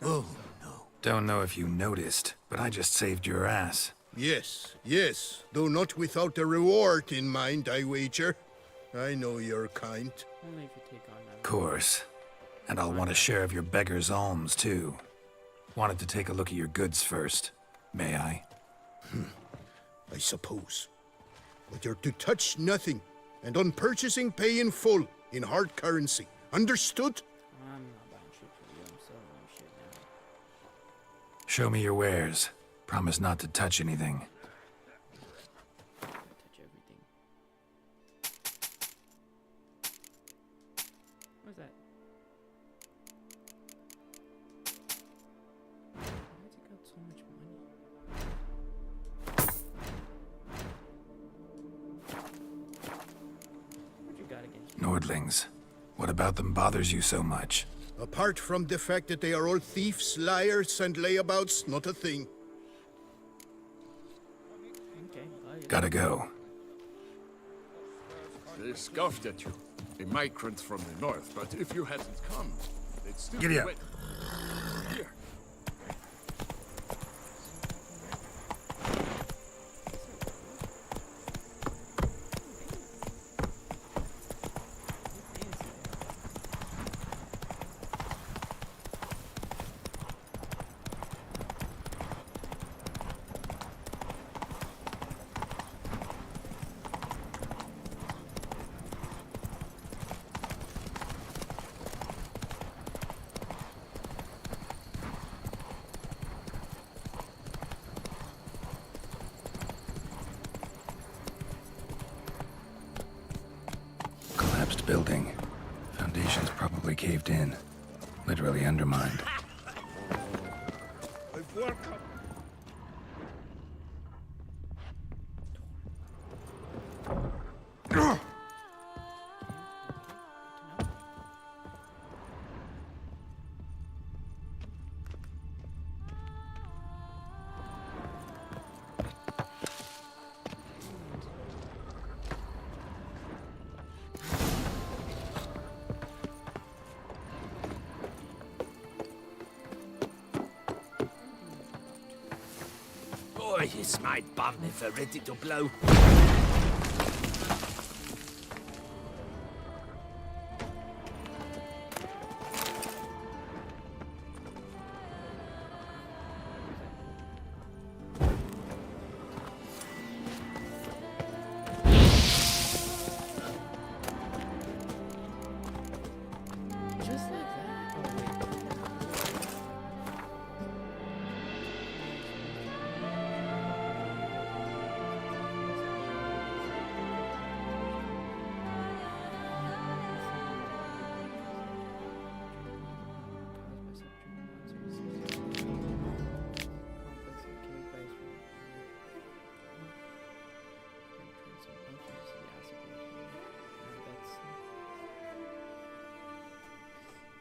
Oh, no. Don't know if you noticed, but I just saved your ass. Yes, yes, though not without a reward in mind, I wager. I know your kind. Only if you take on that. Course. And I'll want a share of your beggar's alms, too. Wanted to take a look at your goods first. May I? I suppose. But you're to touch nothing, and on purchasing pay in full, in hard currency. Understood? I'm not buying shit for you. I'm selling my shit now. Show me your wares. Promise not to touch anything. Touch everything. What's that? Why does it got so much money? What you got against me? Nordlings. What about them bothers you so much? Apart from the fact that they are all thieves, liars, and layabouts, not a thing. Okay, Gotta go. They scoffed at you. A migrant from the north, but if you hadn't come, they'd still Giddy be up. wait- Here. building. Foundations probably caved in. Literally undermined. Boy, is my bum ever ready to blow. Just like that.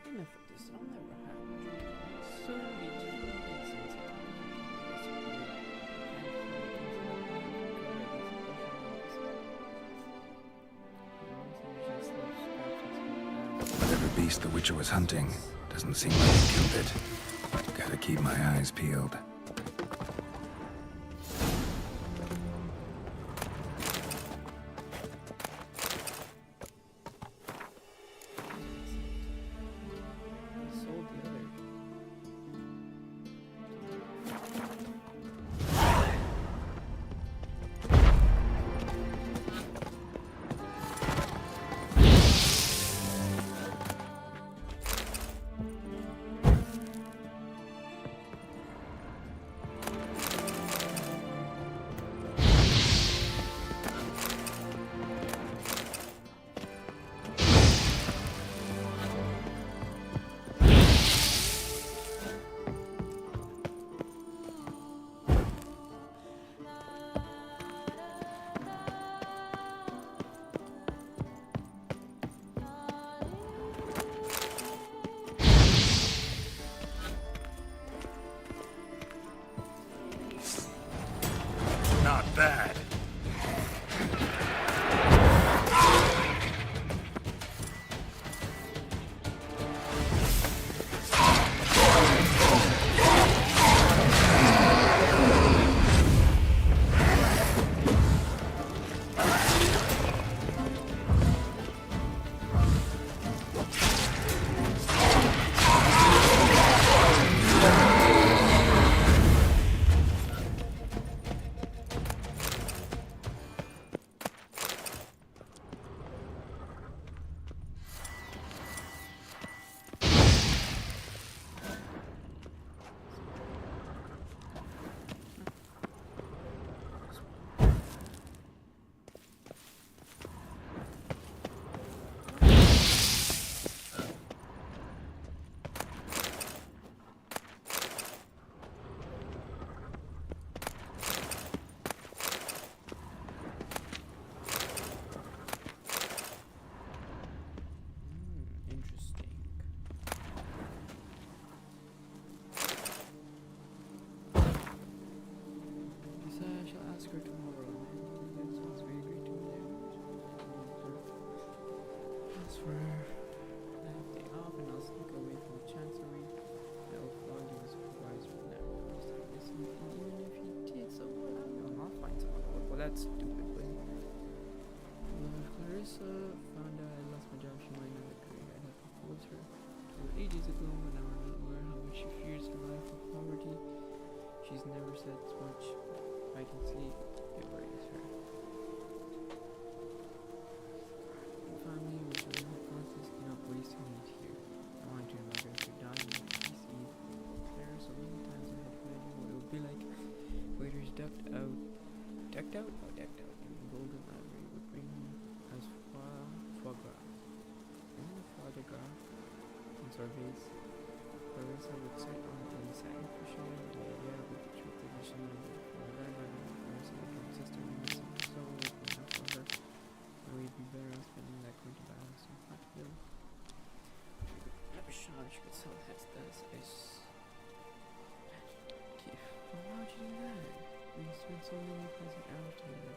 Enough of this, I'll never have soon be too insensitive. Whatever beast the Witcher was hunting, doesn't seem like he killed it. Gotta keep my eyes peeled. Sold the other. Not bad. Interesting. Guess I shall ask her tomorrow. That sounds very great to me. As for I have day off and I'll sneak away from the chancery. I'll flog you as supervisor and never promise to listen. Even if he did, so what? I'll find someone to work. Well, that's stupid, but if Clarissa found out I lost my job, she might not agree. I'd have proposed her to her ages ago when I was not aware how much she fears her life of poverty. She's never said as much. I can see it worries her. Family was really Francis did not waste a minute here. I wanted to imagine her dying on Peace Eve. There are so many times I had to imagine what it would be like. Waiters decked out in golden library would bring home as foie gras. When so many pleasant hours together.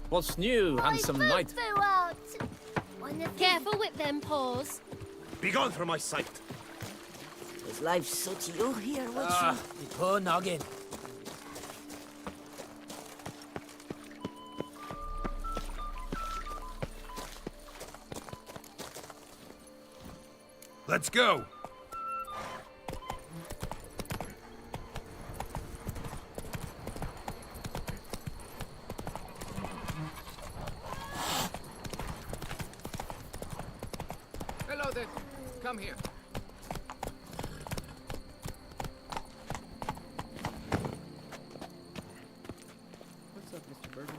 What's new, handsome knight? Careful with them paws. Begone from my sight! Does life suit you here, Witcher? Ah, you poor noggin. Let's go. Hello there. Come here. What's up, Mr. Bergen?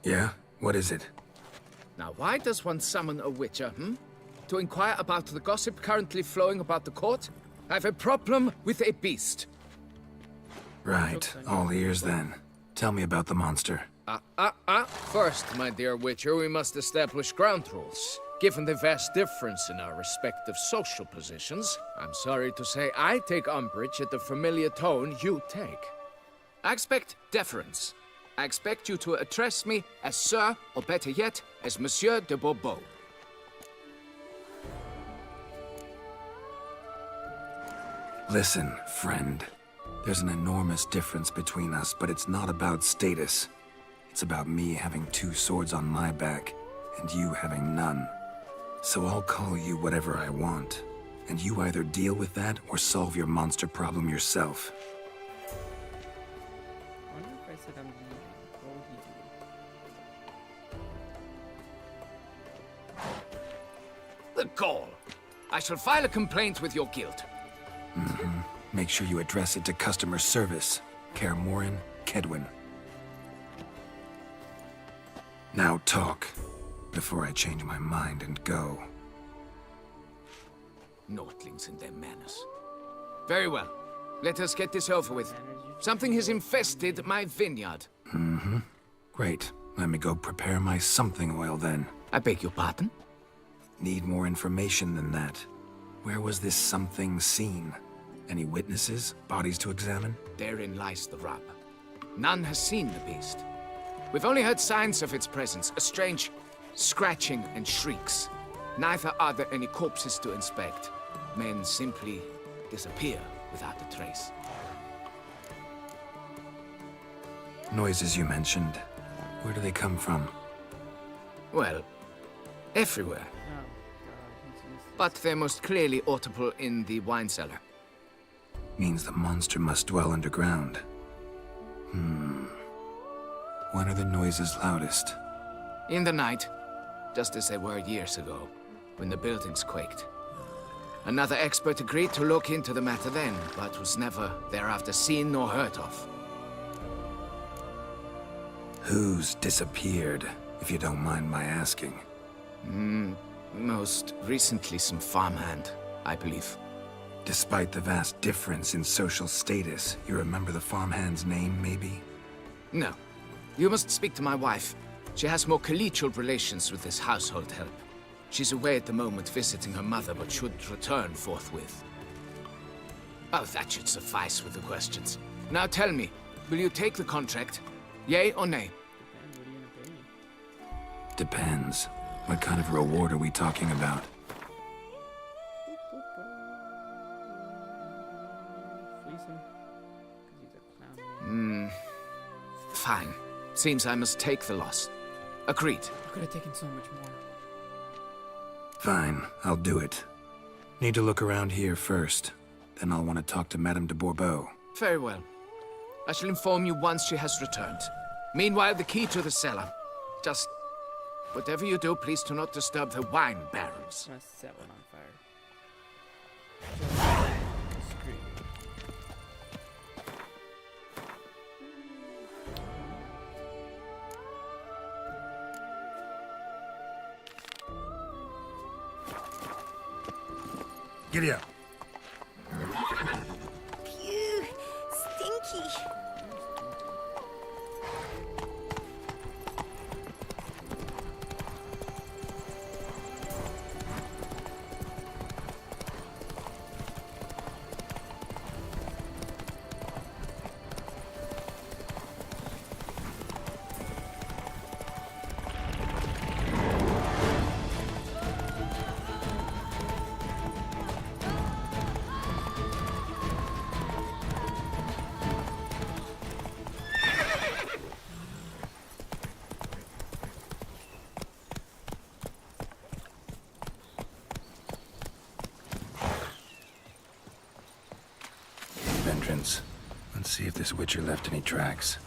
Yeah? What is it? Now, why does one summon a witcher, To inquire about the gossip currently flowing about the court? I have a problem with a beast. Right. All ears then. Tell me about the monster. First, my dear Witcher, we must establish ground rules. Given the vast difference in our respective social positions, I'm sorry to say I take umbrage at the familiar tone you take. I expect deference. I expect you to address me as Sir, or better yet, as Monsieur de Bourbeau. Listen, friend. There's an enormous difference between us, but it's not about status. It's about me having 2 swords on my back, and you having none. So I'll call you whatever I want, and you either deal with that or solve your monster problem yourself. I wonder if I said I'm leaving. What would he do? The gall! I shall file a complaint with your guild. Make sure you address it to customer service. Kaer Morhen, Kedwin. Now talk, before I change my mind and go. Notlings and their manners. Very well. Let us get this over with. Something has infested my vineyard. Great. Let me go prepare my something oil then. I beg your pardon? Need more information than that. Where was this something seen? Any witnesses? Bodies to examine? Therein lies the rub. None has seen the beast. We've only heard signs of its presence, a strange scratching and shrieks. Neither are there any corpses to inspect. Men simply disappear without a trace. Noises you mentioned. Where do they come from? Well, everywhere. But they're most clearly audible in the wine cellar. Means the monster must dwell underground. When are the noises loudest? In the night, just as they were years ago, when the buildings quaked. Another expert agreed to look into the matter then, but was never thereafter seen nor heard of. Who's disappeared, if you don't mind my asking? Most recently some farmhand, I believe. Despite the vast difference in social status, you remember the farmhand's name, maybe? No. You must speak to my wife. She has more collegial relations with this household help. She's away at the moment visiting her mother, but should return forthwith. Oh, that should suffice with the questions. Now tell me, will you take the contract? Yay or nay? Depends. What kind of reward are we talking about? Fine. Seems I must take the loss. Agreed. I could have taken so much more. Fine, I'll do it. Need to look around here first. Then I'll want to talk to Madame de Bourbeau. Very well. I shall inform you once she has returned. Meanwhile, the key to the cellar. Just... whatever you do, please do not disturb the wine barrels. I set one on fire. Giddy up. Phew, stinky. Entrance. Let's see if this Witcher left any tracks.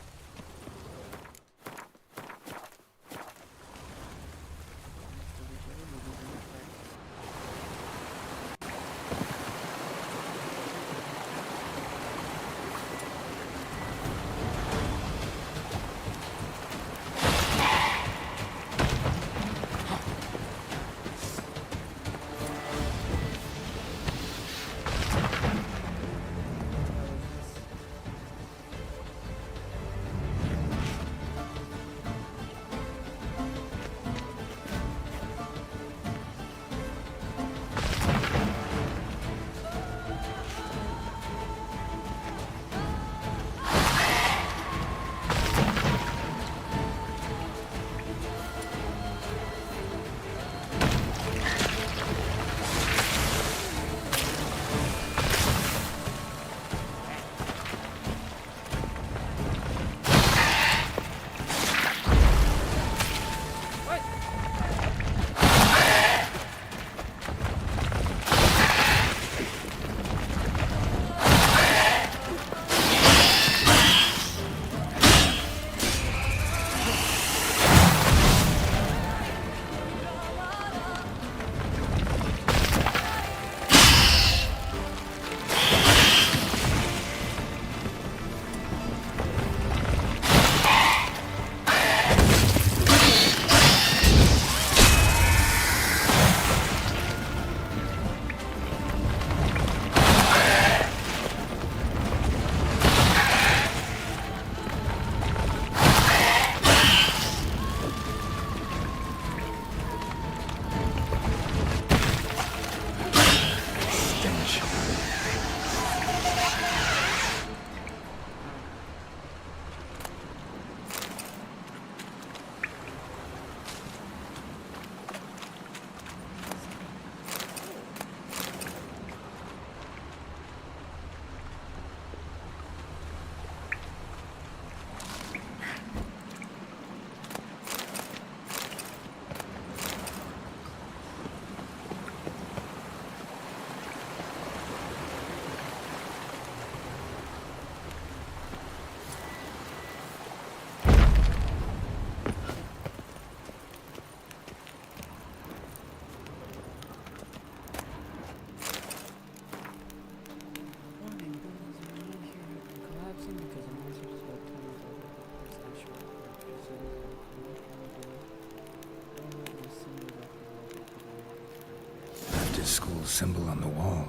School symbol on the wall.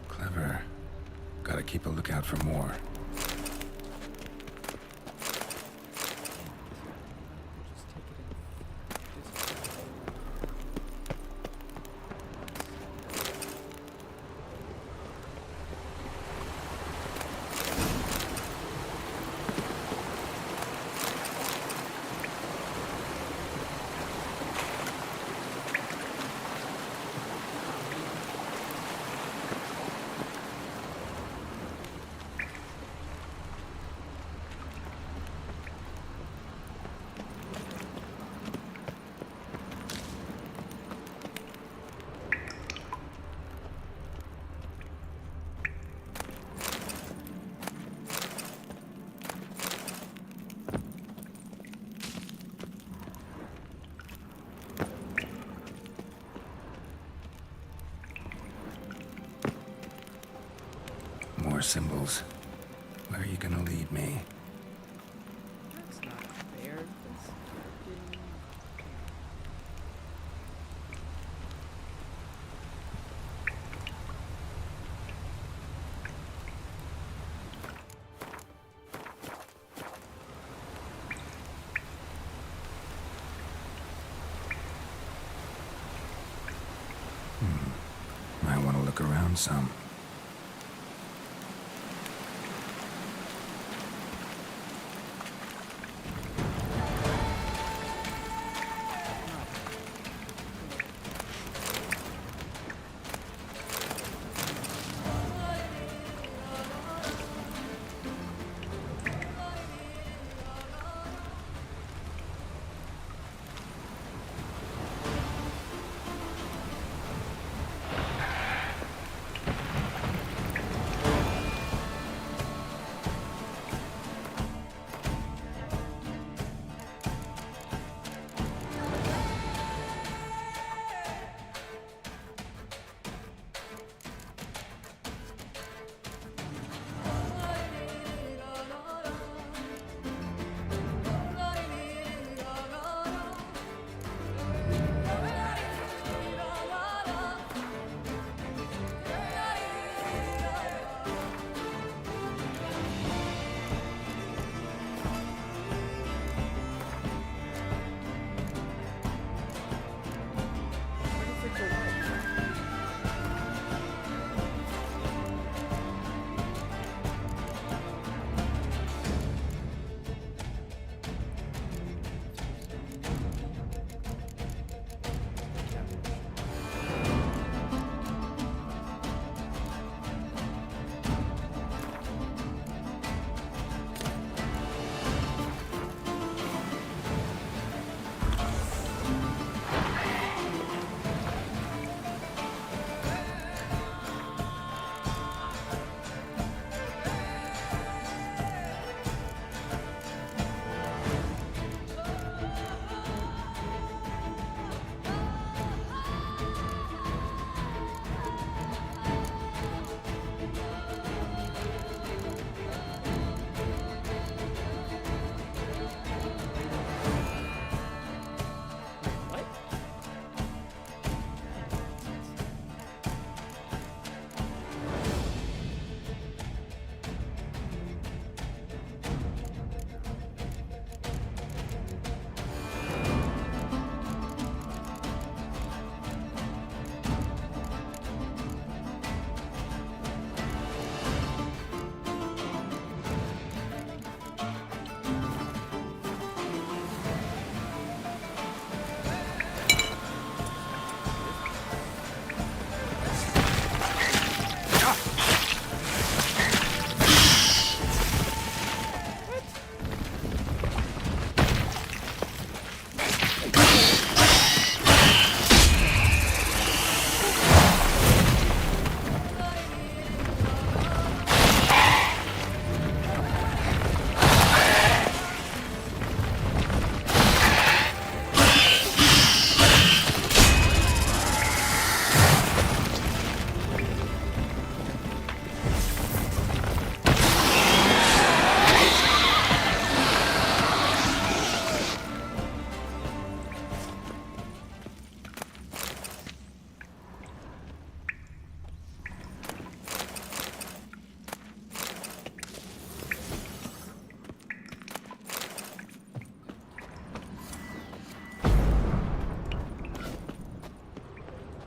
Clever. Gotta keep a lookout for more. more symbols. Where are you gonna lead me? That's not fair. That's freaking... Might want to look around some.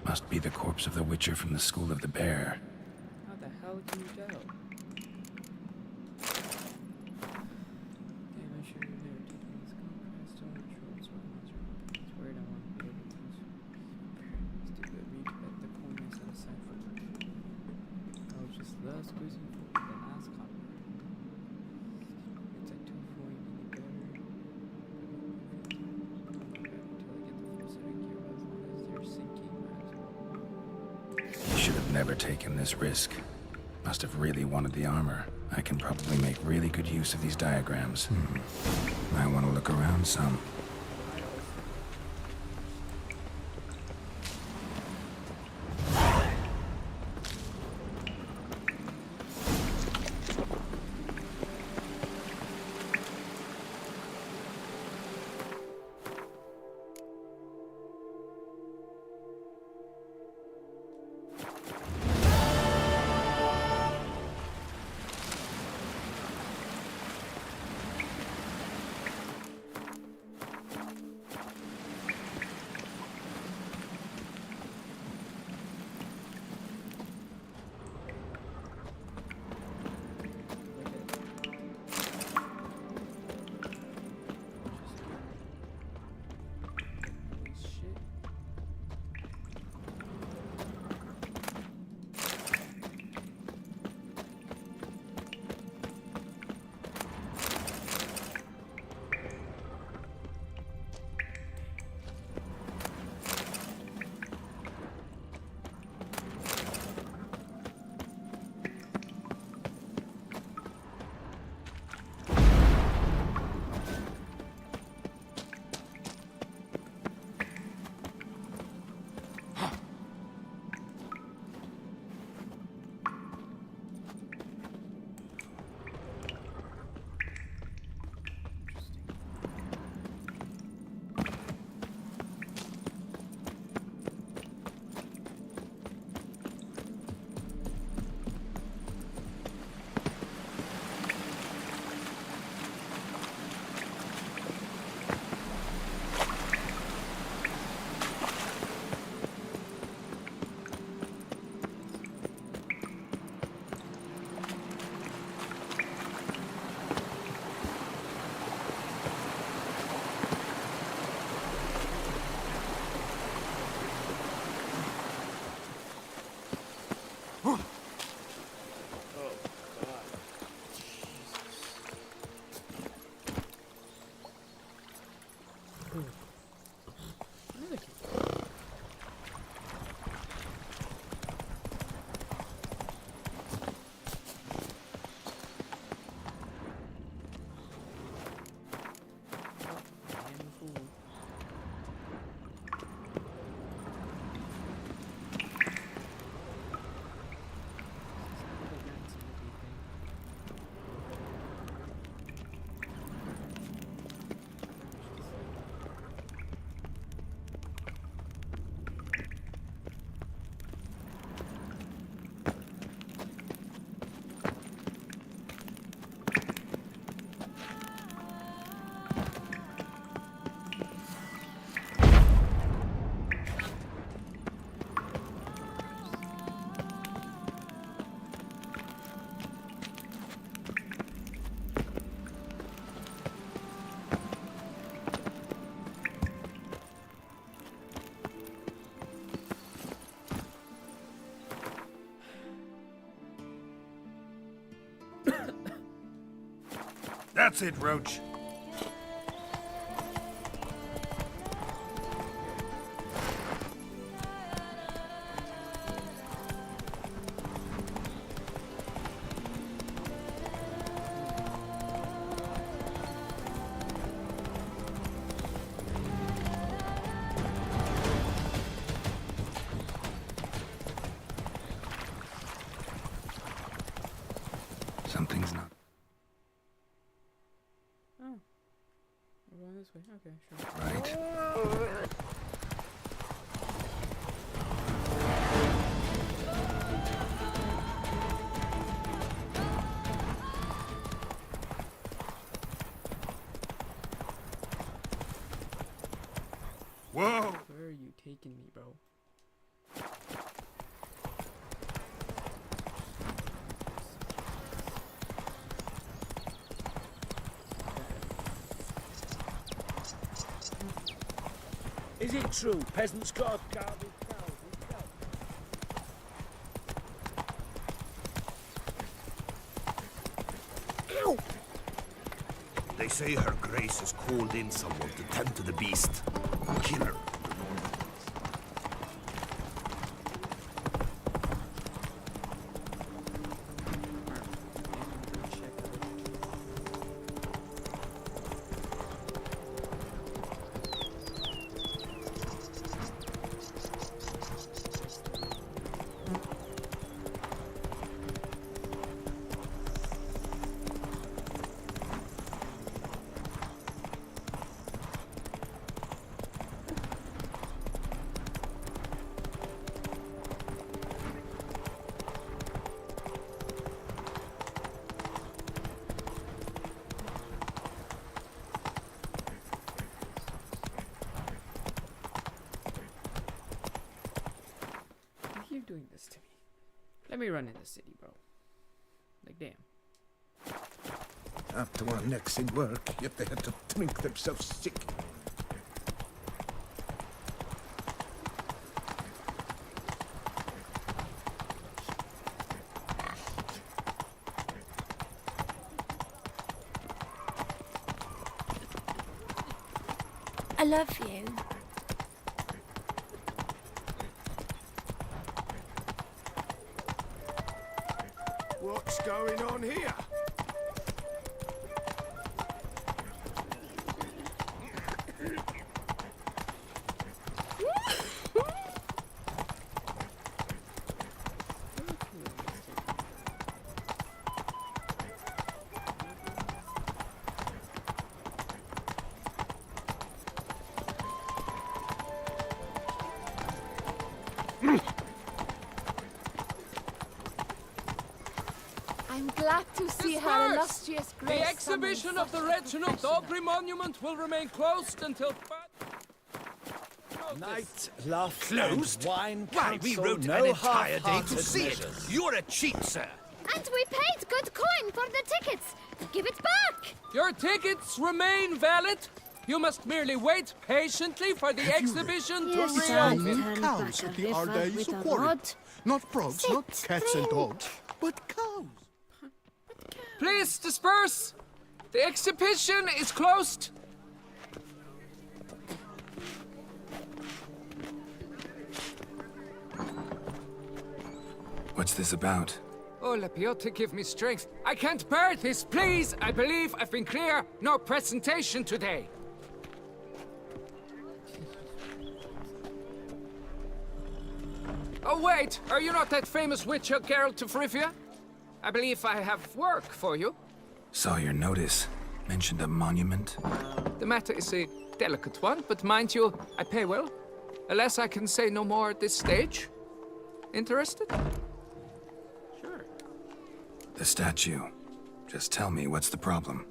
Must be the corpse of the Witcher from the School of the Bear. How the hell can you tell? Damn, I should have never taken this contrast. Still not sure what's wrong with you. It's worried I want to be able to use. Stupid retread the coin I set aside for it. I was just love squeezing for the last copper. It's like 240 any better. Until I get the full set of gear, as long as they're sinking, might as well. He should have never taken this risk. Must have really wanted the armor. I can probably make really good use of these diagrams. Might want to look around some. That's it, Roach. Something's not. Oh. We're going this way. Okay, sure. Right. Whoa! Where are you taking me, bro? Is it true peasants got garbage cows? Ow! They say Her Grace has called in someone to tend to the beast. Kill her. You keep doing this to me. Let me run in the city, bro. Like, damn. After our necks in work, yet they had to drink themselves sick. I love you. What's going on here? I'm glad to see her illustrious grace. The exhibition of the Reginald Daubry monument will remain closed until... Night, laughter, Closed? and wine. Why, we counsel rode no an entire day to half-hearted see it. measures. You're a cheat, sir. And we paid good coin for the tickets. Give it back. Your tickets remain valid. You must merely wait patiently for the exhibition to reopen. Cows at the Ardaes quarry. Not frogs, not cats and dogs, but cows. Please disperse. The exhibition is closed. What's this about? Oh, Lepiota, give me strength. I can't bear this, please. I believe I've been clear. No presentation today. Oh, wait. Are you not that famous witcher, Geralt of Rivia? I believe I have work for you. Saw your notice. Mentioned a monument. The matter is a delicate one, but mind you, I pay well. Alas, I can say no more at this stage. Interested? Sure. The statue. Just tell me, what's the problem?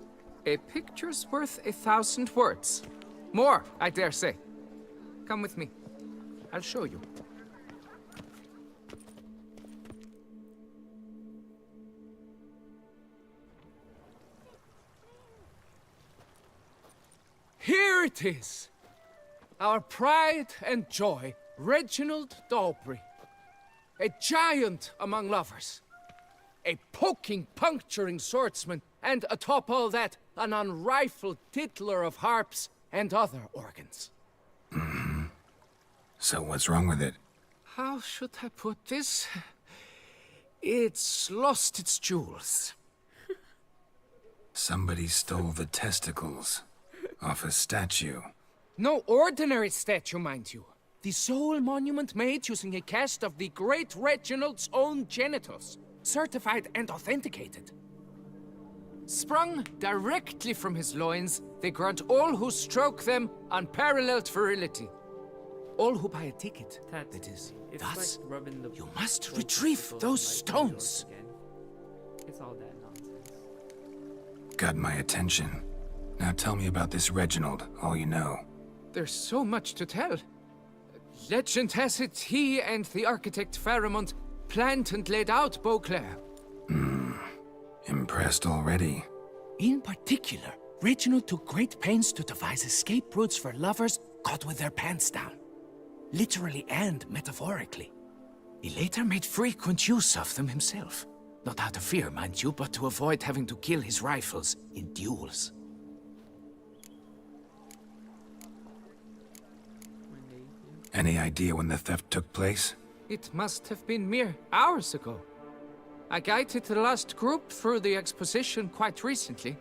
A picture's worth 1,000 words. More, I dare say. Come with me. I'll show you. Here it is! Our pride and joy, Reginald Daubry. A giant among lovers. a poking, puncturing swordsman, and atop all that, an unrifled tittler of harps and other organs. So what's wrong with it? How should I put this? It's lost its jewels. Somebody stole the testicles off a statue. No ordinary statue, mind you. The sole monument made using a cast of the great Reginald's own genitals, certified and authenticated. Sprung directly from his loins, they grant all who stroke them unparalleled virility. All who buy a ticket, that is. It's Thus, like rubbing the you must both retrieve testicles those like Windows stones. again. It's all that nonsense. Got my attention. Now tell me about this Reginald, all you know. There's so much to tell. Legend has it he and the architect Faramond planned and laid out Beauclair. Impressed already. In particular, Reginald took great pains to devise escape routes for lovers caught with their pants down. Literally and metaphorically. He later made frequent use of them himself. Not out of fear, mind you, but to avoid having to kill his rifles in duels. Any idea when the theft took place? It must have been mere hours ago. I guided the last group through the exposition quite recently.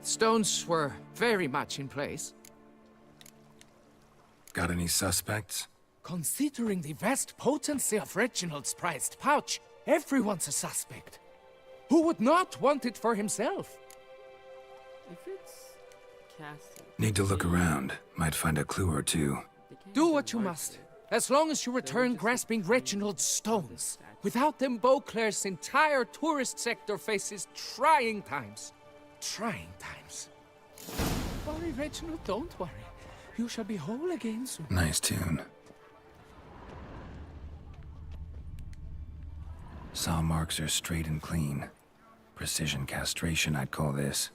Stones were very much in place. Got any suspects? Considering the vast potency of Reginald's prized pouch, everyone's a suspect. Who would not want it for himself? If it's casting, Need to look around. Might find a clue or two. Do what you must. As long as you return grasping Reginald's stones. Without them, Beauclair's entire tourist sector faces trying times. Trying times. Don't worry, Reginald, don't worry. You shall be whole again soon. Nice tune. Saw marks are straight and clean. Precision castration, I'd call this.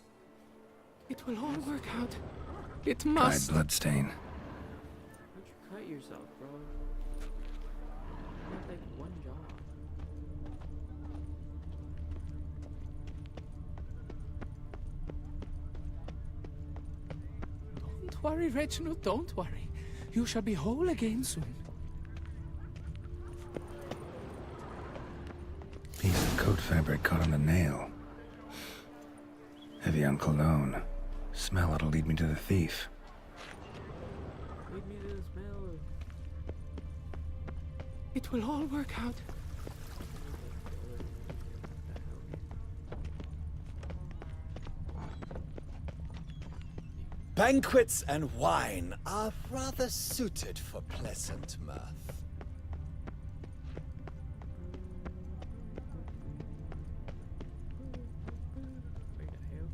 It will all work out. It Dried must. bloodstain. how'd you cut yourself, bro? You had like one job. Don't worry, Reginald, don't worry. You shall be whole again soon. Piece of coat fabric caught on the nail. Heavy on cologne. Smell it'll lead me to the thief. Lead me to the smell. It will all work out. Banquets and wine are rather suited for pleasant mirth. Wait the hell?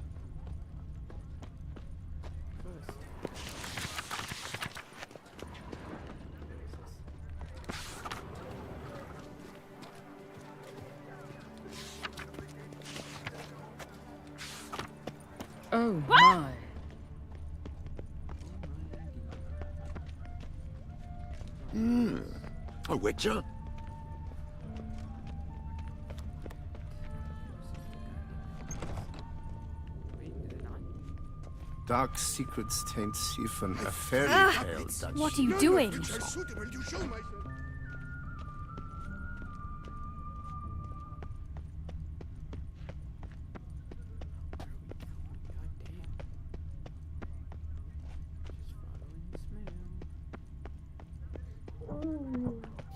First. Oh my. A witcher? Dark secrets taint Siphon, a fairy tale. Dutch. What are you doing?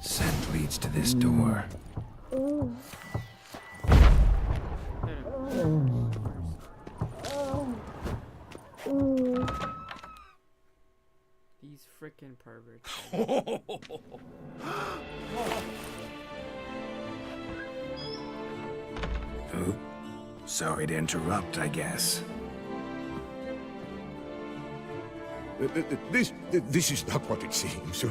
Scent leads to this door. These frickin' perverts. Oop. Sorry to interrupt, I guess. This is not what it seems.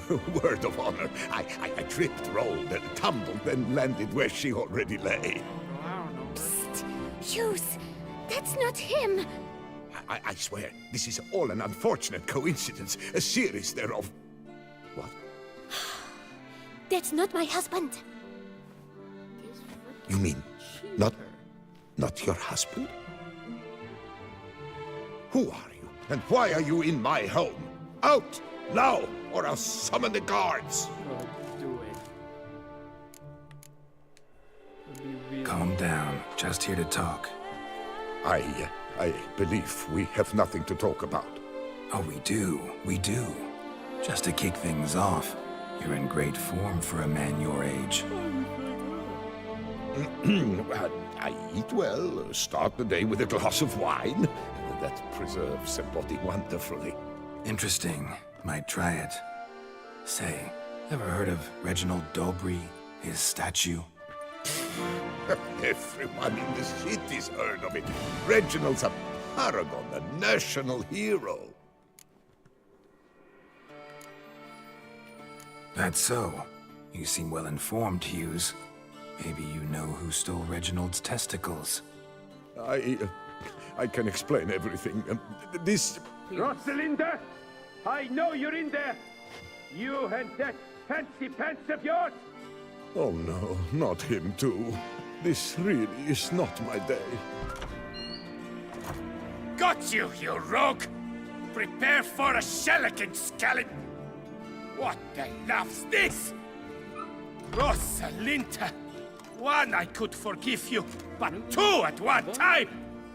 Word of honor. I tripped, rolled, tumbled, then landed where she already lay. Psst! Hughes! That's not him! I swear, this is all an unfortunate coincidence, a series thereof. What? That's not my husband! You mean Not your husband? Who are you, and why are you in my home? Out, now, or I'll summon the guards! Bro, do it. Calm down. Just here to talk. I believe we have nothing to talk about. Oh, we do. We do. Just to kick things off, you're in great form for a man your age. I eat well, start the day with a glass of wine. That preserves the body wonderfully. Interesting. Might try it. Say, ever heard of Reginald Dobry, his statue? Everyone in the city's heard of it. Reginald's a paragon, a national hero. That's so. You seem well informed, Hughes. Maybe you know who stole Reginald's testicles. I can explain everything. This... Rosalinda! I know you're in there! You and that fancy pants of yours! Oh no, not him too. This really is not my day. Got you, you rogue! Prepare for a shellacking, scallop! What the laugh's this? Rosalinda! One, I could forgive you, but two at one time!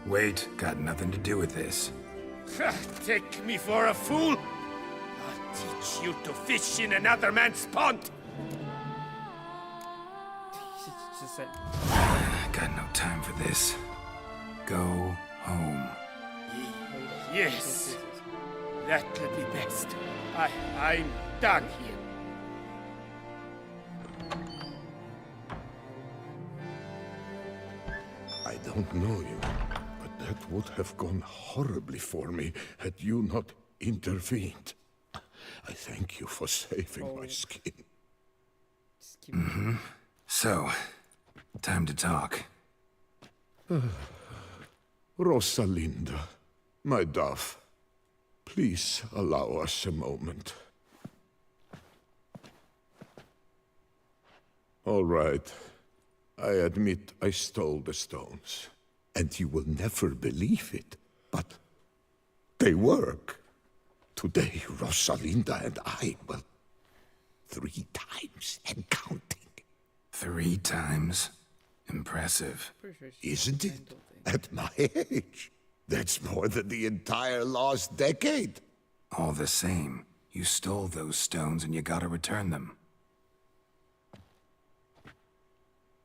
Wait, got nothing to do with this. Take me for a fool? I'll teach you to fish in another man's pond! Got no time for this. Go home. Yes, that'll be best. I'm done here. I don't know you, but that would have gone horribly for me had you not intervened. I thank you for saving my skin. Mm-hmm. So, time to talk. Rosalinda, my dove, please allow us a moment. All right. I admit I stole the stones. And you will never believe it, but they work. Today, Rosalinda and I, well, 3 times and counting. 3 times? Impressive. Isn't it? At my age. That's more than the entire last decade. All the same, you stole those stones and you gotta return them.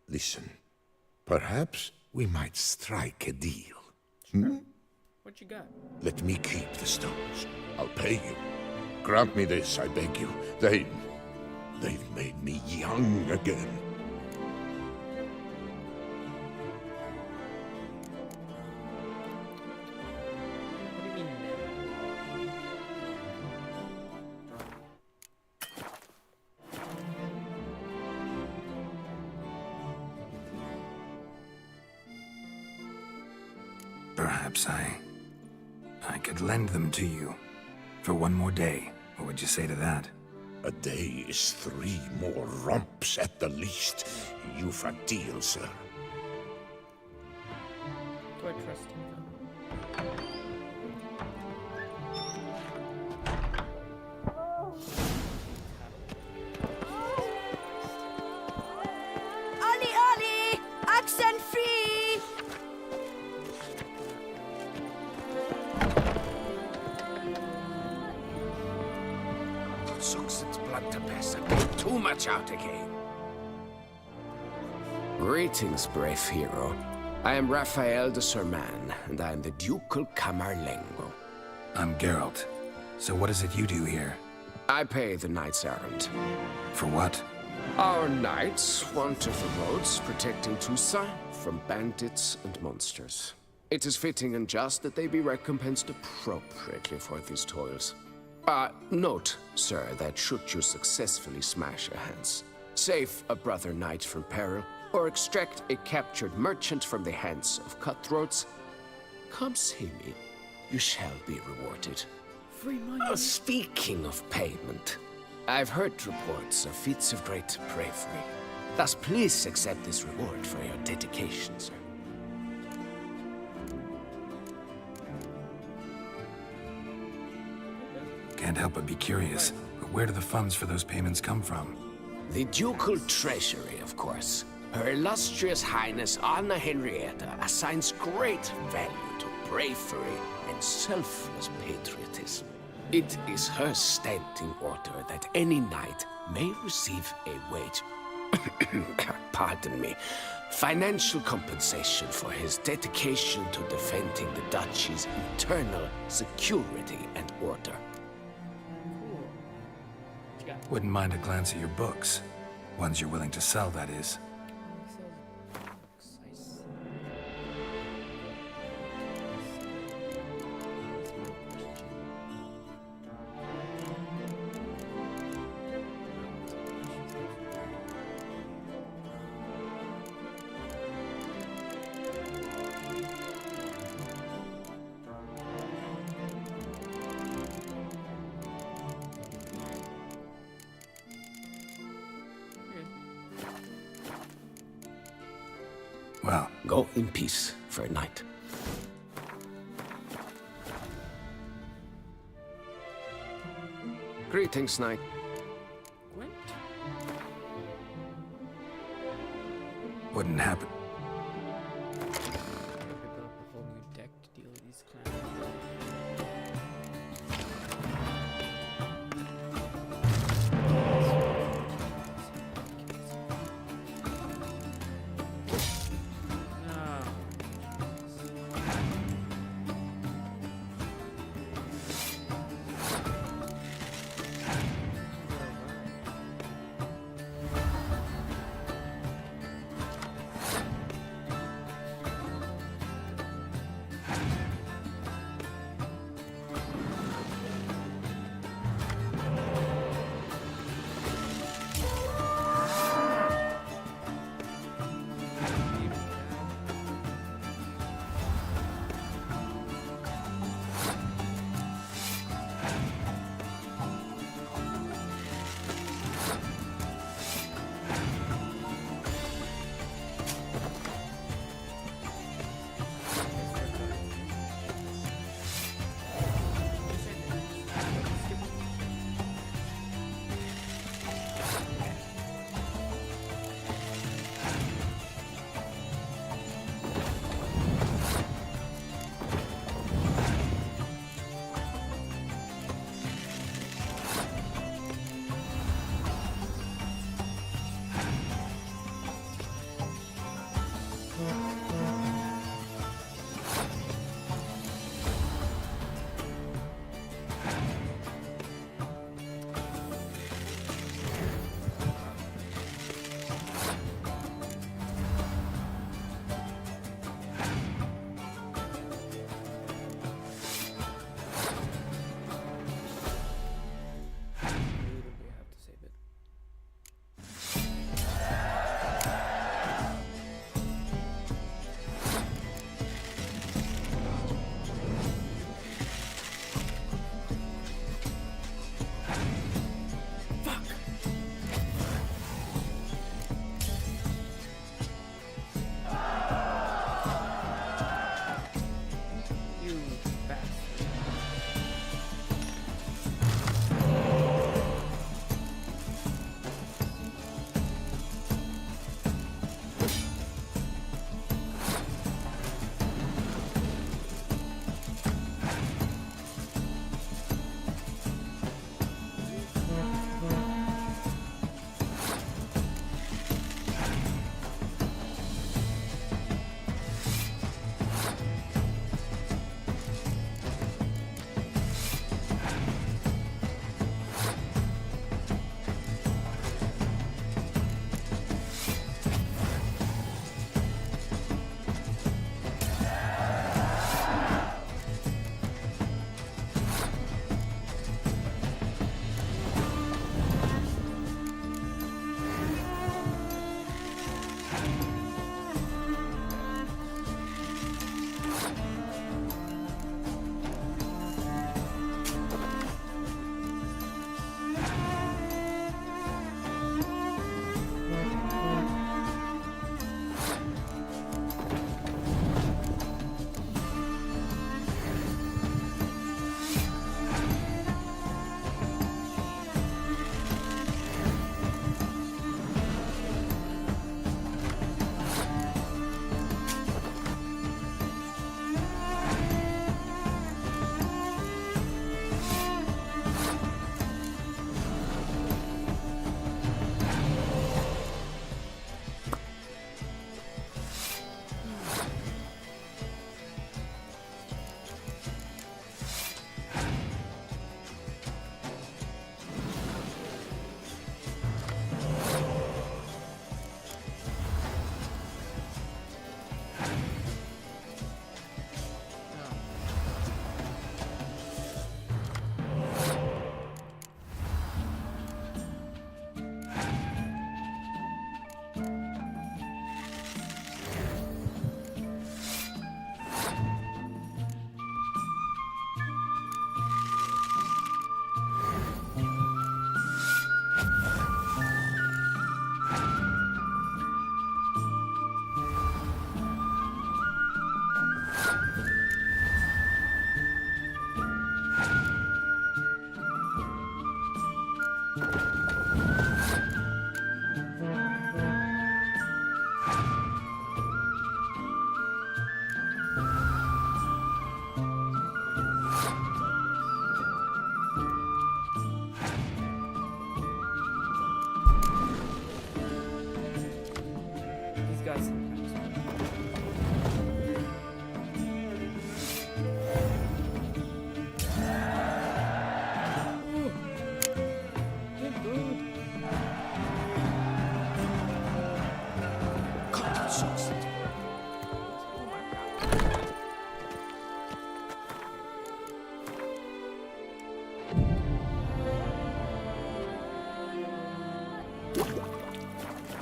Listen, perhaps we might strike a deal. What you got? Let me keep the stones. I'll pay you. Grant me this, I beg you. They've made me young again. Perhaps I could lend them to you for 1 more day. What would you say to that? A day is 3 more romps at the least. You've a deal, sir. Do I trust him? Ollie, Ollie! Accent free! Sucks its blood to pass a bit too much out again. Greetings, brave hero. I am Raphael de Serman, and I am the Ducal Camerlengo. I'm Geralt. So what is it you do here? I pay the knight's errand. For what? Our knights wander the roads, protecting Toussaint from bandits and monsters. It is fitting and just that they be recompensed appropriately for these toils. Note, sir, that should you successfully smash a Hans, save a brother knight from peril, or extract a captured merchant from the hands of cutthroats, come see me. You shall be rewarded. Free money. Speaking of payment, I've heard reports of feats of great bravery. Thus, please accept this reward for your dedication, sir. Can't help but be curious. But where do the funds for those payments come from? The ducal treasury, of course. Her illustrious Highness Anna Henrietta assigns great value to bravery and selfless patriotism. It is her standing order that any knight may receive a wage, pardon me, financial compensation for his dedication to defending the duchy's internal security and order. Wouldn't mind a glance at your books. Ones you're willing to sell, that is. Well, go in peace for a night. Greetings, knight. wouldn't happen.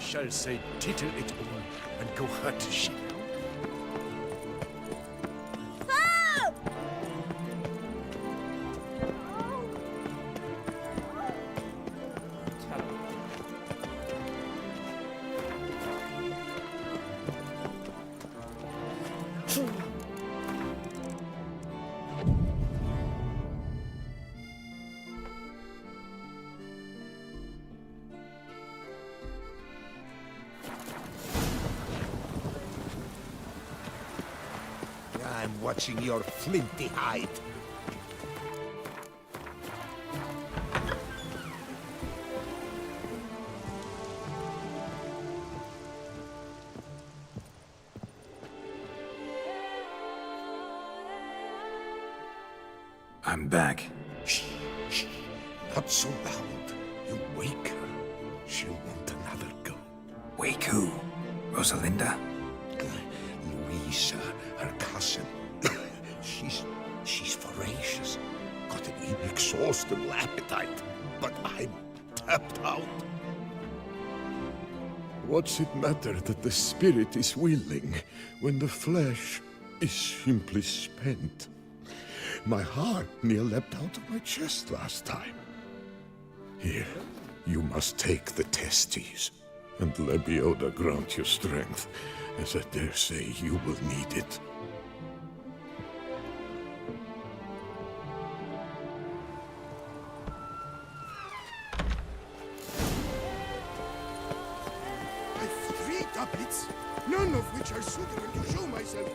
shall say tittle it all and go hurt the ship. I'm watching your flinty hide. I'm back. Shh, shh. Not so loud. You wake her. She'll want another go. Wake who? Rosalinda? Louisa, her cousin. She's voracious. Got an inexhaustible appetite. But I'm tapped out. What's it matter that the spirit is willing when the flesh is simply spent? My heart near leapt out of my chest last time. Here, you must take the testes, and Lebioda grant you strength, as I dare say you will need it. I've 3 doublets, none of which are suitable to show myself.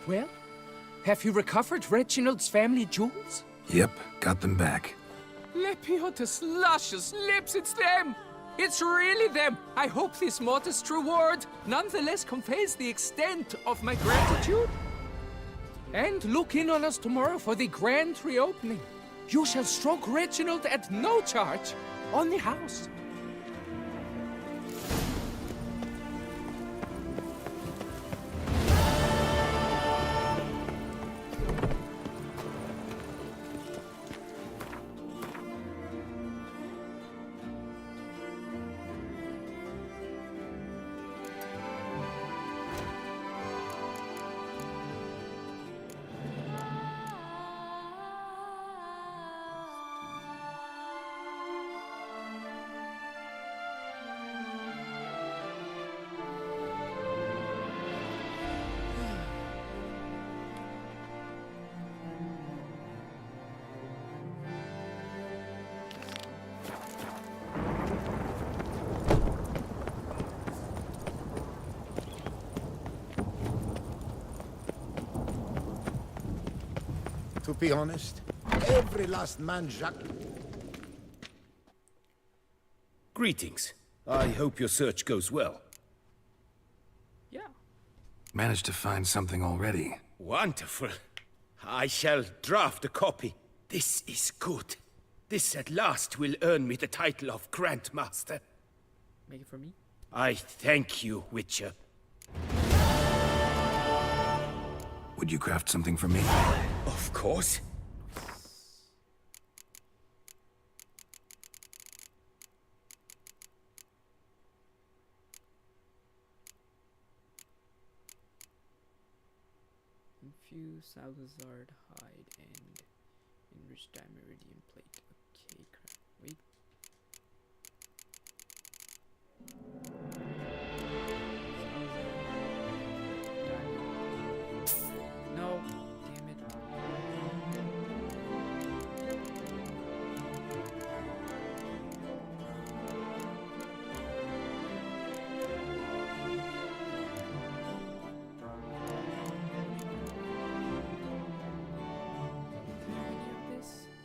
Well, have you recovered Reginald's family jewels? Yep, got them back. Lepioda's luscious lips, it's them! It's really them! I hope this modest reward nonetheless conveys the extent of my gratitude. And look in on us tomorrow for the grand reopening. You shall stroke Reginald at no charge on the house. To be honest, every last man Jacques... Greetings. I hope your search goes well. Managed to find something already. Wonderful. I shall draft a copy. This is good. This at last will earn me the title of Grandmaster. Make it for me? I thank you, Witcher. Would you craft something for me? Of course. Infuse Salazard hide and enrich Dimeridian plate. Okay, crap. Wait. No, damn it.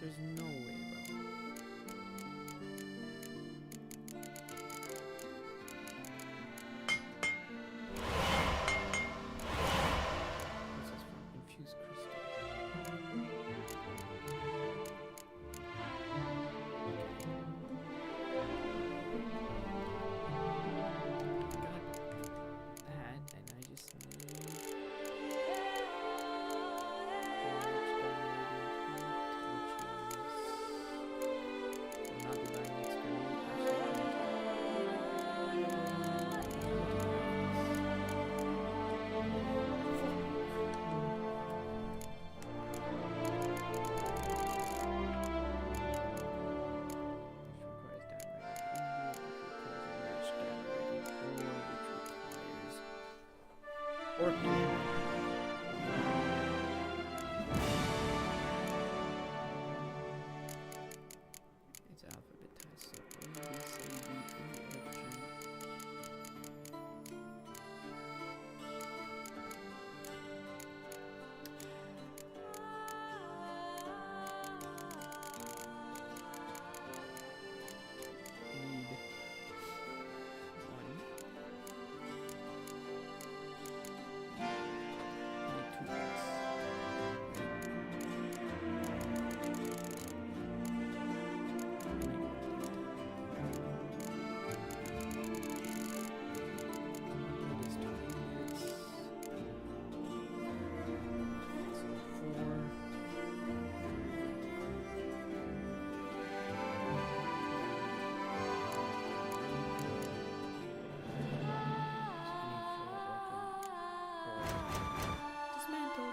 There's no way, bro. Orphan. It's alphabetized, so A, B, C, D, E, F, G. Need one. Need 2 X. Dismantle.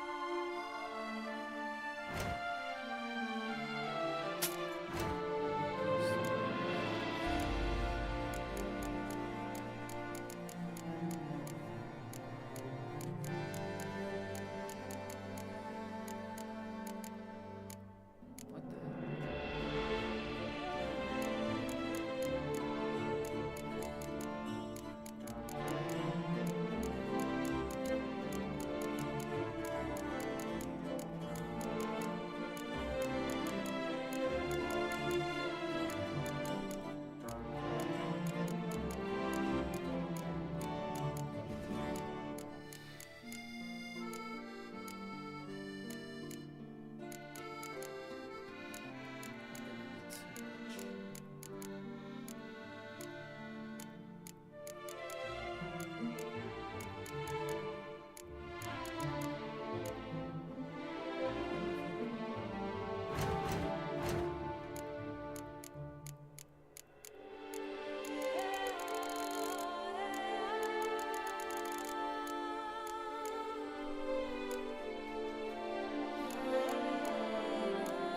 What the hell?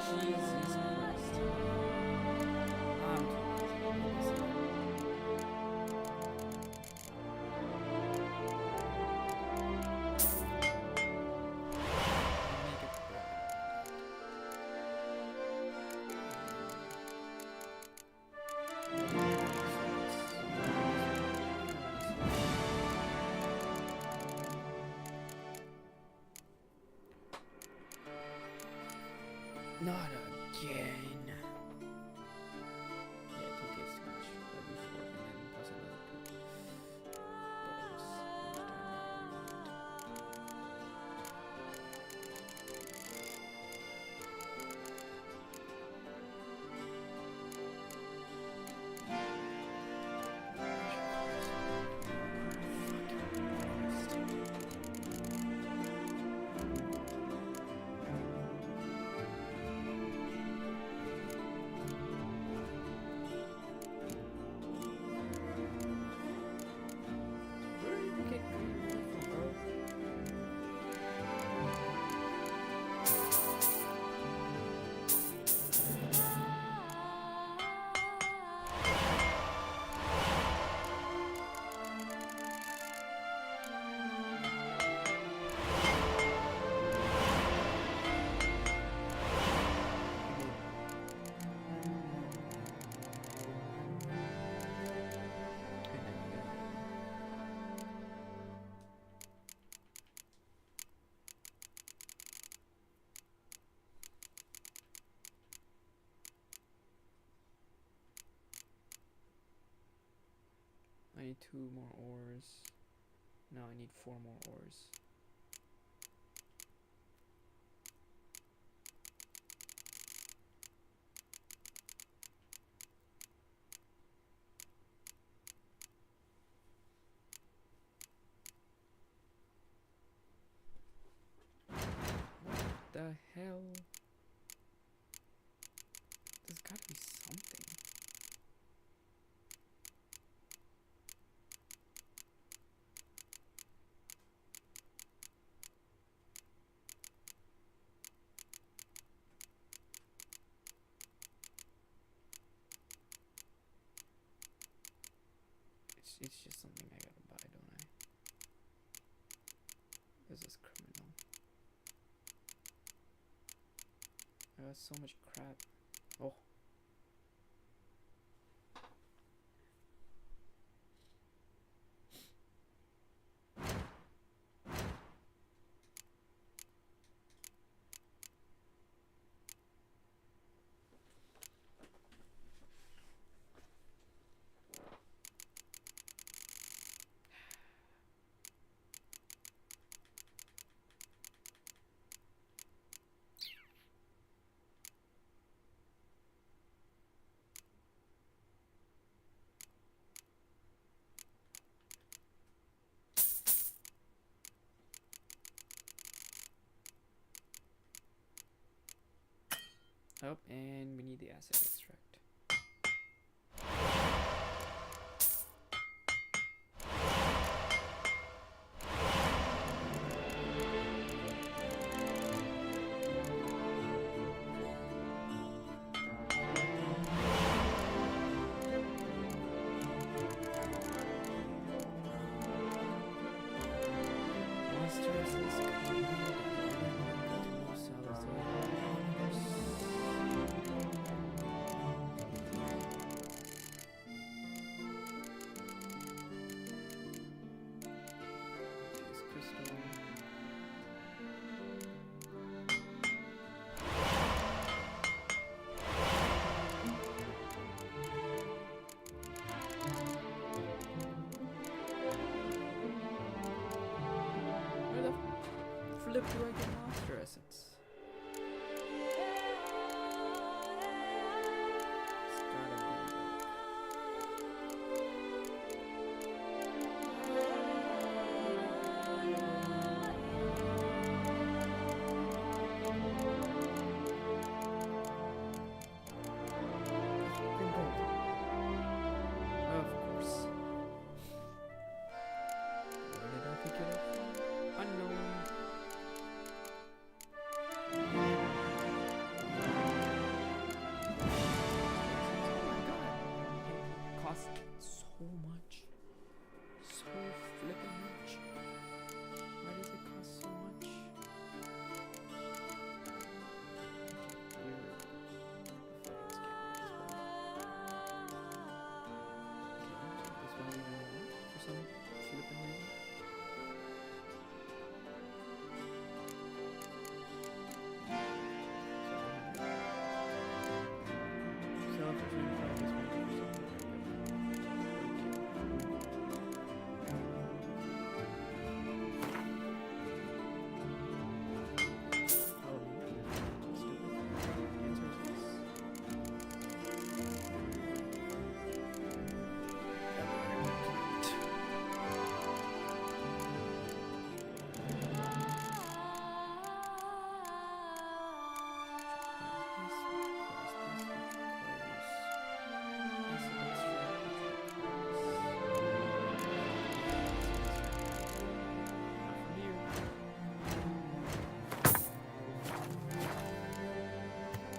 Jesus Christ. Not again. Yeah, 2K is too much. That'd be 4 and then plus another 2. Where did you get green from, bro? I need 2 more ores. No, I need 4 more ores. What the hell? There's gotta be something. so much crap. Oh. Oh, and we need the acid extract. Monster essence. Where the flip do I get monster essence? It's gotta be of course. Where did I pick it up from? Unknown. It costs so much. So flipping much. Why does it cost so much? This one even work for some flipping reason. So for 25, this one for something.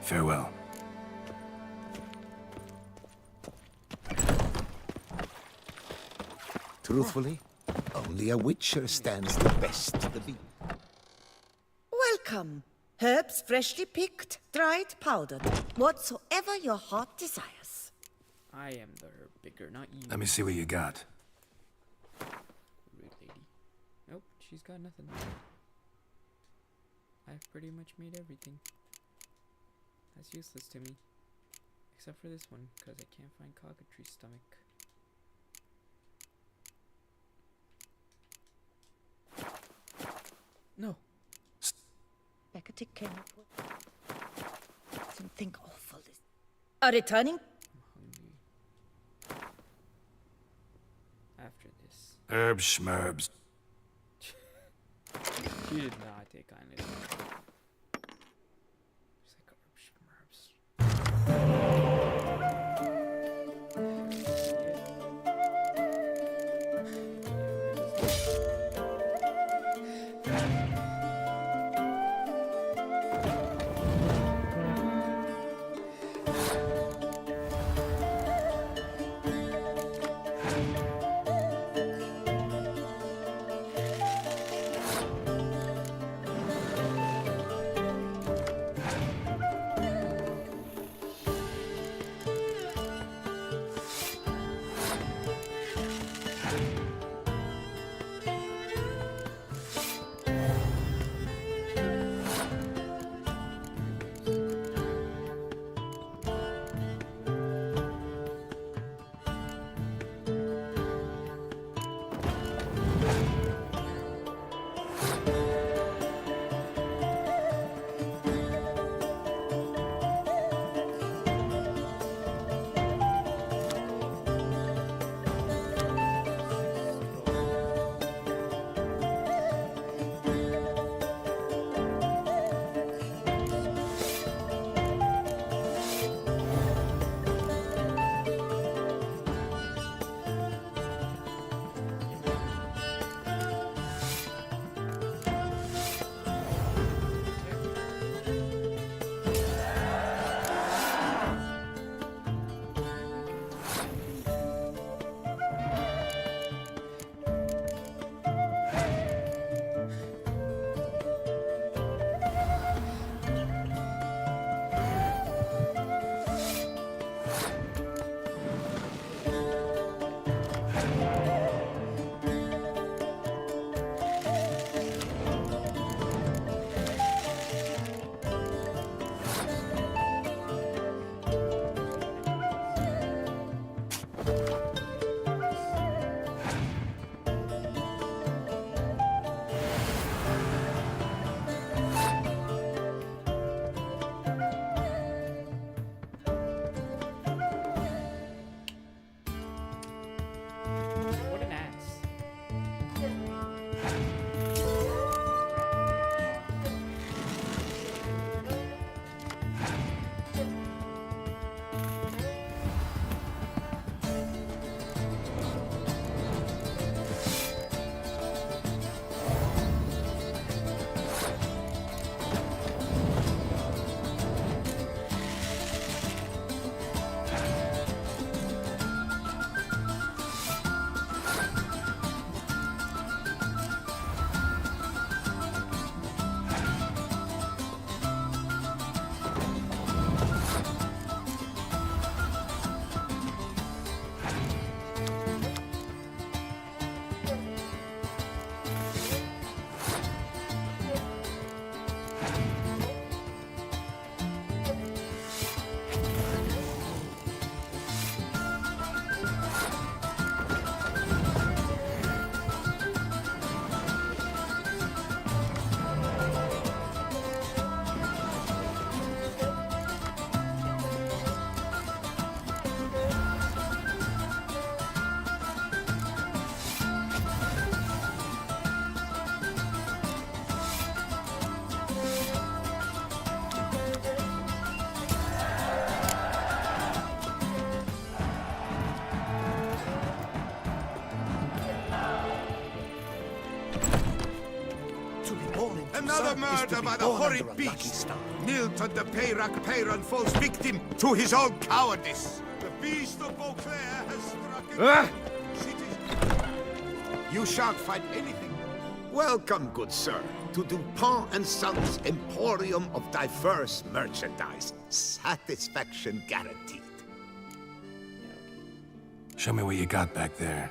Farewell. Truthfully, only a witcher stands the best to beat. Welcome. Herbs freshly picked, dried, powdered. Whatsoever your heart desires. I am the herb picker, not you. Let me see what you got. Rude lady. Nope, she's got nothing. I've pretty much made everything. That's useless to me. Except for this one, because I can't find cockatrice stomach. No. Hecate came up with something awful. A returning? After this. Herbs schmerbs. She did not take kindly to that. She's like herb schmerbs. To be born into Another sun is to murder be by the born horrid under a lucky beast. star. Nilton the Peyrac Peyran falls victim to his own cowardice. The beast of Beauclair has struck You shan't find anything. Welcome, good sir, to Dupont and Sons Emporium of diverse merchandise. Satisfaction guaranteed. Show me what you got back there.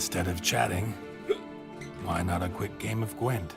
Instead of chatting, why not a quick game of Gwent?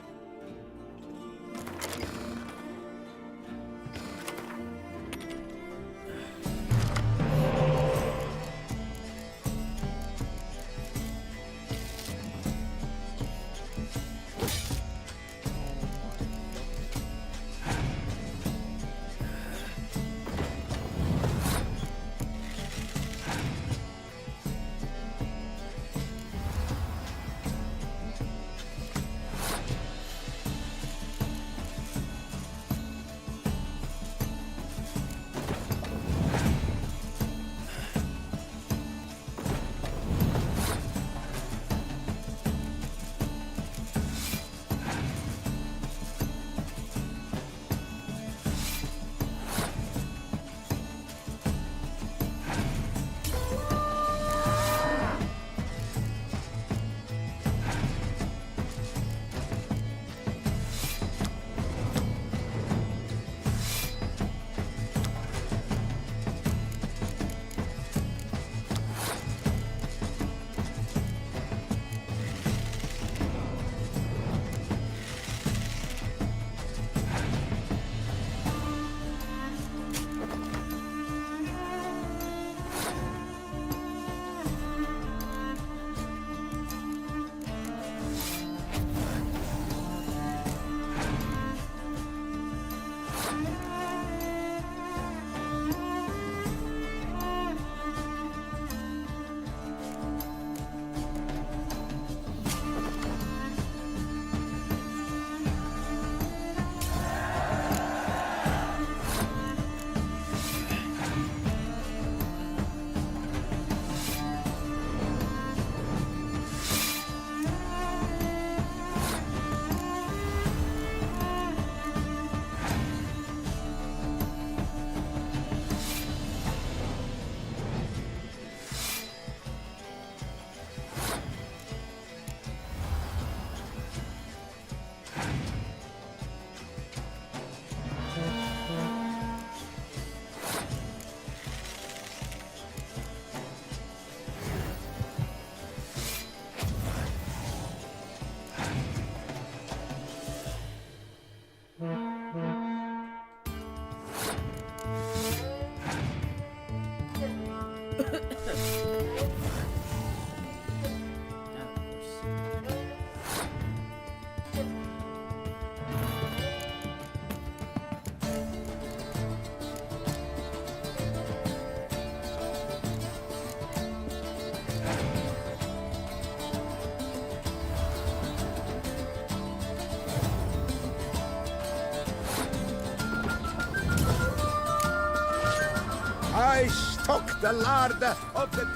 I stock the larder of the...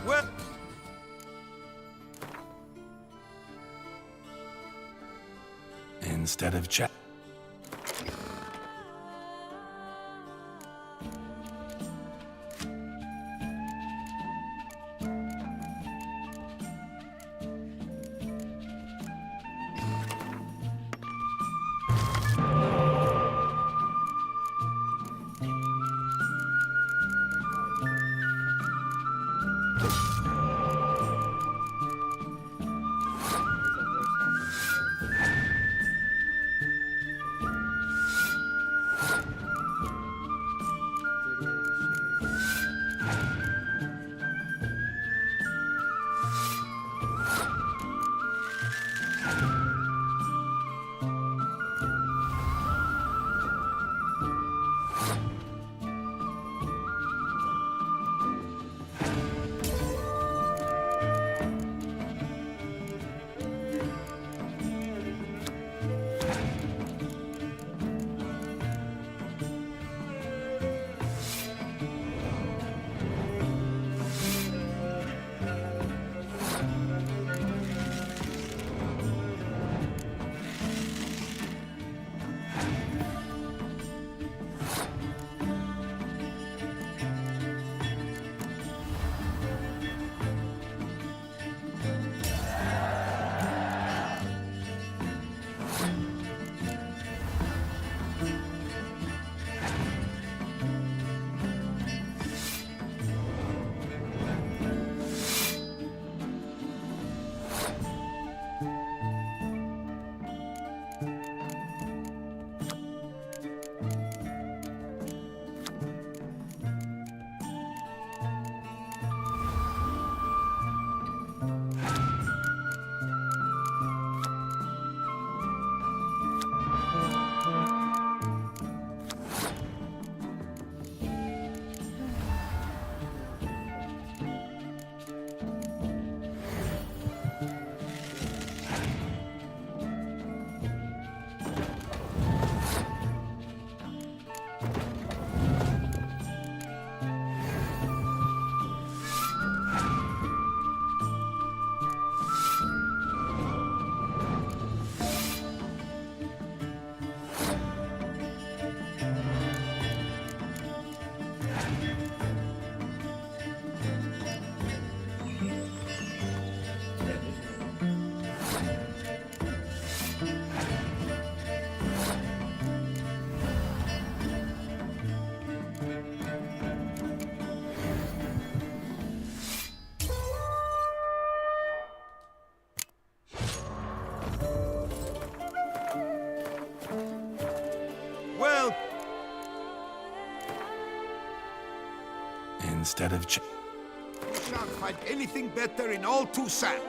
Well... Instead of chat... instead of You shan't find anything better in all Toussaint.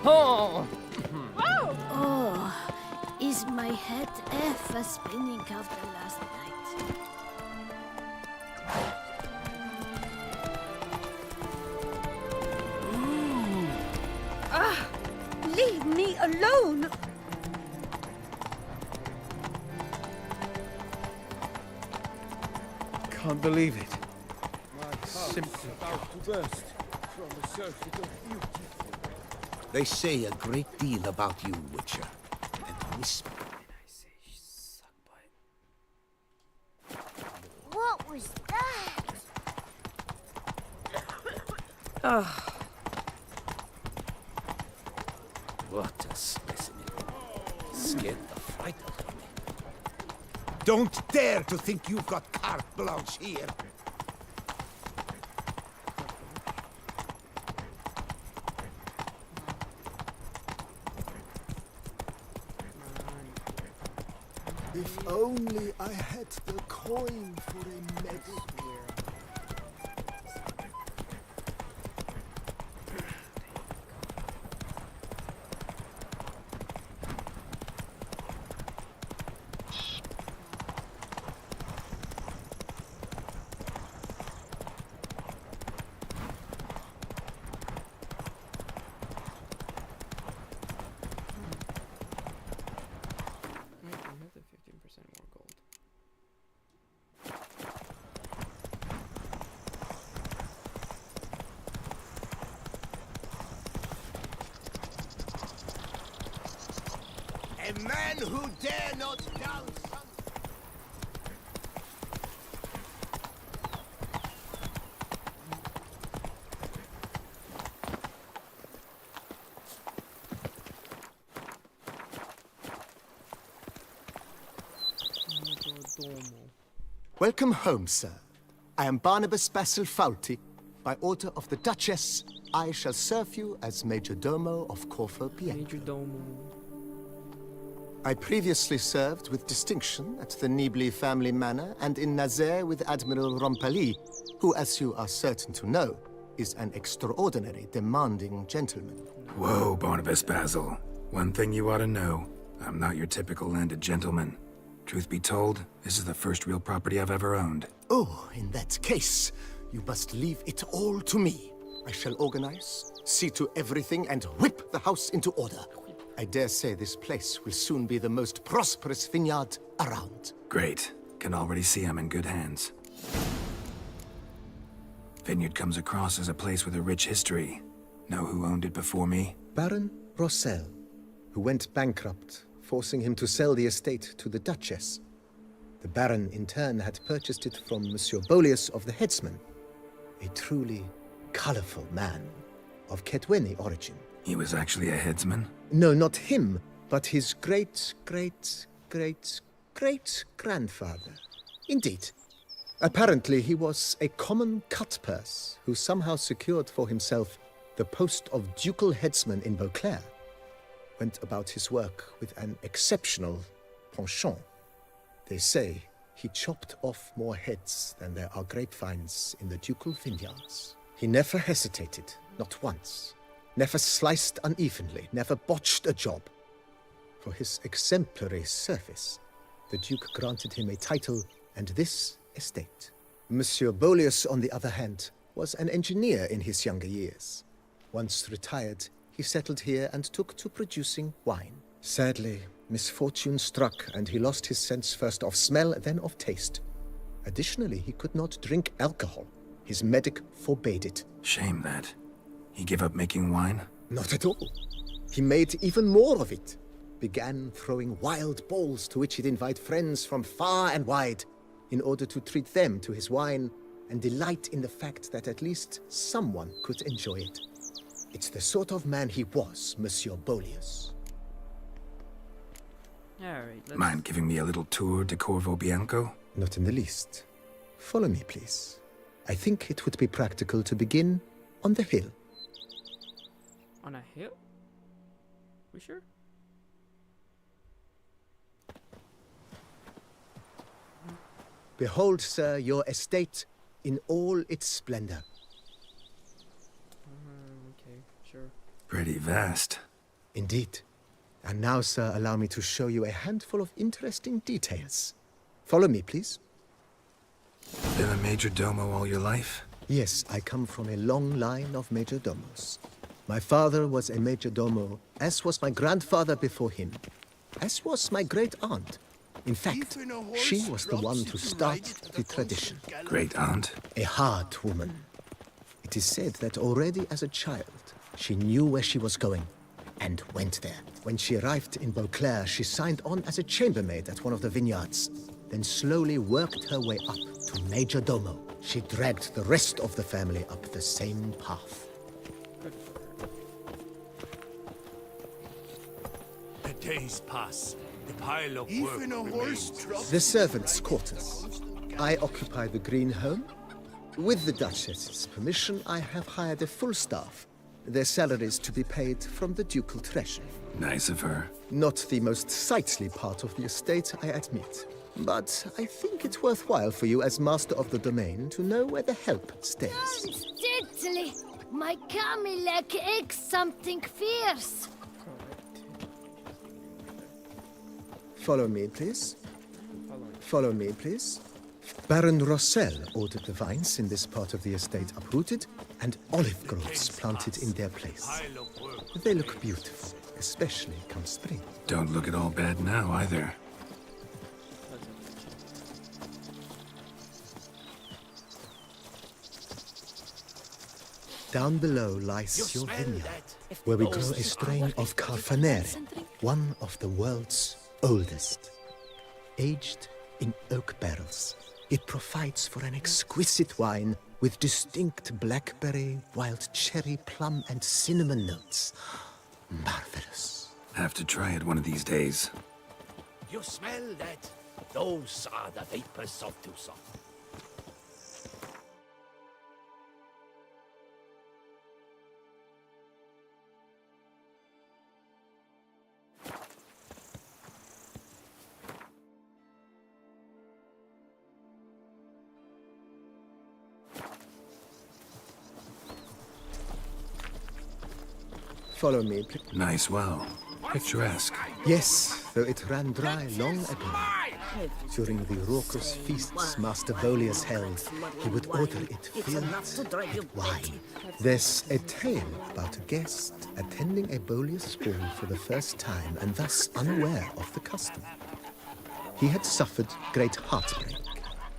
Oh! Oh, is my head ever spinning after last night? Ah! Leave me alone! Can't believe it. Simply about to burst from the surface of beauty. They say a great deal about you, Witcher. And whisper. What was that? Oh. What a specimen. Scared the fright out of me. Don't dare to think you've got carte blanche here. If only I had the coin for a medic. A man who dare not down some... Welcome home, sir. I am Barnabas Basil Fawlty. By order of the Duchess, I shall serve you as Major Domo of Corvo Bianco. Major Domo. I previously served with distinction at the Nibli family manor and in Nazaire with Admiral Rompali, who, as you are certain to know, is an extraordinary, demanding gentleman. Whoa, Barnabas Basil. One thing you ought to know. I'm not your typical landed gentleman. Truth be told, this is the first real property I've ever owned. Oh, in that case, you must leave it all to me. I shall organize, see to everything, and whip the house into order. I dare say this place will soon be the most prosperous vineyard around. Great. Can already see I'm in good hands. Vineyard comes across as a place with a rich history. Know who owned it before me? Baron Rossel, who went bankrupt, forcing him to sell the estate to the Duchess. The Baron, in turn, had purchased it from Monsieur Bolius of the Headsman, a truly colorful man of Ketweni origin. He was actually a headsman? No, not him, but his great-great-great-great-grandfather. Indeed. Apparently, he was a common cutpurse who somehow secured for himself the post of ducal headsman in Beauclair. Went about his work with an exceptional penchant. They say he chopped off more heads than there are grapevines in the ducal vineyards. He never hesitated, not once. Never sliced unevenly, never botched a job. For his exemplary service, the Duke granted him a title and this estate. Monsieur Bolius, on the other hand, was an engineer in his younger years. Once retired, he settled here and took to producing wine. Sadly, misfortune struck and he lost his sense first of smell, then of taste. Additionally, he could not drink alcohol. His medic forbade it. Shame that. He gave up making wine? Not at all. He made even more of it. Began throwing wild balls to which he'd invite friends from far and wide in order to treat them to his wine and delight in the fact that at least someone could enjoy it. It's the sort of man he was, Monsieur Bolius. Alright, let's... Mind giving me a little tour de Corvo Bianco? Not in the least. Follow me, please. I think it would be practical to begin on the hill. On a hill? We sure? Behold, sir, your estate in all its splendor. Okay, sure. Pretty vast. Indeed. And now, sir, allow me to show you a handful of interesting details. Follow me, please. Been a major domo all your life? Yes, I come from a long line of major domos. My father was a major domo, as was my grandfather before him, as was my great-aunt. In fact, she was the one to start the tradition. Great-aunt? A hard woman. It is said that already as a child, she knew where she was going and went there. When she arrived in Beauclair, she signed on as a chambermaid at one of the vineyards, then slowly worked her way up to major domo. She dragged the rest of the family up the same path. The days pass, The pile of work remains. The servants' quarters. I occupy the green home. With the Duchess's permission, I have hired a full staff. Their salaries to be paid from the ducal treasury. Nice of her. Not the most sightly part of the estate, I admit. But I think it's worthwhile for you as master of the domain to know where the help stays. Steadily, my Camilek aches something fierce. Follow me, please. Follow me, please. Baron Rossel ordered the vines in this part of the estate uprooted and olive groves planted in their place. They look beautiful, especially come spring. Don't look at all bad now, either. Down below lies your vineyard, where we grow a strain of Carfanere, one of the world's oldest. Aged in oak barrels, it provides for an exquisite wine with distinct blackberry, wild cherry, plum, and cinnamon notes. Marvelous. Have to try it one of these days. You smell that? Those are the vapors of Tucson. Follow me, please. Nice well. Picturesque. Yes, though it ran dry long ago. During the raucous feasts Master Bolius held, he would order it filled with wine. There's a tale about a guest attending a Bolius ball for the first time and thus unaware of the custom. He had suffered great heartbreak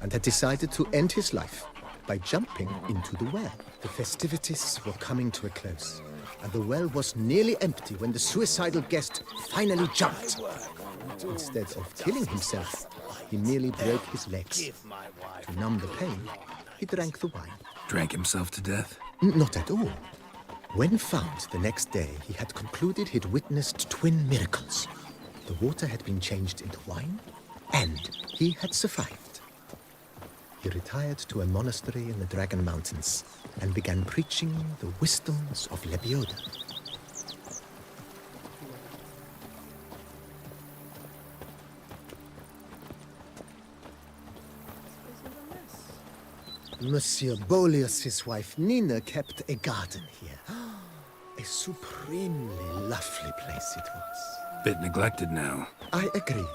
and had decided to end his life by jumping into the well. The festivities were coming to a close, and the well was nearly empty when the suicidal guest finally jumped. Instead of killing himself, he merely broke his legs. To numb the pain, he drank the wine. Drank himself to death? Not at all. When found the next day, he had concluded he'd witnessed twin miracles. The water had been changed into wine, and he had survived. He retired to a monastery in the Dragon Mountains and began preaching the wisdoms of Lebioda. Monsieur Bolius's wife Nina kept a garden here. A supremely lovely place it was. Bit neglected now. I agree.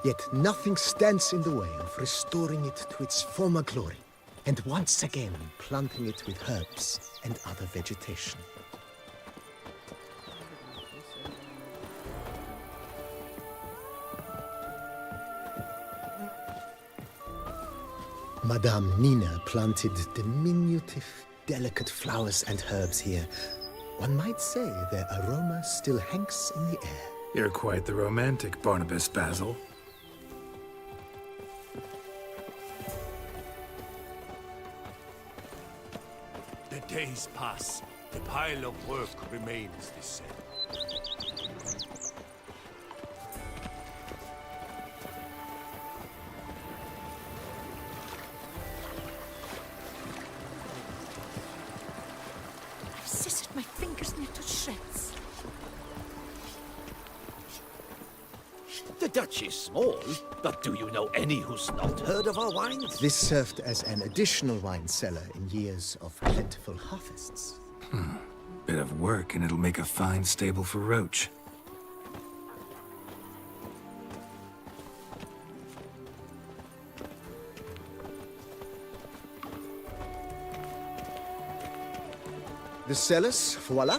Yet nothing stands in the way of restoring it to its former glory, and once again planting it with herbs and other vegetation. Madame Nina planted diminutive, delicate flowers and herbs here. One might say their aroma still hangs in the air. You're quite the romantic, Barnabas Basil. The days pass. The pile of work remains the same. I've scissored my fingers near to shreds. The Dutch is small, but do you know any who's not heard of our wines? This served as an additional wine cellar in years of plentiful harvests. Bit of work and it'll make a fine stable for Roach. The cellars, voila.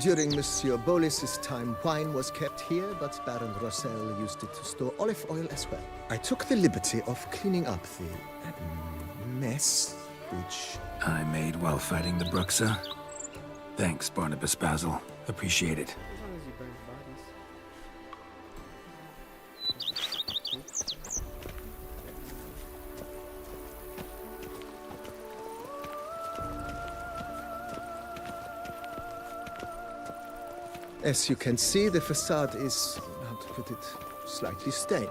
During Monsieur Bolis's time, wine was kept here, but Baron Rossel used it to store olive oil as well. I took the liberty of cleaning up the mess, which I made while fighting the Bruxa. Thanks, Barnabas Basil. Appreciate it. As you can see, the facade is, how to put it, slightly stained.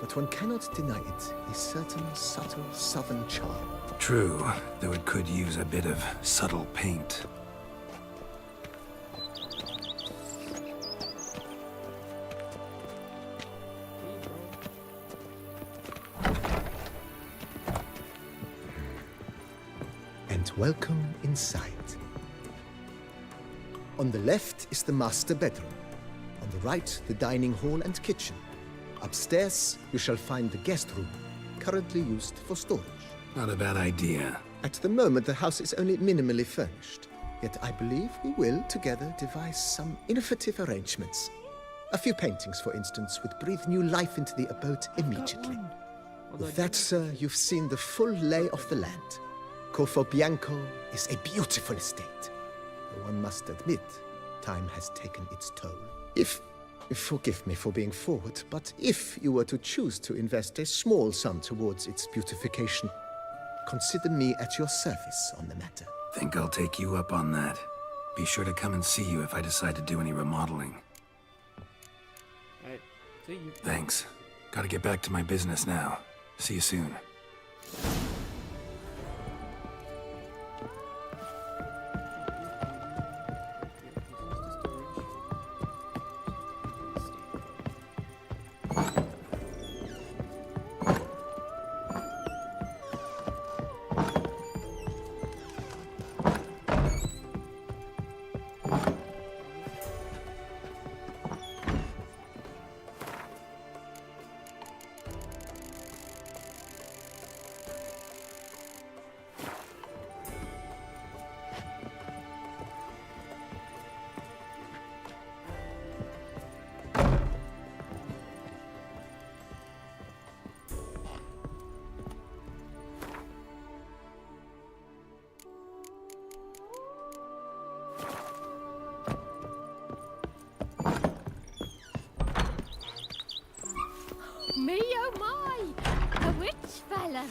But one cannot deny it a certain subtle southern charm. True, though it could use a bit of subtle paint. And welcome inside. On the left is the master bedroom. On the right, the dining hall and kitchen. Upstairs, you shall find the guest room, currently used for storage. Not a bad idea. At the moment, the house is only minimally furnished. Yet I believe we will, together, devise some innovative arrangements. A few paintings, for instance, would breathe new life into the abode immediately. With that, sir, you've seen the full lay of the land. Corvo Bianco is a beautiful estate. Though one must admit, time has taken its toll. Forgive me for being forward, but if you were to choose to invest a small sum towards its beautification, consider me at your service on the matter. Think I'll take you up on that. Be sure to come and see you if I decide to do any remodeling. Alright, see you. Thanks. Gotta get back to my business now. See you soon. Me oh my! A witch fella!